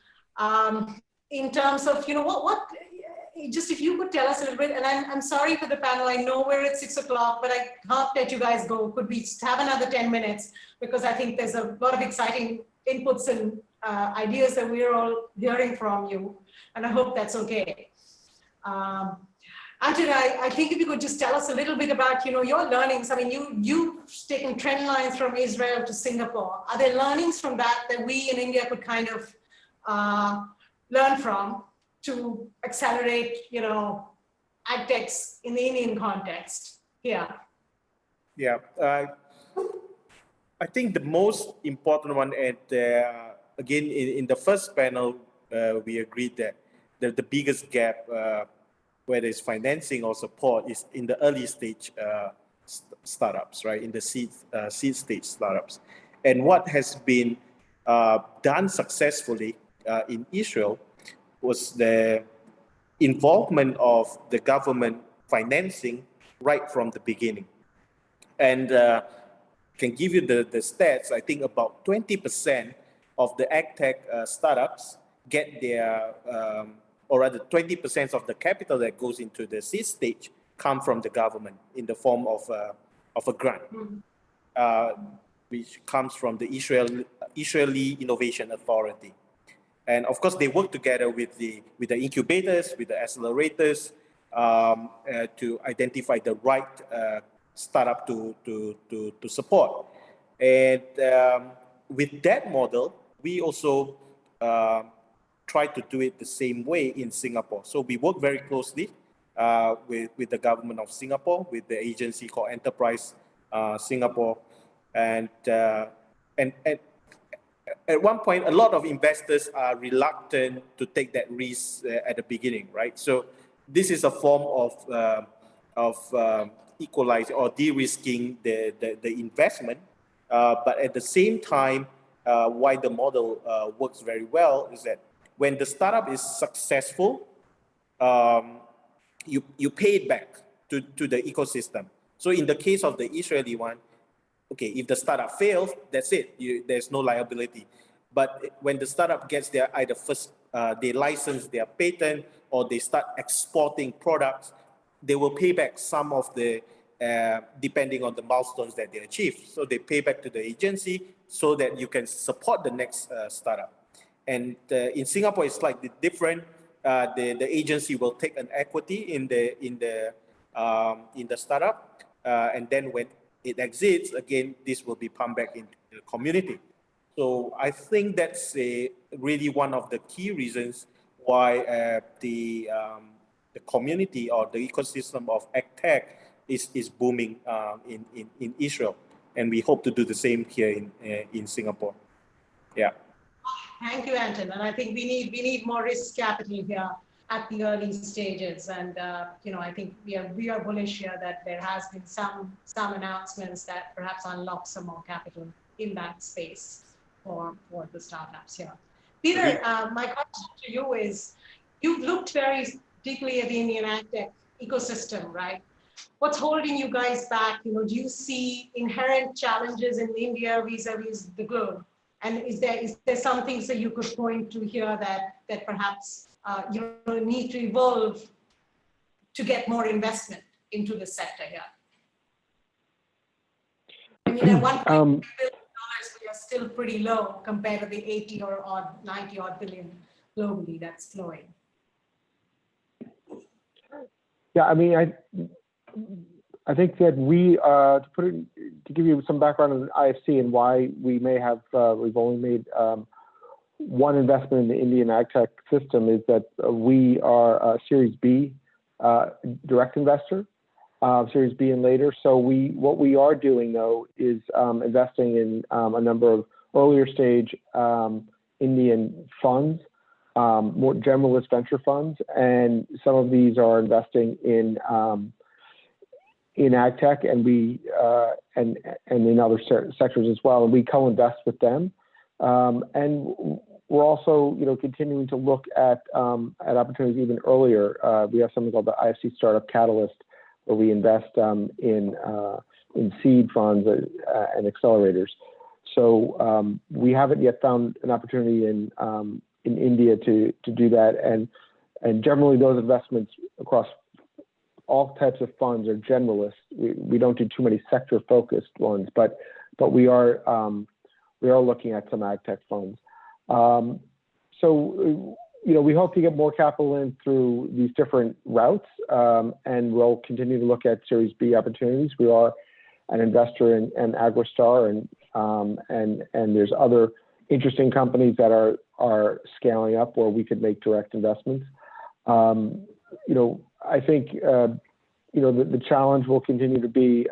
in terms of, just if you could tell us a little bit, and I'm sorry for the panel, I know we're at 6 o'clock, but I can't let you guys go. Could we have another 10 minutes? Because I think there's a lot of exciting inputs and ideas that we're all hearing from you, and I hope that's okay. Anton, I think if you could just tell us a little bit about your learnings. I mean, you've taken trend lines from Israel to Singapore. Are there learnings from that we in India could kind of learn from to accelerate, ag techs in the Indian context here? Yeah, I think the most important one, and again, in the first panel, we agreed that the biggest gap, whether it's financing or support, is in the early stage startups, right? In the seed stage startups. And what has been done successfully in Israel was the involvement of the government financing right from the beginning. And can give you the stats. I think about 20% of the agtech startups get their, or rather 20% of the capital that goes into the seed stage come from the government in the form of a grant, which comes from the Israeli Innovation Authority. And of course, they work together with the incubators, with the accelerators, to identify the right startup to support. And with that model, we also try to do it the same way in Singapore. So we work very closely with the government of Singapore, with the agency called Enterprise Singapore, and at one point, a lot of investors are reluctant to take that risk at the beginning, right? So this is a form of equalizing or de-risking the investment. But at the same time, why the model works very well is that when the startup is successful, you pay it back to the ecosystem. So in the case of the Israeli one, okay, if the startup fails, that's it. There's no liability. But when the startup gets their either first, they license their patent or they start exporting products, they will pay back some of the, depending on the milestones that they achieve. So they pay back to the agency so that you can support the next startup. And in Singapore, it's slightly different. The agency will take an equity in the startup, and then when it exits, again, this will be pumped back into the community. So I think that's really one of the key reasons why the community or the ecosystem of agtech is booming in Israel, and we hope to do the same here in Singapore. Yeah. Thank you, Anton. And I think we need more risk capital here at the early stages. And I think we are bullish here that there has been some announcements that perhaps unlock some more capital in that space. for the startups here. Peter, my question to you is, you've looked very deeply at the Indian agtech ecosystem, right? What's holding you guys back? You know, do you see inherent challenges in India vis-a-vis the globe? And is there some things that you could point to here that perhaps you need to evolve to get more investment into this sector here? I mean, at $1.3 billion, we are still pretty low compared to the 80 or odd, 90 odd billion globally that's flowing. Yeah, I mean, I think that we, to give you some background on IFC and why we may have, we've only made one investment in the Indian agtech system, is that we are a Series B direct investor, Series B and later. So what we are doing though is investing in a number of earlier stage Indian funds, more generalist venture funds, and some of these are investing in agtech, and we and in other sectors as well, and we co-invest with them. And we're also, continuing to look at opportunities even earlier. We have something called the IFC Startup Catalyst, where we invest in seed funds and accelerators. So we haven't yet found an opportunity in India to do that, and generally those investments across all types of funds are generalists. We don't do too many sector focused ones, but we are looking at some agtech funds. So we hope to get more capital in through these different routes, and we'll continue to look at Series B opportunities. We are an investor in Agristar, and there's other interesting companies that are scaling up where we could make direct investments. I think the challenge will continue to be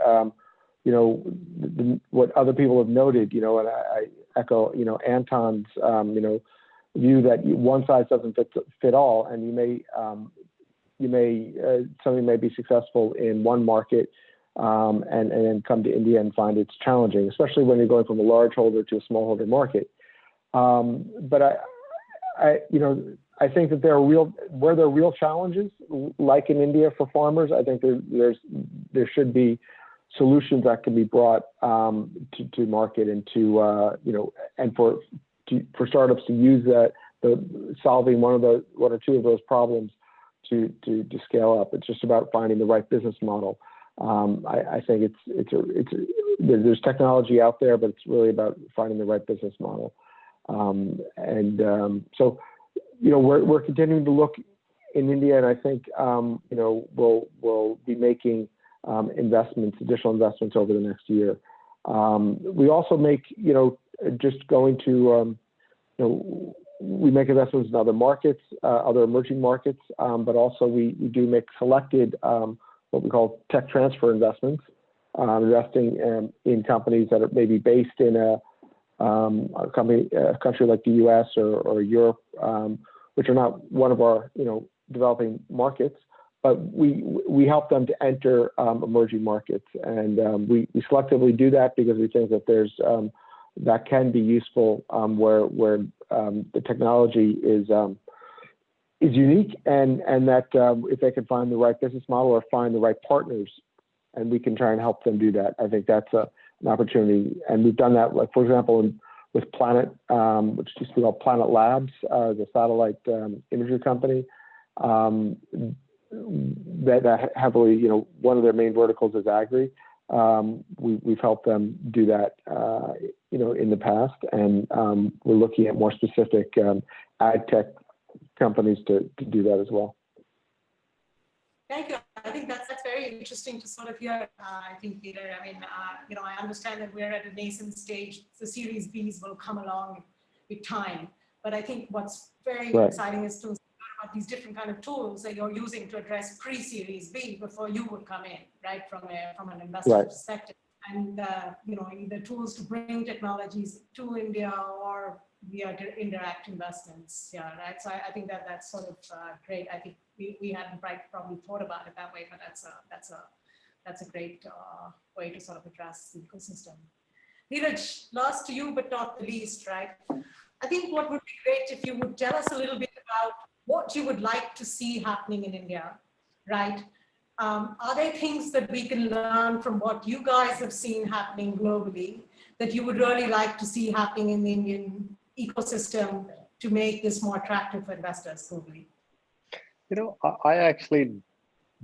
what other people have noted, and I echo Anton's view that one size doesn't fit all, and something may be successful in one market and then come to India and find it's challenging, especially when you're going from a large holder to a small holder market. But I think that there are real challenges, like in India for farmers. I think there should be solutions that can be brought to market and and for startups to use solving one or two of those problems to scale up. It's just about finding the right business model. I think there's technology out there, but it's really about finding the right business model. So we're continuing to look in India, and I think we'll be making additional investments over the next year. We also make we make investments in other markets, other emerging markets, but also we do make selected what we call tech transfer investments, investing in companies that are maybe based in a country like the U.S. or Europe, which are not one of our developing markets, but we help them to enter emerging markets, and we selectively do that because we think that there's that can be useful where the technology is unique, and that if they can find the right business model or find the right partners, and we can try and help them do that. I think that's an opportunity, and we've done that, like for example, with Planet, which used to be called Planet Labs, the satellite imagery company. That heavily, one of their main verticals is agri. We've helped them do that, in the past, and we're looking at more specific ag tech companies to do that as well. Thank you. I think that's very interesting to sort of hear. I think, Peter, I mean, I understand that we're at a nascent stage. The Series Bs will come along with time, but I think what's very exciting is to learn about these different kind of tools that you're using to address pre-Series B before you would come in, right, from an investor perspective. And either tools to bring technologies to India or via indirect investments. Yeah, right. So I think that's sort of great. I think we hadn't probably thought about it that way, but that's a great way to sort of address the ecosystem. Neeraj, last to you, but not the least, right? I think what would be great if you would tell us a little bit about what you would like to see happening in India, right? Are there things that we can learn from what you guys have seen happening globally that you would really like to see happening in the Indian ecosystem to make this more attractive for investors globally? You know, I actually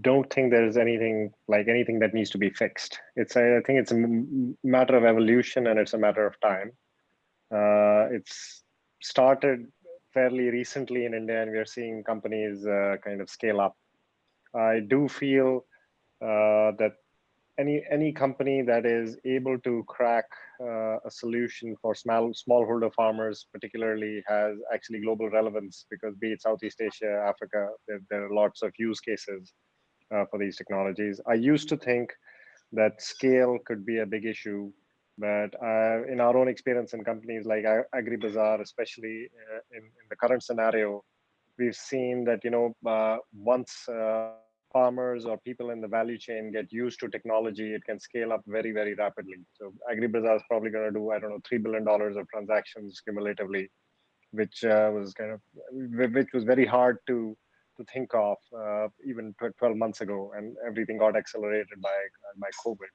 don't think there's anything that needs to be fixed. I think it's a matter of evolution and it's a matter of time. It's started fairly recently in India, and we are seeing companies kind of scale up. I do feel that any company that is able to crack a solution for smallholder farmers particularly has actually global relevance, because be it Southeast Asia, Africa, there are lots of use cases for these technologies. I used to think that scale could be a big issue, but in our own experience in companies like AgriBazaar, especially in the current scenario, we've seen that, you know, once farmers or people in the value chain get used to technology, it can scale up very, very rapidly. So AgriBazaar is probably going to do, I don't know, $3 billion of transactions cumulatively, which was very hard to think of even 12 months ago, and everything got accelerated by COVID.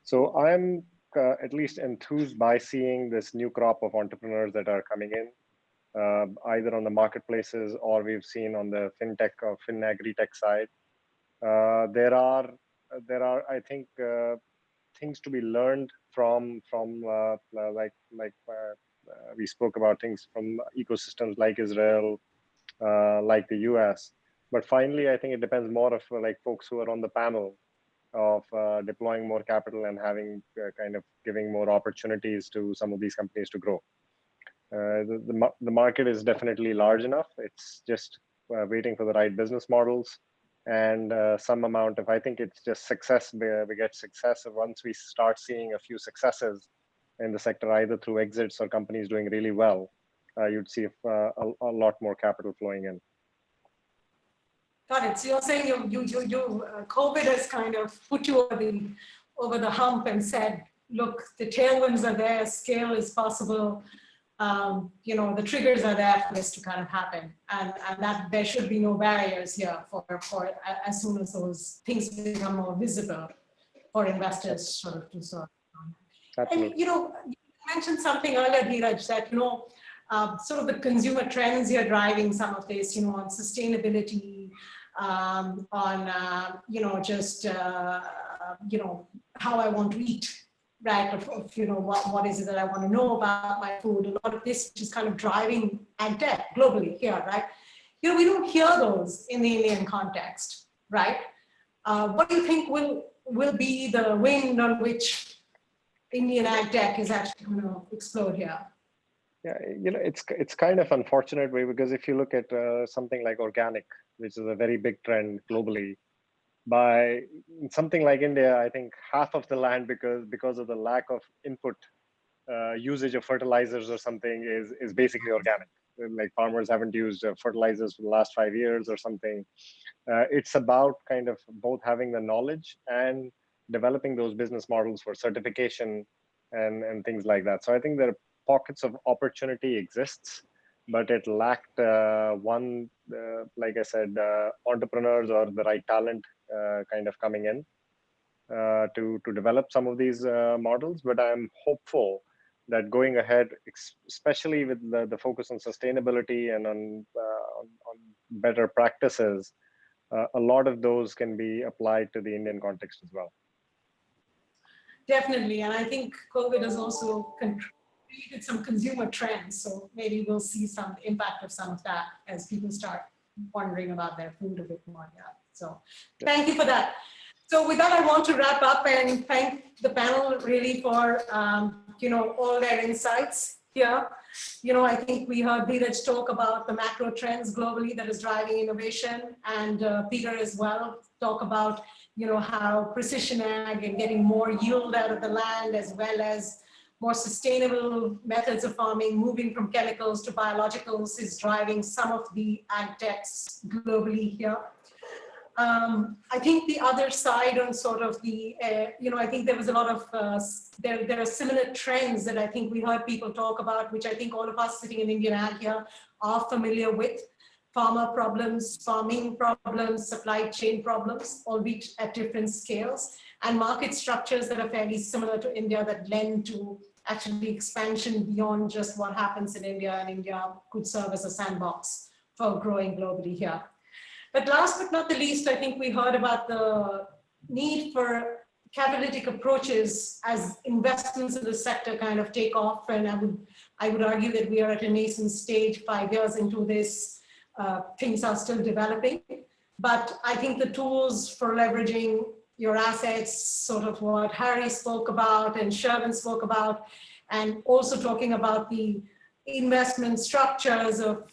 So I'm at least enthused by seeing this new crop of entrepreneurs that are coming in, either on the marketplaces or we've seen on the fintech or agritech side. There are I think things to be learned from we spoke about things from ecosystems like Israel, like the US. But finally, I think it depends more of like folks who are on the panel of deploying more capital and having kind of giving more opportunities to some of these companies to grow. The market is definitely large enough. It's just waiting for the right business models and some amount of, I think it's just success. We get success once we start seeing a few successes in the sector, either through exits or companies doing really well. You'd see a lot more capital flowing in. Got it. So you're saying COVID has kind of put you over the hump and said, look, the tailwinds are there, scale is possible. You know, the triggers are there for this to kind of happen, and that there should be no barriers here for as soon as those things become more visible for investors sort of to sort of. And you know, you mentioned something earlier, Neeraj, that you know, sort of the consumer trends here driving some of this, you know, on sustainability, on you know, just you know, how I want to eat. Right, of you know, what is it that I want to know about my food? A lot of this which is kind of driving agtech globally here, right? You know, we don't hear those in the Indian context, right? What do you think will be the wind on which Indian agtech is actually going to explode here? Yeah, you know, it's kind of unfortunate way, because if you look at something like organic, which is a very big trend globally, by something like India, I think half of the land, because of the lack of input usage of fertilizers or something, is basically organic. Like farmers haven't used fertilizers for the last 5 years or something. It's about kind of both having the knowledge and developing those business models for certification and things like that. So I think there are pockets of opportunity exists, but it lacked like I said, entrepreneurs or the right talent kind of coming in to develop some of these models. But I'm hopeful that going ahead, especially with the focus on sustainability and on better practices, a lot of those can be applied to the Indian context as well. Definitely, and I think COVID has also created some consumer trends, so maybe we'll see some impact of some of that as people start wondering about their food a bit more. Yeah. So thank you for that. So with that, I want to wrap up and thank the panel really for you know, all their insights here. You know, I think we heard Neeraj talk about the macro trends globally that is driving innovation, and Peter as well talk about, you know, how precision ag and getting more yield out of the land, as well as more sustainable methods of farming, moving from chemicals to biologicals, is driving some of the ag techs globally here. I think the other side on sort of the, I think there was a lot of, there are similar trends that I think we heard people talk about, which I think all of us sitting in Indian Ag here are familiar with. Farmer problems, farming problems, supply chain problems, albeit at different scales, and market structures that are fairly similar to India that lend to actually expansion beyond just what happens in India, and India could serve as a sandbox for growing globally here. But last but not the least, I think we heard about the need for catalytic approaches as investments in the sector kind of take off. And I would argue that we are at a nascent stage. 5 years into this, things are still developing. But I think the tools for leveraging your assets, sort of what Harry spoke about and Sherwin spoke about, and also talking about the investment structures of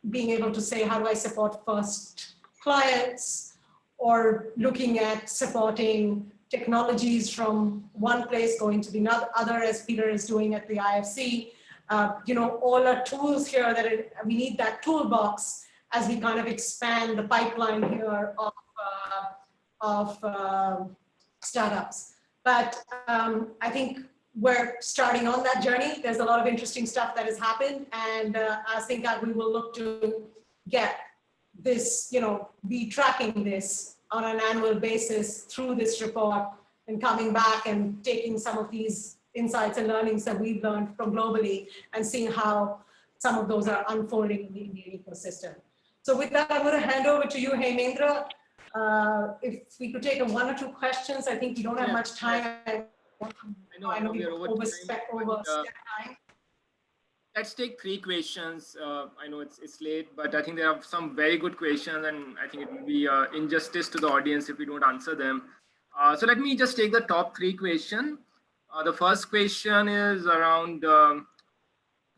being able to say, how do I support first clients, or looking at supporting technologies from one place going to the other, as Peter is doing at the IFC. All are tools here that we need that toolbox as we kind of expand the pipeline here of startups. But I think we're starting on that journey. There's a lot of interesting stuff that has happened, and as ThinkAg, we will look to get this, be tracking this on an annual basis through this report, and coming back and taking some of these insights and learnings that we've learned from globally and seeing how some of those are unfolding in the Indian ecosystem. So with that, I'm going to hand over to you, Hemendra. If we could take 1 or 2 questions, I think we don't have much time. I know we are overstep time. Let's take 3 questions. I know it's late, but I think there are some very good questions, and I think it will be injustice to the audience if we don't answer them. So let me just take the top 3 questions. The first question is around,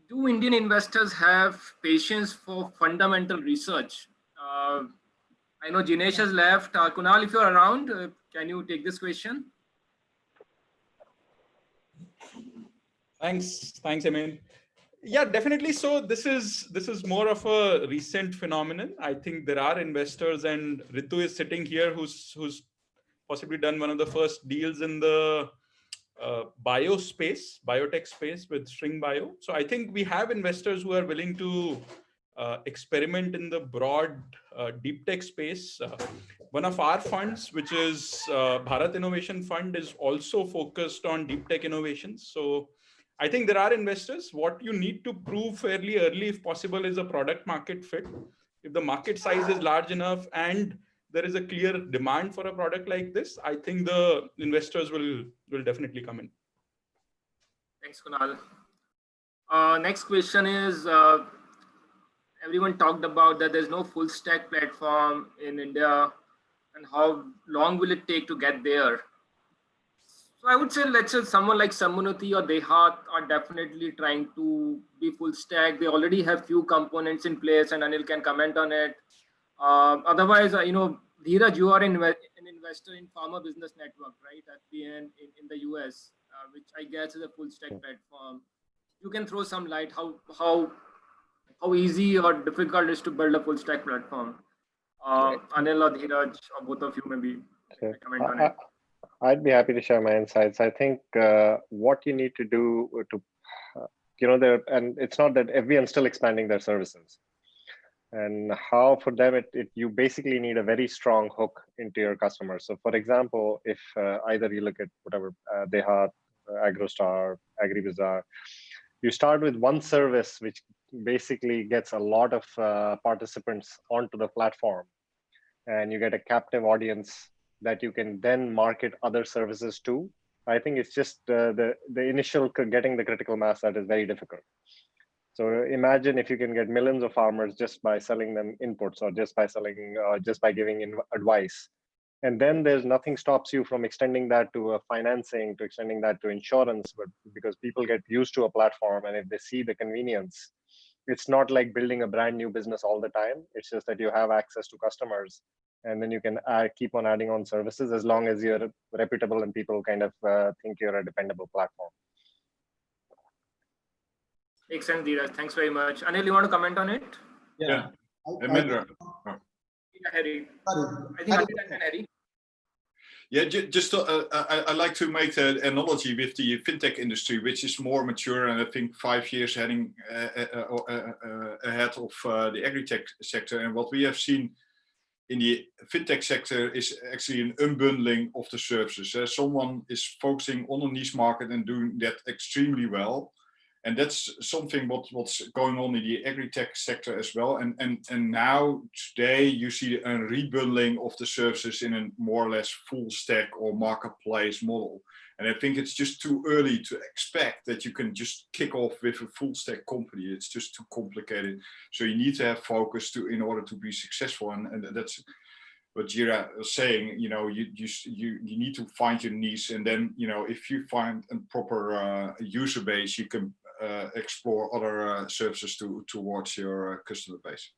do Indian investors have patience for fundamental research? I know Jinesh has left. Kunal, if you're around, can you take this question? Thanks, Amin. Yeah, definitely. So this is more of a recent phenomenon. I think there are investors, and Ritu is sitting here, who's possibly done one of the first deals in the biotech space with String Bio. So I think we have investors who are willing to experiment in the broad deep tech space. One of our funds, which is Bharat Innovation Fund, is also focused on deep tech innovations. So I think there are investors. What you need to prove fairly early, if possible, is a product market fit. If the market size is large enough and there is a clear demand for a product like this, I think the investors will definitely come in. Thanks, Kunal. Next question is, everyone talked about that there's no full stack platform in India, and how long will it take to get there? So I would say, let's say someone like Sammunati or Dehat are definitely trying to be full stack. They already have few components in place, and Anil can comment on it. Otherwise, Dheeraj, you are an investor in Farmer Business Network, right? FBN in the US, which I guess is a full stack platform. You can throw some light how easy or difficult it is to build a full stack platform. Anil or Dheeraj, or both of you maybe comment on it. I'd be happy to share my insights. I think what you need to do to, and it's not that everyone's still expanding their services. And how for them, you basically need a very strong hook into your customers. So for example, if either you look at whatever, Dehat, AgroStar, AgriBazaar, you start with one service, which basically gets a lot of participants onto the platform, and you get a captive audience that you can then market other services to. I think it's just the initial getting the critical mass that is very difficult. So imagine if you can get millions of farmers just by selling them inputs, or just by giving advice. And then there's nothing stops you from extending that to financing, to extending that to insurance, but because people get used to a platform, and if they see the convenience, it's not like building a brand new business all the time. It's just that you have access to customers, and then you can keep on adding on services as long as you're reputable and people kind of think you're a dependable platform. Makes sense, Dheeraj. Thanks very much. Anil, you want to comment on it? Yeah. Hemendra. Harry. Sorry. I think until then, Harry. Yeah, just I like to make the analogy with the fintech industry, which is more mature and I think 5 years heading ahead of the agritech sector. And what we have seen in the fintech sector is actually an unbundling of the services. Someone is focusing on a niche market and doing that extremely well. And that's something what's going on in the agri-tech sector as well. And now today you see a rebundling of the services in a more or less full stack or marketplace model. And I think it's just too early to expect that you can just kick off with a full stack company. It's just too complicated. So you need to have focus in order to be successful. And that's what Jira was saying, you need to find your niche, and then, if you find a proper user base, you can explore other services towards your customer base.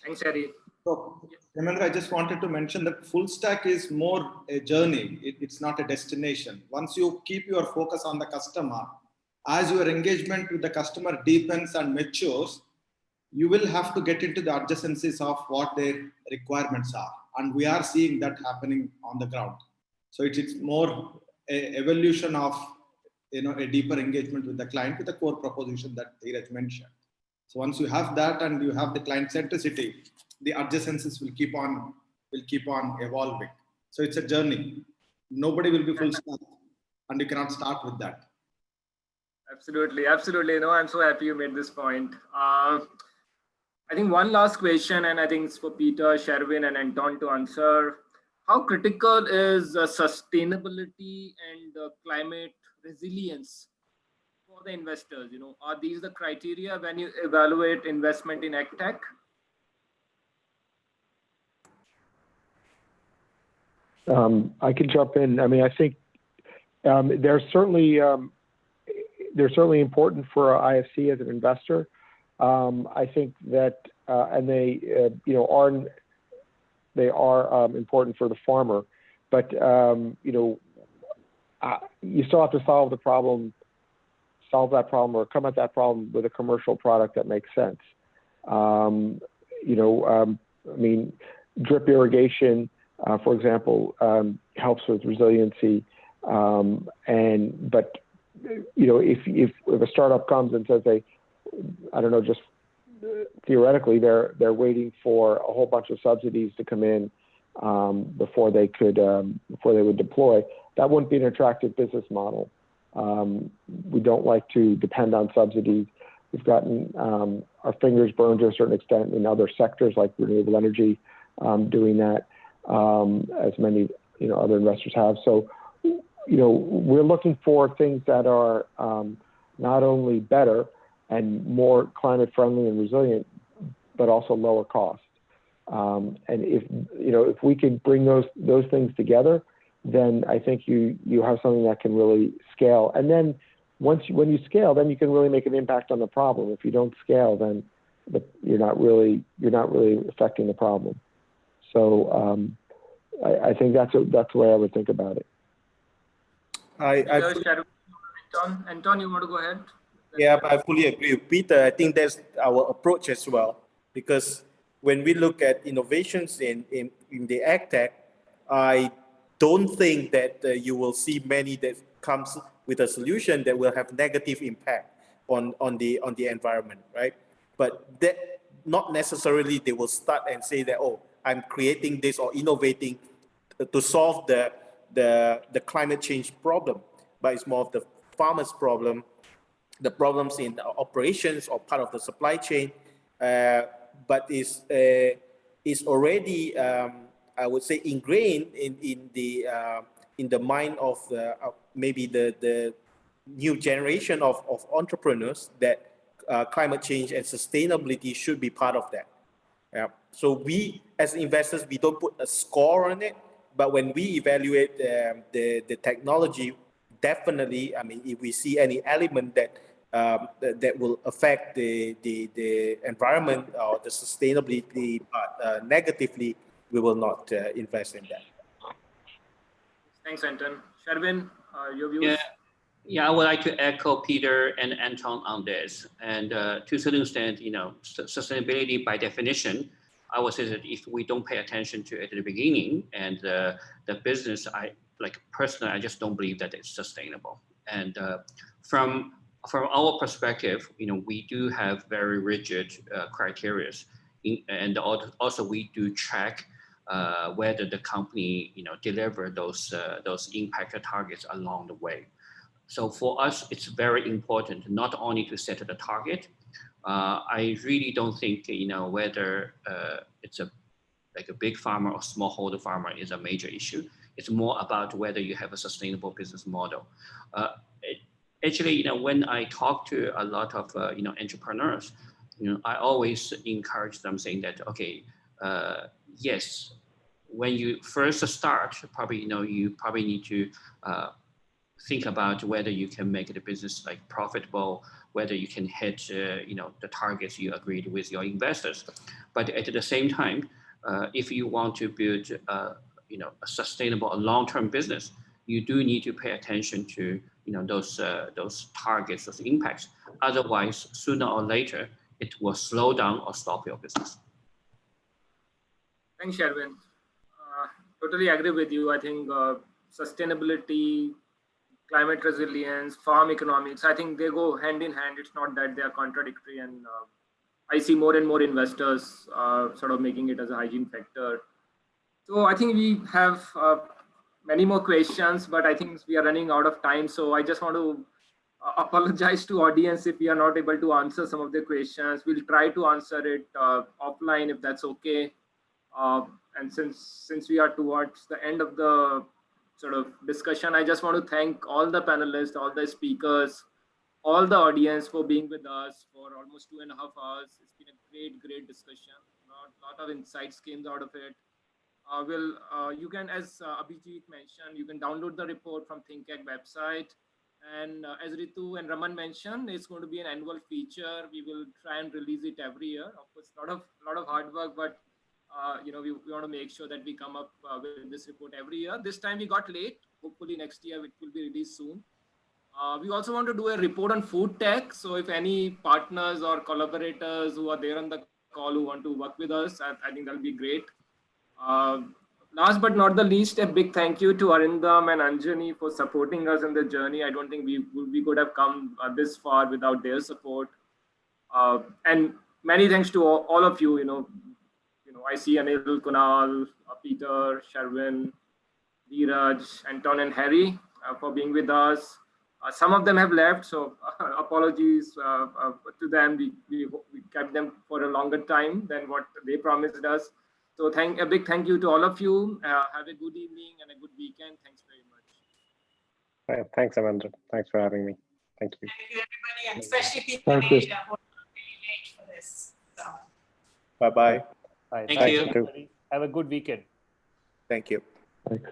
Thanks, Harry. So, Hemendra, I just wanted to mention that full stack is more a journey. It's not a destination. Once you keep your focus on the customer, as your engagement with the customer deepens and matures, you will have to get into the adjacencies of what their requirements are. And we are seeing that happening on the ground. So it's more an evolution of a deeper engagement with the client with the core proposition that Dheeraj mentioned. So once you have that and you have the client centricity, the adjacencies will keep on evolving. So it's a journey. Nobody will be full stack, and you cannot start with that. Absolutely, absolutely. No, I'm so happy you made this point. I think one last question, and I think it's for Peter, Sherwin, and Anton to answer. How critical is sustainability and climate resilience for the investors? Are these the criteria when you evaluate investment in agtech? I can jump in. I mean, I think they're certainly important for IFC as an investor. I think that, and they are important for the farmer, but you still have to solve that problem, or come at that problem with a commercial product that makes sense. I mean, drip irrigation, for example, helps with resiliency, but if a startup comes and says I don't know, just theoretically, they're waiting for a whole bunch of subsidies to come in before they would deploy. That wouldn't be an attractive business model. We don't like to depend on subsidies. We've gotten our fingers burned to a certain extent in other sectors like renewable energy, doing that, as many other investors have. So we're looking for things that are not only better and more climate friendly and resilient, but also lower cost. And if we can bring those things together, then I think you have something that can really scale. And then when you scale, then you can really make an impact on the problem. If you don't scale, then you're not really affecting the problem. So I think that's the way I would think about it. Anton, you want to go ahead? Yeah, I fully agree with Peter. I think that's our approach as well, because when we look at innovations in the agtech, I don't think that you will see many that comes with a solution that will have negative impact on the environment, right? But that not necessarily they will start and say that, oh, I'm creating this or innovating to solve the climate change problem, but it's more of the farmer's problem, the problems in the operations or part of the supply chain, but is already, I would say, ingrained in the mind of maybe the new generation of entrepreneurs that climate change and sustainability should be part of that. Yeah. So we, as investors, we don't put a score on it, but when we evaluate the technology, definitely, I mean, if we see any element that will affect the environment or the sustainability negatively, we will not invest in that. Thanks, Anton. Sherwin, your views? Yeah, I would like to echo Peter and Anton on this. And to a certain extent, sustainability by definition I would say that if we don't pay attention to it at the beginning, and the business, personally, I just don't believe that it's sustainable. And from our perspective, we do have very rigid criteria, and also we do track whether the company, deliver those impact targets along the way. So for us, it's very important not only to set the target. I really don't think, whether it's a big farmer or smallholder farmer is a major issue. It's more about whether you have a sustainable business model. Actually, when I talk to a lot of entrepreneurs, I always encourage them saying that, okay, yes, when you first start, probably you probably need to think about whether you can make the business profitable, whether you can hit the targets you agreed with your investors. But at the same time, if you want to build a sustainable long-term business, you do need to pay attention to those targets, those impacts. Otherwise, sooner or later, it will slow down or stop your business. Thanks, Sherwin. Totally agree with you. I think sustainability, climate resilience, farm economics, I think they go hand in hand. It's not that they are contradictory. And I see more and more investors sort of making it as a hygiene factor. So I think we have many more questions, but I think we are running out of time. So I just want to apologize to audience if we are not able to answer some of the questions. We'll try to answer it offline if that's okay. And since we are towards the end of the sort of discussion, I just want to thank all the panelists, all the speakers, all the audience for being with us for almost 2.5 hours. It's been a great discussion. A lot of insights came out of it. You can, as Abhijit mentioned, you can download the report from ThinkAg website. And as Ritu and Raman mentioned, it's going to be an annual feature. We will try and release it every year. Of course, a lot of hard work, but we want to make sure that we come up with this report every year. This time we got late. Hopefully next year it will be released soon. We also want to do a report on food tech. So if any partners or collaborators who are there on the call who want to work with us, I think that'll be great. Last but not the least, a big thank you to Arindam and Anjani for supporting us in the journey. I don't think we could have come this far without their support. And many thanks to all of you. I see Anil, Kunal, Peter, Sherwin, Dheeraj, Anton, and Harry for being with us. Some of them have left, so apologies to them. We kept them for a longer time than what they promised us. So a big thank you to all of you. Have a good evening and a good weekend. Thanks very much. Thanks, Amanda. Thanks for having me. Thank you. Thank you, everybody, and especially people in Asia who are really late for this. So. Bye-bye. Bye. Thank you. Everybody. Have a good weekend. Thank you. Thanks.